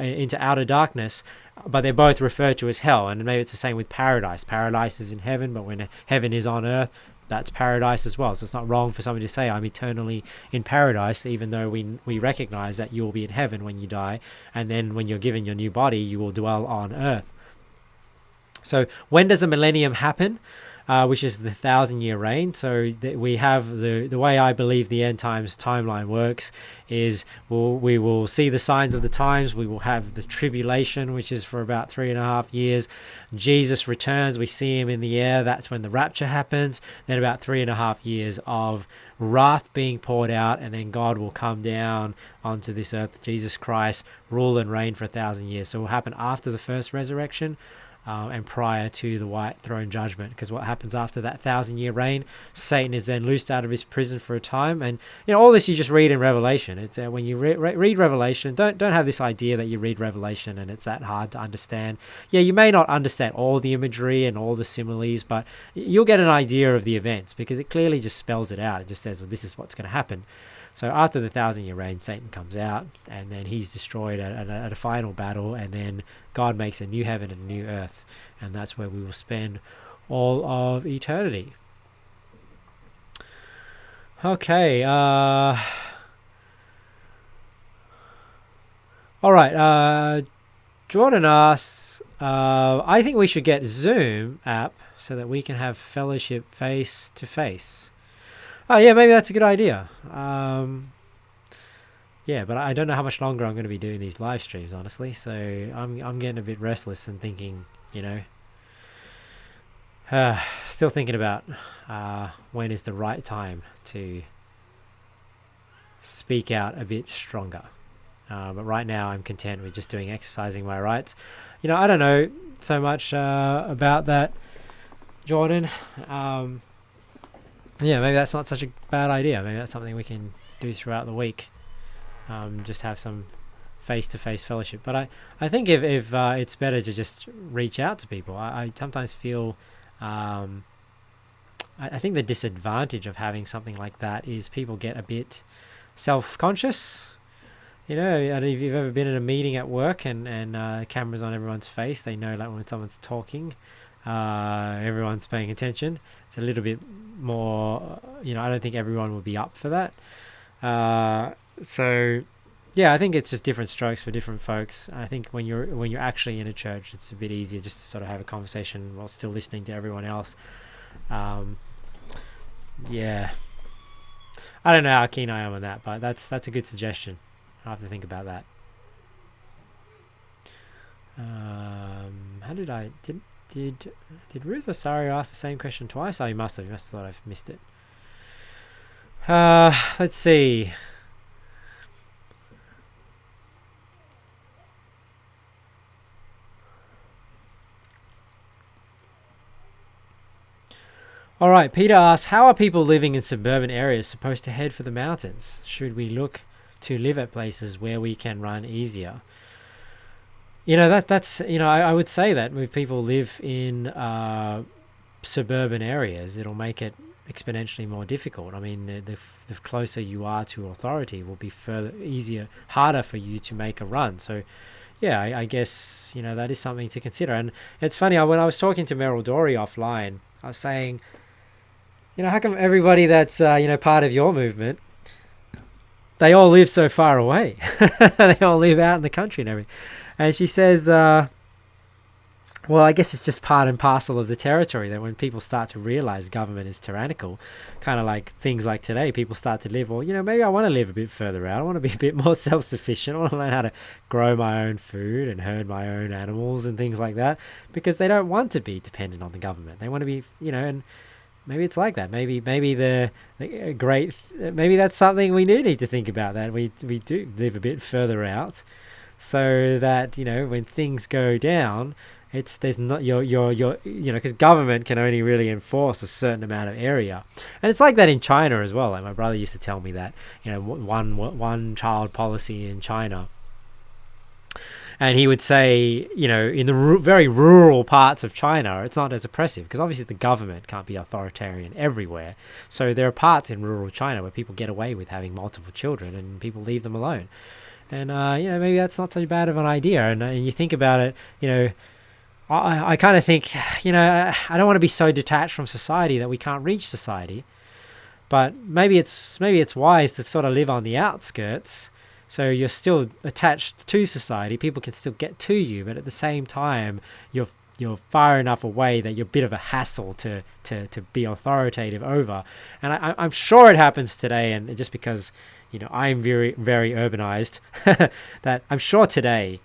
into outer darkness, but they're both referred to as hell. And maybe it's the same with paradise. Paradise is in heaven, but when heaven is on earth, that's paradise as well. So it's not wrong for somebody to say, I'm eternally in paradise, even though we recognize that you will be in heaven when you die, and then when you're given your new body, you will dwell on earth. So when does the millennium happen? Which is the 1,000-year reign. So we have the way I believe the end times timeline works is we will see the signs of the times. We will have the tribulation, which is for about 3.5 years. Jesus returns. We see him in the air. That's when the rapture happens. Then about 3.5 years of wrath being poured out, and then God will come down onto this earth, Jesus Christ, rule and reign for 1,000 years. So it will happen after the first resurrection. And prior to the white throne judgment, because what happens after that 1,000-year reign, Satan is then loosed out of his prison for a time. And all this you just read in Revelation. It's when you read Revelation, don't have this idea that you read Revelation and it's that hard to understand. Yeah, you may not understand all the imagery and all the similes, but you'll get an idea of the events because it clearly just spells it out. It just says, well, this is what's going to happen. So after the 1,000-year reign, Satan comes out, and then he's destroyed at a final battle, and then God makes a new heaven and a new earth, and that's where we will spend all of eternity. Okay. All right. Jordan asks, I think we should get Zoom app so that we can have fellowship face to face. Oh yeah, maybe that's a good idea. yeah, but I don't know how much longer I'm going to be doing these live streams, honestly. So I'm getting a bit restless and thinking, you know, still thinking about when is the right time to speak out a bit stronger. But right now, I'm content with just doing exercising my rights. You know, I don't know so much about that, Jordan. Yeah, maybe that's not such a bad idea. Maybe that's something we can do throughout the week. Just have some face-to-face fellowship. But I think if it's better to just reach out to people. I sometimes feel, I think the disadvantage of having something like that is people get a bit self-conscious. You know, if you've ever been in a meeting at work and cameras on everyone's face, they know like when someone's talking, everyone's paying attention. It's a little bit more, you know, I don't think everyone would be up for that. So yeah, I think it's just different strokes for different folks. I think when you're actually in a church, it's a bit easier just to sort of have a conversation while still listening to everyone else. Yeah, I don't know how keen I am on that, but that's a good suggestion. I'll have to think about that. How did Ruth Osario ask the same question twice? Oh, he must have. He must have thought I've missed it. Let's see. All right, Peter asks, how are people living in suburban areas supposed to head for the mountains? Should we look to live at places where we can run easier? You know, that's, you know, I would say that if people live in suburban areas, it'll make it exponentially more difficult. I mean, the closer you are to authority will be harder for you to make a run. So, yeah, I guess, you know, that is something to consider. And it's funny, when I was talking to Meryl Dory offline, I was saying, you know, how come everybody that's, you know, part of your movement, they all live so far away? They all live out in the country and everything. And she says, well, I guess it's just part and parcel of the territory that when people start to realize government is tyrannical, kind of like things like today, people start to live, or, you know, maybe I want to live a bit further out. I want to be a bit more self-sufficient. I want to learn how to grow my own food and herd my own animals and things like that, because they don't want to be dependent on the government. They want to be, you know, and maybe it's like that. Maybe maybe that's something we do need to think about, that we do live a bit further out, so that, you know, when things go down, there's not your you know, because government can only really enforce a certain amount of area. And it's like that in China as well. Like my brother used to tell me that, you know, one child policy in China. And he would say, you know, in the very rural parts of China, it's not as oppressive, because obviously the government can't be authoritarian everywhere. So there are parts in rural China where people get away with having multiple children and people leave them alone. And, you know, maybe that's not so bad of an idea. And you think about it, you know, I kind of think, you know, I don't want to be so detached from society that we can't reach society. But maybe it's wise to sort of live on the outskirts, so you're still attached to society. People can still get to you, but at the same time, you're far enough away that you're a bit of a hassle to be authoritative over. And I'm sure it happens today, and just because, you know, I'm very, very urbanized, that I'm sure today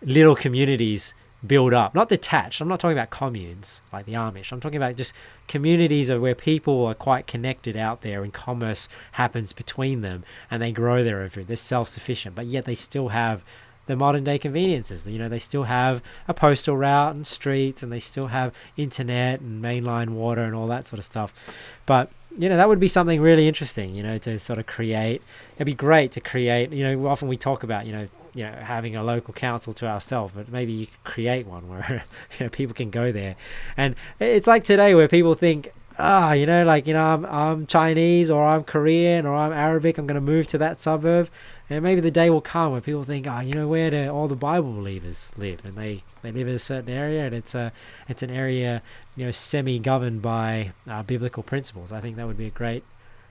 little communities build up, not detached. I'm not talking about communes like the Amish. I'm talking about just communities where people are quite connected out there, and commerce happens between them, and they grow their own food. They're self-sufficient, but yet they still have the modern day conveniences. You know, they still have a postal route and streets, and they still have internet and mainline water and all that sort of stuff. But, you know, that would be something really interesting, you know, to sort of create. It'd be great to create, you know, often we talk about, you know, having a local council to ourselves, but maybe you could create one where, you know, people can go there. And it's like today where people think, you know, like, you know, I'm Chinese, or I'm Korean, or I'm Arabic, I'm going to move to that suburb. And maybe the day will come where people think, you know, where do all the Bible believers live? And they live in a certain area, and it's an area, you know, semi-governed by biblical principles. I think that would be a great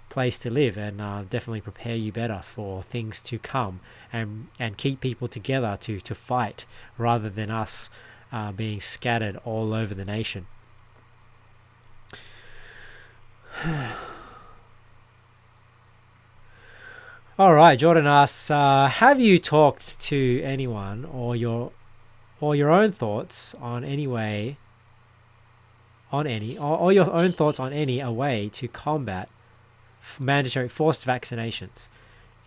place to live, and definitely prepare you better for things to come, and keep people together to fight, rather than us being scattered all over the nation. All right, Jordan asks, have you talked to anyone or your own thoughts on any way on any or your own thoughts on any a way to combat mandatory forced vaccinations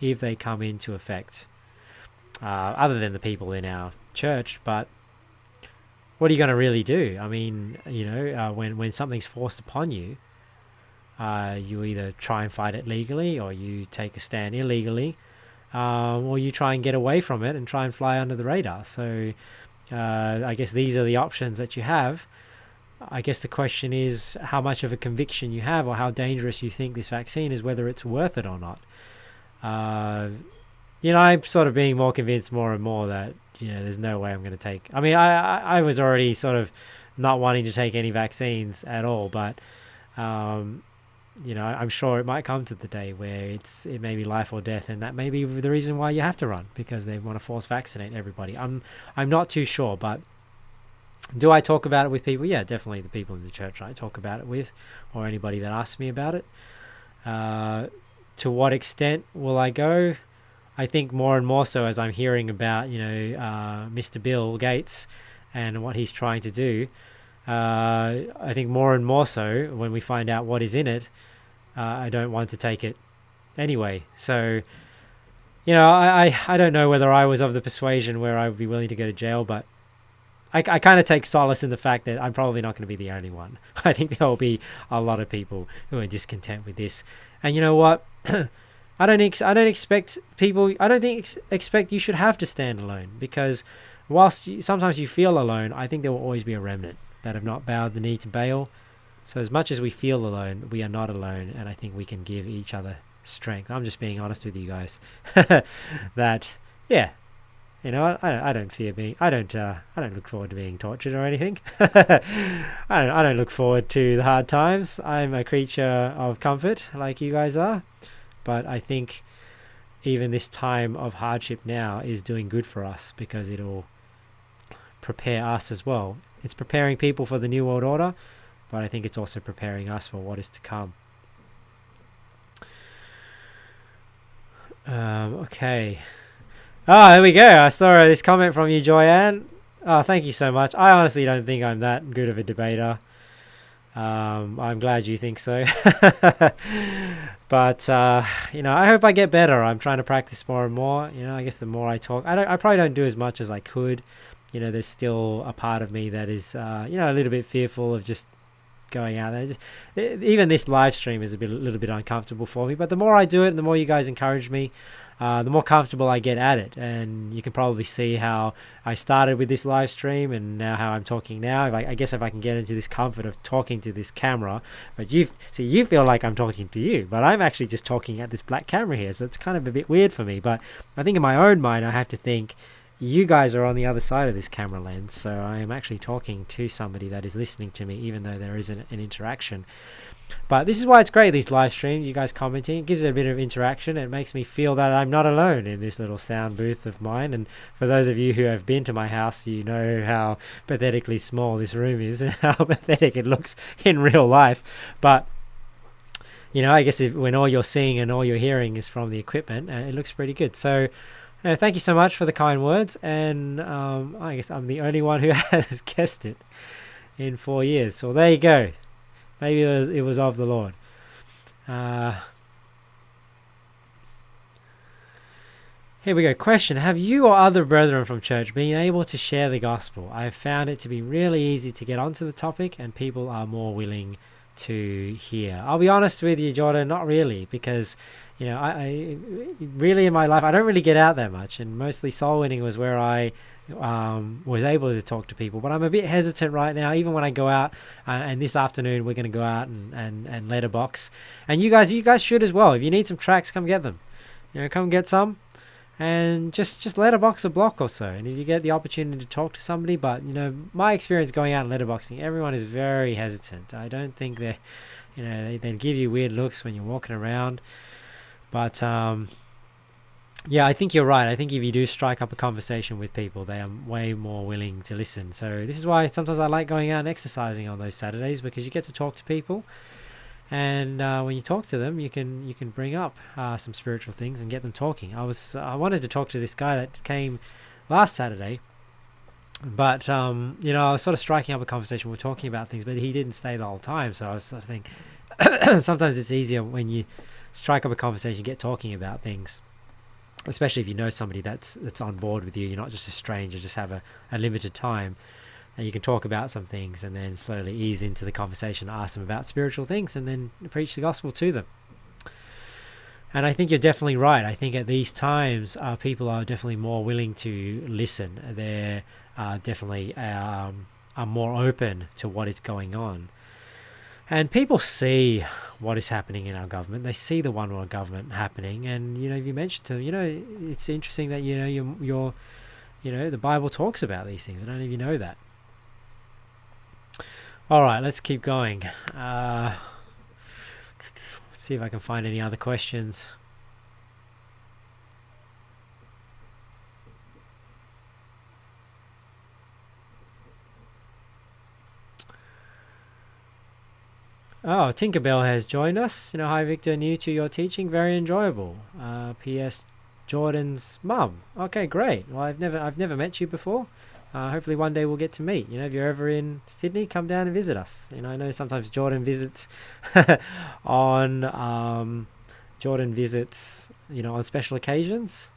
if they come into effect, other than the people in our church? But what are you going to really do? I mean, when something's forced upon you, you either try and fight it legally, or you take a stand illegally, or you try and get away from it and try and fly under the radar. So I guess these are the options that you have. I guess the question is how much of a conviction you have, or how dangerous you think this vaccine is, whether it's worth it or not. Uh, I'm sort of being more convinced more and more that there's no way I'm going to take. I mean, I was already sort of not wanting to take any vaccines at all, but um, I'm sure it might come to the day where it may be life or death, and that may be the reason why you have to run, because they want to force vaccinate everybody. I'm not too sure, but do I talk about it with people? Yeah, definitely the people in the church I talk about it with, or anybody that asks me about it. To what extent will I go? I think more and more so as I'm hearing about, Mr. Bill Gates and what he's trying to do. I think more and more so when we find out what is in it, I don't want to take it anyway. So, I don't know whether I was of the persuasion where I would be willing to go to jail, but I kind of take solace in the fact that I'm probably not going to be the only one. I think there will be a lot of people who are discontent with this. And you know what? I don't expect people. I don't think expect you should have to stand alone, because whilst sometimes you feel alone, I think there will always be a remnant that have not bowed the knee to Baal. So as much as we feel alone, we are not alone, and I think we can give each other strength. I'm just being honest with you guys. That yeah. I don't fear being. I don't look forward to being tortured or anything. I don't look forward to the hard times. I'm a creature of comfort, like you guys are. But I think even this time of hardship now is doing good for us, because it'll prepare us as well. It's preparing people for the New World Order, but I think it's also preparing us for what is to come. Okay. Oh, there we go. I saw this comment from you, Joyanne. Oh, thank you so much. I honestly don't think I'm that good of a debater. I'm glad you think so. But, I hope I get better. I'm trying to practice more and more. I guess the more I talk, I probably don't do as much as I could. There's still a part of me that is, a little bit fearful of just going out there. Even this live stream is a little bit uncomfortable for me. But the more I do it and the more you guys encourage me, the more comfortable I get at it. And you can probably see how I started with this live stream and now how I'm talking now. I guess if I can get into this comfort of talking to this camera, but you feel like I'm talking to you, but I'm actually just talking at this black camera here. So it's kind of a bit weird for me. But I think in my own mind, I have to think you guys are on the other side of this camera lens. So I am actually talking to somebody that is listening to me, even though there isn't an interaction. But this is why it's great, these live streams, you guys commenting. It gives it a bit of interaction. It makes me feel that I'm not alone in this little sound booth of mine. And for those of you who have been to my house, you know how pathetically small this room is and how pathetic it looks in real life. But, I guess when all you're seeing and all you're hearing is from the equipment, it looks pretty good. So thank you so much for the kind words. And I guess I'm the only one who has guessed it in 4 years. So there you go. Maybe it was of the Lord. Here we go. Question. Have you or other brethren from church been able to share the gospel? I have found it to be really easy to get onto the topic, and people are more willing to hear. I'll be honest with you, Jordan, not really, because I really in my life I don't really get out that much, and mostly soul winning was where I was able to talk to people. But I'm a bit hesitant right now, even when I go out, and this afternoon we're going to go out and letterbox, and you guys should as well. If you need some tracks, come get them. Come get some, and just letterbox a block or so. And if you get the opportunity to talk to somebody, but my experience going out and letterboxing, everyone is very hesitant. I don't think they give you weird looks when you're walking around. But yeah, I think you're right. I think if you do strike up a conversation with people, they are way more willing to listen. So this is why sometimes I like going out and exercising on those Saturdays, because you get to talk to people. And when you talk to them, you can bring up some spiritual things and get them talking. I wanted to talk to this guy that came last Saturday, but I was sort of striking up a conversation. We were talking about things, but he didn't stay the whole time. So I was sort of thinking, sometimes it's easier when you strike up a conversation, get talking about things, especially if you know somebody that's on board with you. You're not just a stranger, just have a limited time, and you can talk about some things and then slowly ease into the conversation, ask them about spiritual things, and then preach the gospel to them. And I think you're definitely right. I think at these times, people are definitely more willing to listen. They're definitely are more open to what is going on. And people see what is happening in our government. They see the one world government happening. And, if you mention to them, it's interesting that, you're the Bible talks about these things. I don't know if you know that. All right, let's keep going. Let's see if I can find any other questions. Oh, Tinkerbell has joined us. Hi Victor, new to your teaching, very enjoyable. P.S. Jordan's mum. Okay, great. Well, I've never met you before. Hopefully one day we'll get to meet. If you're ever in Sydney, come down and visit us. I know sometimes Jordan visits on on special occasions.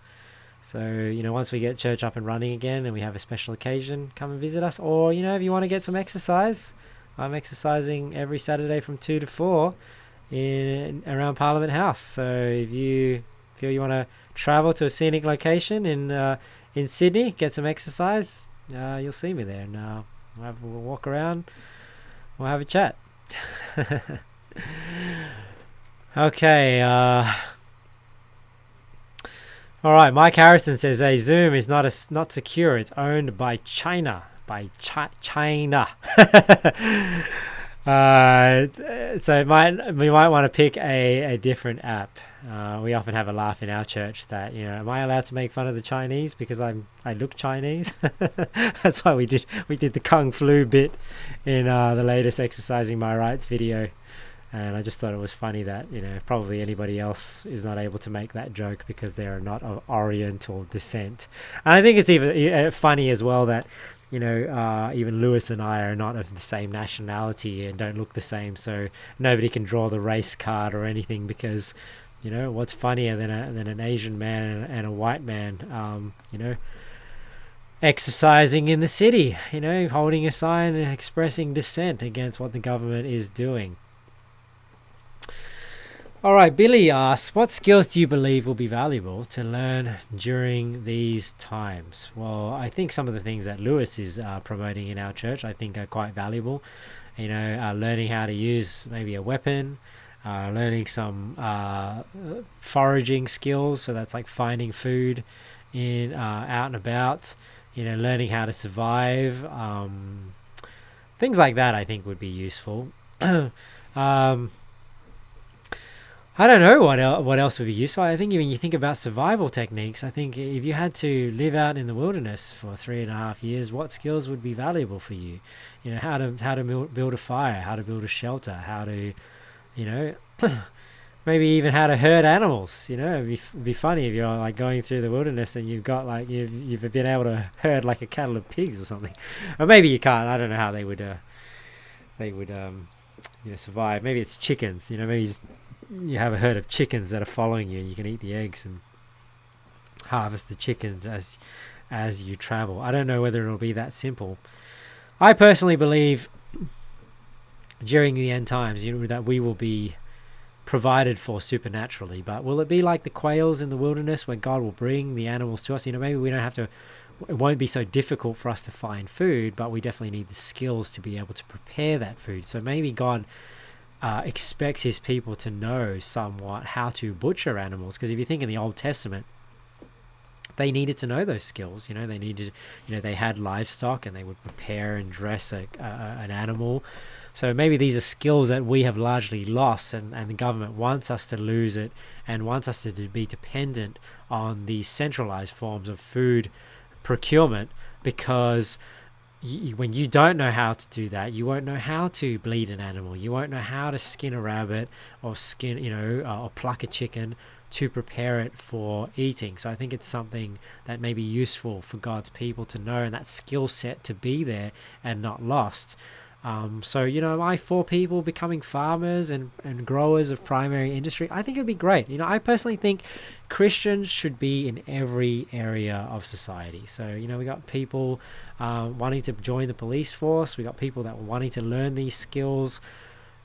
So, once we get church up and running again and we have a special occasion, come and visit us. Or, if you want to get some exercise, I'm exercising every Saturday from 2 to 4 around Parliament House. So if you feel you want to travel to a scenic location in Sydney, get some exercise, you'll see me there. And we'll walk around, we'll have a chat. Okay. All right. Mike Harrison says, "Hey, Zoom is not secure. It's owned by China." China. So we might want to pick a different app. We often have a laugh in our church that, am I allowed to make fun of the Chinese because I look Chinese? That's why we did the Kung Flu bit in the latest Exercising My Rights video. And I just thought it was funny that, probably anybody else is not able to make that joke because they are not of Oriental descent. And I think it's even funny as well that, even Lewis and I are not of the same nationality and don't look the same, so nobody can draw the race card or anything because, what's funnier than an Asian man and a white man, exercising in the city, holding a sign and expressing dissent against what the government is doing. All right, Billy asks, what skills do you believe will be valuable to learn during these times? Well, I think some of the things that Lewis is promoting in our church, I think are quite valuable. Learning how to use maybe a weapon, learning some foraging skills. So that's like finding food in out and about, learning how to survive. Things like that I think would be useful. I don't know what else would be useful. I think when you think about survival techniques, I think if you had to live out in the wilderness for 3.5 years, what skills would be valuable for you? How to build a fire, how to build a shelter, how to, maybe even how to herd animals. It'd be funny if you're like going through the wilderness and you've got like you've been able to herd like a cattle of pigs or something, or maybe you can't. I don't know how they would survive. Maybe it's chickens. Maybe you have a herd of chickens that are following you and you can eat the eggs and harvest the chickens as you travel. I don't know whether it'll be that simple. I personally believe during the end times, that we will be provided for supernaturally, but will it be like the quails in the wilderness where God will bring the animals to us? Maybe we don't have to, it won't be so difficult for us to find food, but we definitely need the skills to be able to prepare that food. So maybe God expects his people to know somewhat how to butcher animals, because if you think in the Old Testament, they needed to know those skills. They needed, they had livestock and they would prepare and dress an animal. So maybe these are skills that we have largely lost, and the government wants us to lose it and wants us to be dependent on these centralized forms of food procurement, because when you don't know how to do that, you won't know how to bleed an animal. You won't know how to skin a rabbit or or pluck a chicken to prepare it for eating. So I think it's something that may be useful for God's people to know, and that skill set to be there and not lost. So, am I for people becoming farmers and growers of primary industry? I think it'd be great. I personally think Christians should be in every area of society. So, we got people wanting to join the police force. We got people that were wanting to learn these skills.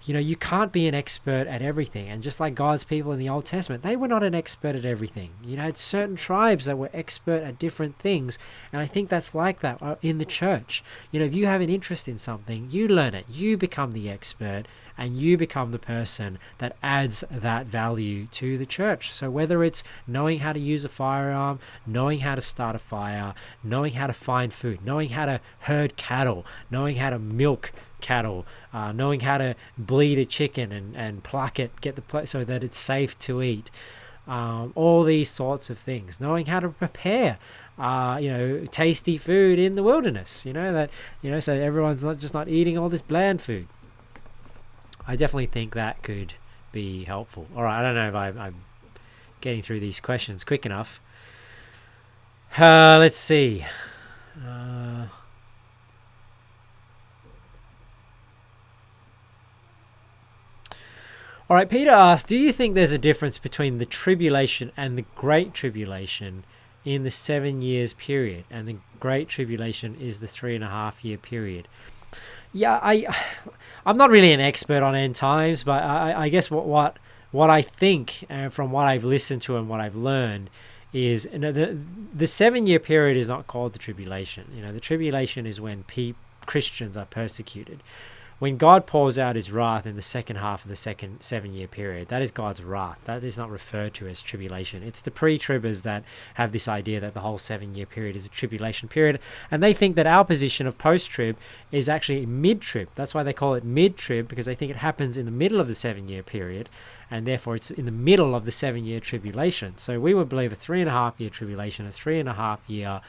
You can't be an expert at everything. And just like God's people in the Old Testament, they were not an expert at everything. You had certain tribes that were expert at different things. And I think that's like that in the church. If you have an interest in something, you learn it. You become the expert, and you become the person that adds that value to the church. So whether it's knowing how to use a firearm, knowing how to start a fire, knowing how to find food, knowing how to herd cattle, knowing how to milk cattle, knowing how to bleed a chicken and pluck it, get the place so that it's safe to eat, all these sorts of things, knowing how to prepare tasty food in the wilderness, so everyone's not eating all this bland food. I definitely think that could be helpful. All right, I don't know if I'm getting through these questions quick enough. Let's see. All right, Peter asked, do you think there's a difference between the tribulation and the Great Tribulation in the 7 years period? And the Great Tribulation is the 3.5 year period. Yeah, I'm not really an expert on end times, but I guess what I think from what I've listened to and what I've learned is the 7 year period is not called the tribulation. The tribulation is when Christians are persecuted. When God pours out his wrath in the second half of the second 7 year period, that is God's wrath. That is not referred to as tribulation. It's the pre-tribbers that have this idea that the whole 7 year period is a tribulation period. And they think that our position of post-trib is actually mid-trib. That's why they call it mid-trib, because they think it happens in the middle of the 7 year period. And therefore it's in the middle of the 7 year tribulation. So we would believe a 3.5 year tribulation, a 3.5 year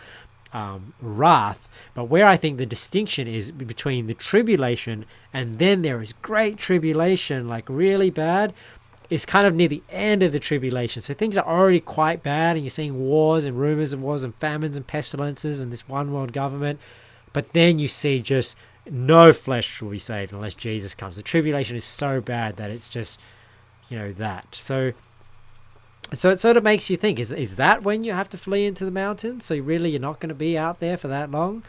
wrath. But where I think the distinction is between the tribulation and then there is great tribulation, like really bad, is kind of near the end of the tribulation. So things are already quite bad, and you're seeing wars and rumors of wars and famines and pestilences and this one world government. But then you see just no flesh will be saved unless Jesus comes. The tribulation is so bad that it's just that. So it sort of makes you think, is that when you have to flee into the mountains? So really you're not going to be out there for that long?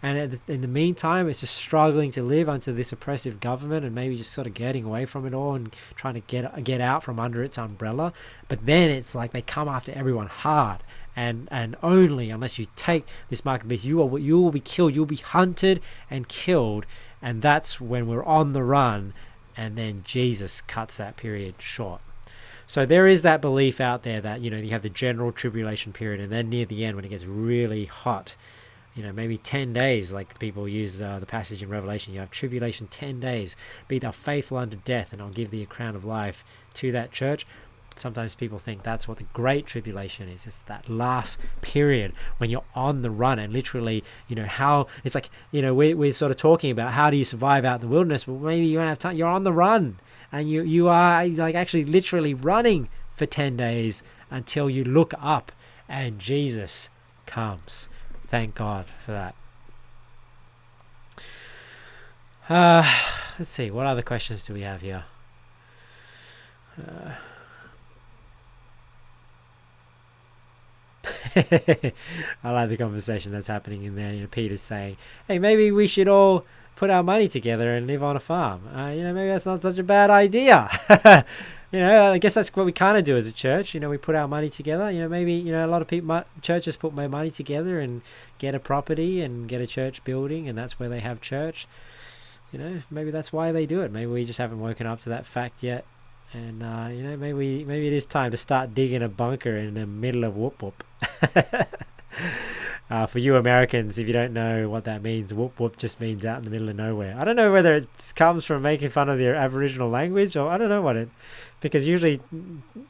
And in the meantime, it's just struggling to live under this oppressive government and maybe just sort of getting away from it all and trying to get out from under its umbrella. But then it's like they come after everyone hard. And only unless you take this mark of the beast, you will be killed. You'll be hunted and killed. And that's when we're on the run. And then Jesus cuts that period short. So there is that belief out there that, you have the general tribulation period, and then near the end when it gets really hot, maybe 10 days, like people use the passage in Revelation, you have tribulation 10 days, be thou faithful unto death, and I'll give thee a crown of life to that church. Sometimes people think that's what the Great Tribulation is. It's that last period when you're on the run, and literally, how it's like, we're sort of talking about how do you survive out in the wilderness, but maybe you don't have time. You're on the run, and you are like actually literally running for 10 days until you look up and Jesus comes. Thank God for that. Let's see, what other questions do we have here? I like the conversation that's happening in there. Peter's saying, hey, maybe we should all put our money together and live on a farm. Maybe that's not such a bad idea. I guess that's what we kind of do as a church. We put our money together. Maybe, a lot of people, churches put their money together and get a property and get a church building, and that's where they have church. Maybe that's why they do it. Maybe we just haven't woken up to that fact yet. And, maybe it is time to start digging a bunker in the middle of whoop whoop. For you Americans, if you don't know what that means, whoop whoop just means out in the middle of nowhere. I don't know whether it comes from making fun of the Aboriginal language, or I don't know what because usually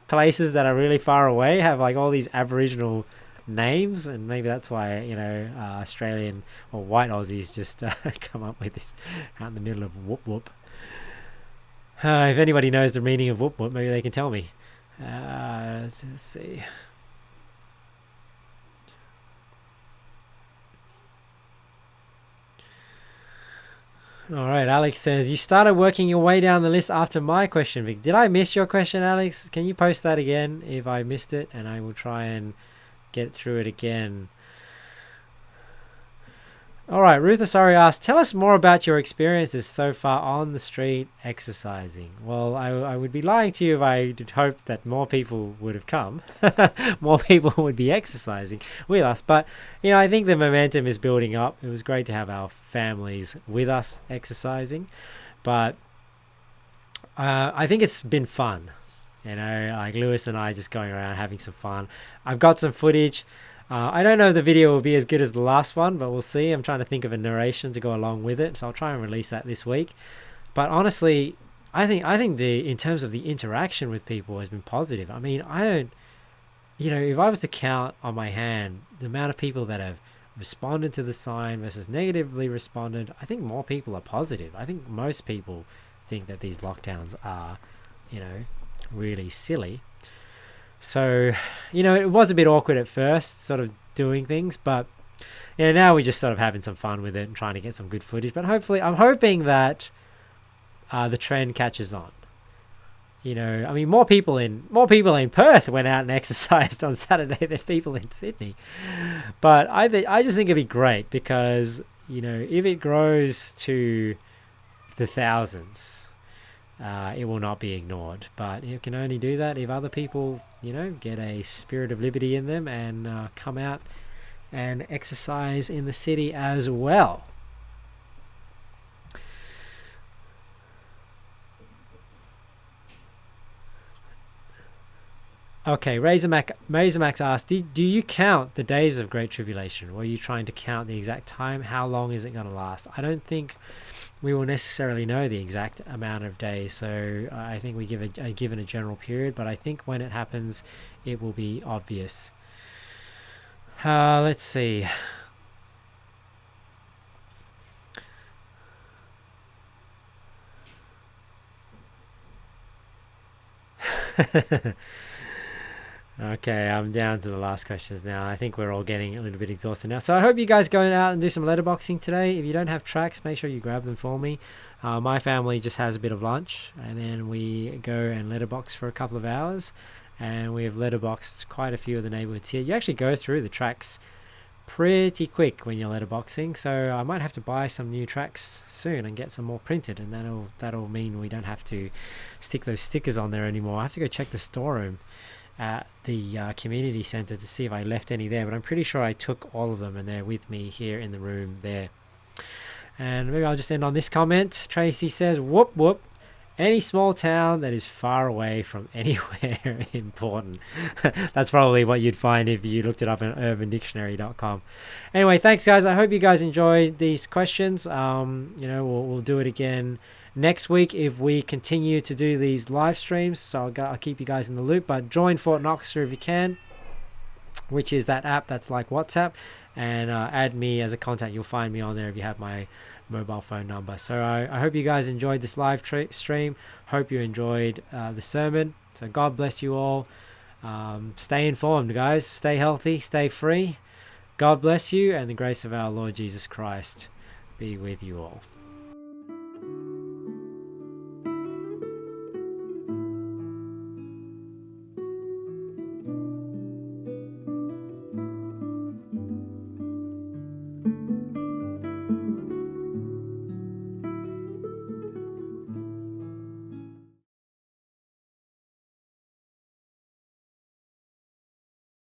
places that are really far away have like all these Aboriginal names, and maybe that's why Australian or white Aussies just come up with this out in the middle of whoop whoop. If anybody knows the meaning of whoop whoop, maybe they can tell me. Let's see. All right, Alex says, you started working your way down the list after my question, Vic. Did I miss your question, Alex? Can you post that again if I missed it? And I will try and get through it again. All right, Ruth Asari asked, tell us more about your experiences so far on the street exercising. Well, I would be lying to you if I had hoped that more people would have come. More people would be exercising with us. But, I think the momentum is building up. It was great to have our families with us exercising. But I think it's been fun. Like Lewis and I just going around having some fun. I've got some footage. I don't know if the video will be as good as the last one, but we'll see. I'm trying to think of a narration to go along with it, so I'll try and release that this week. But honestly, I think in terms of the interaction with people has been positive. I mean, I don't, if I was to count on my hand the amount of people that have responded to the sign versus negatively responded, I think more people are positive. I think most people think that these lockdowns are, really silly. So, it was a bit awkward at first, sort of doing things, but now we're just sort of having some fun with it and trying to get some good footage. But hopefully, I'm hoping that the trend catches on. I mean, more people in Perth went out and exercised on Saturday than people in Sydney. But I just think it'd be great because if it grows to the thousands, it will not be ignored. But you can only do that if other people, get a spirit of liberty in them and come out and exercise in the city as well. Okay, Razormax asked, do you count the days of Great Tribulation? Were you trying to count the exact time? How long is it going to last? I don't think we will necessarily know the exact amount of days, so I think we give a given a general period, but I think when it happens, it will be obvious. Let's see. Okay, I'm down to the last questions now. I think we're all getting a little bit exhausted now. So I hope you guys go out and do some letterboxing today. If you don't have tracks, make sure you grab them for me. My family just has a bit of lunch, and then we go and letterbox for a couple of hours. And we have letterboxed quite a few of the neighborhoods here. You actually go through the tracks pretty quick when you're letterboxing. So I might have to buy some new tracks soon and get some more printed, and that'll mean we don't have to stick those stickers on there anymore. I have to go check the storeroom at the community center to see if I left any there, but I'm pretty sure I took all of them and they're with me here in the room there. And maybe I'll just end on this comment. Tracy says, whoop whoop, any small town that is far away from anywhere important. That's probably what you'd find if you looked it up on urbandictionary.com. Anyway, thanks guys. I hope you guys enjoyed these questions. We'll do it again next week if we continue to do these live streams, so I'll keep you guys in the loop. But join Fort Knoxter if you can, which is that app that's like WhatsApp, and add me as a contact. You'll find me on there if you have my mobile phone number. So I hope you guys enjoyed this live stream. Hope you enjoyed the sermon. So God bless you all. Stay informed, guys. Stay healthy. Stay free. God bless you, and the grace of our Lord Jesus Christ be with you all.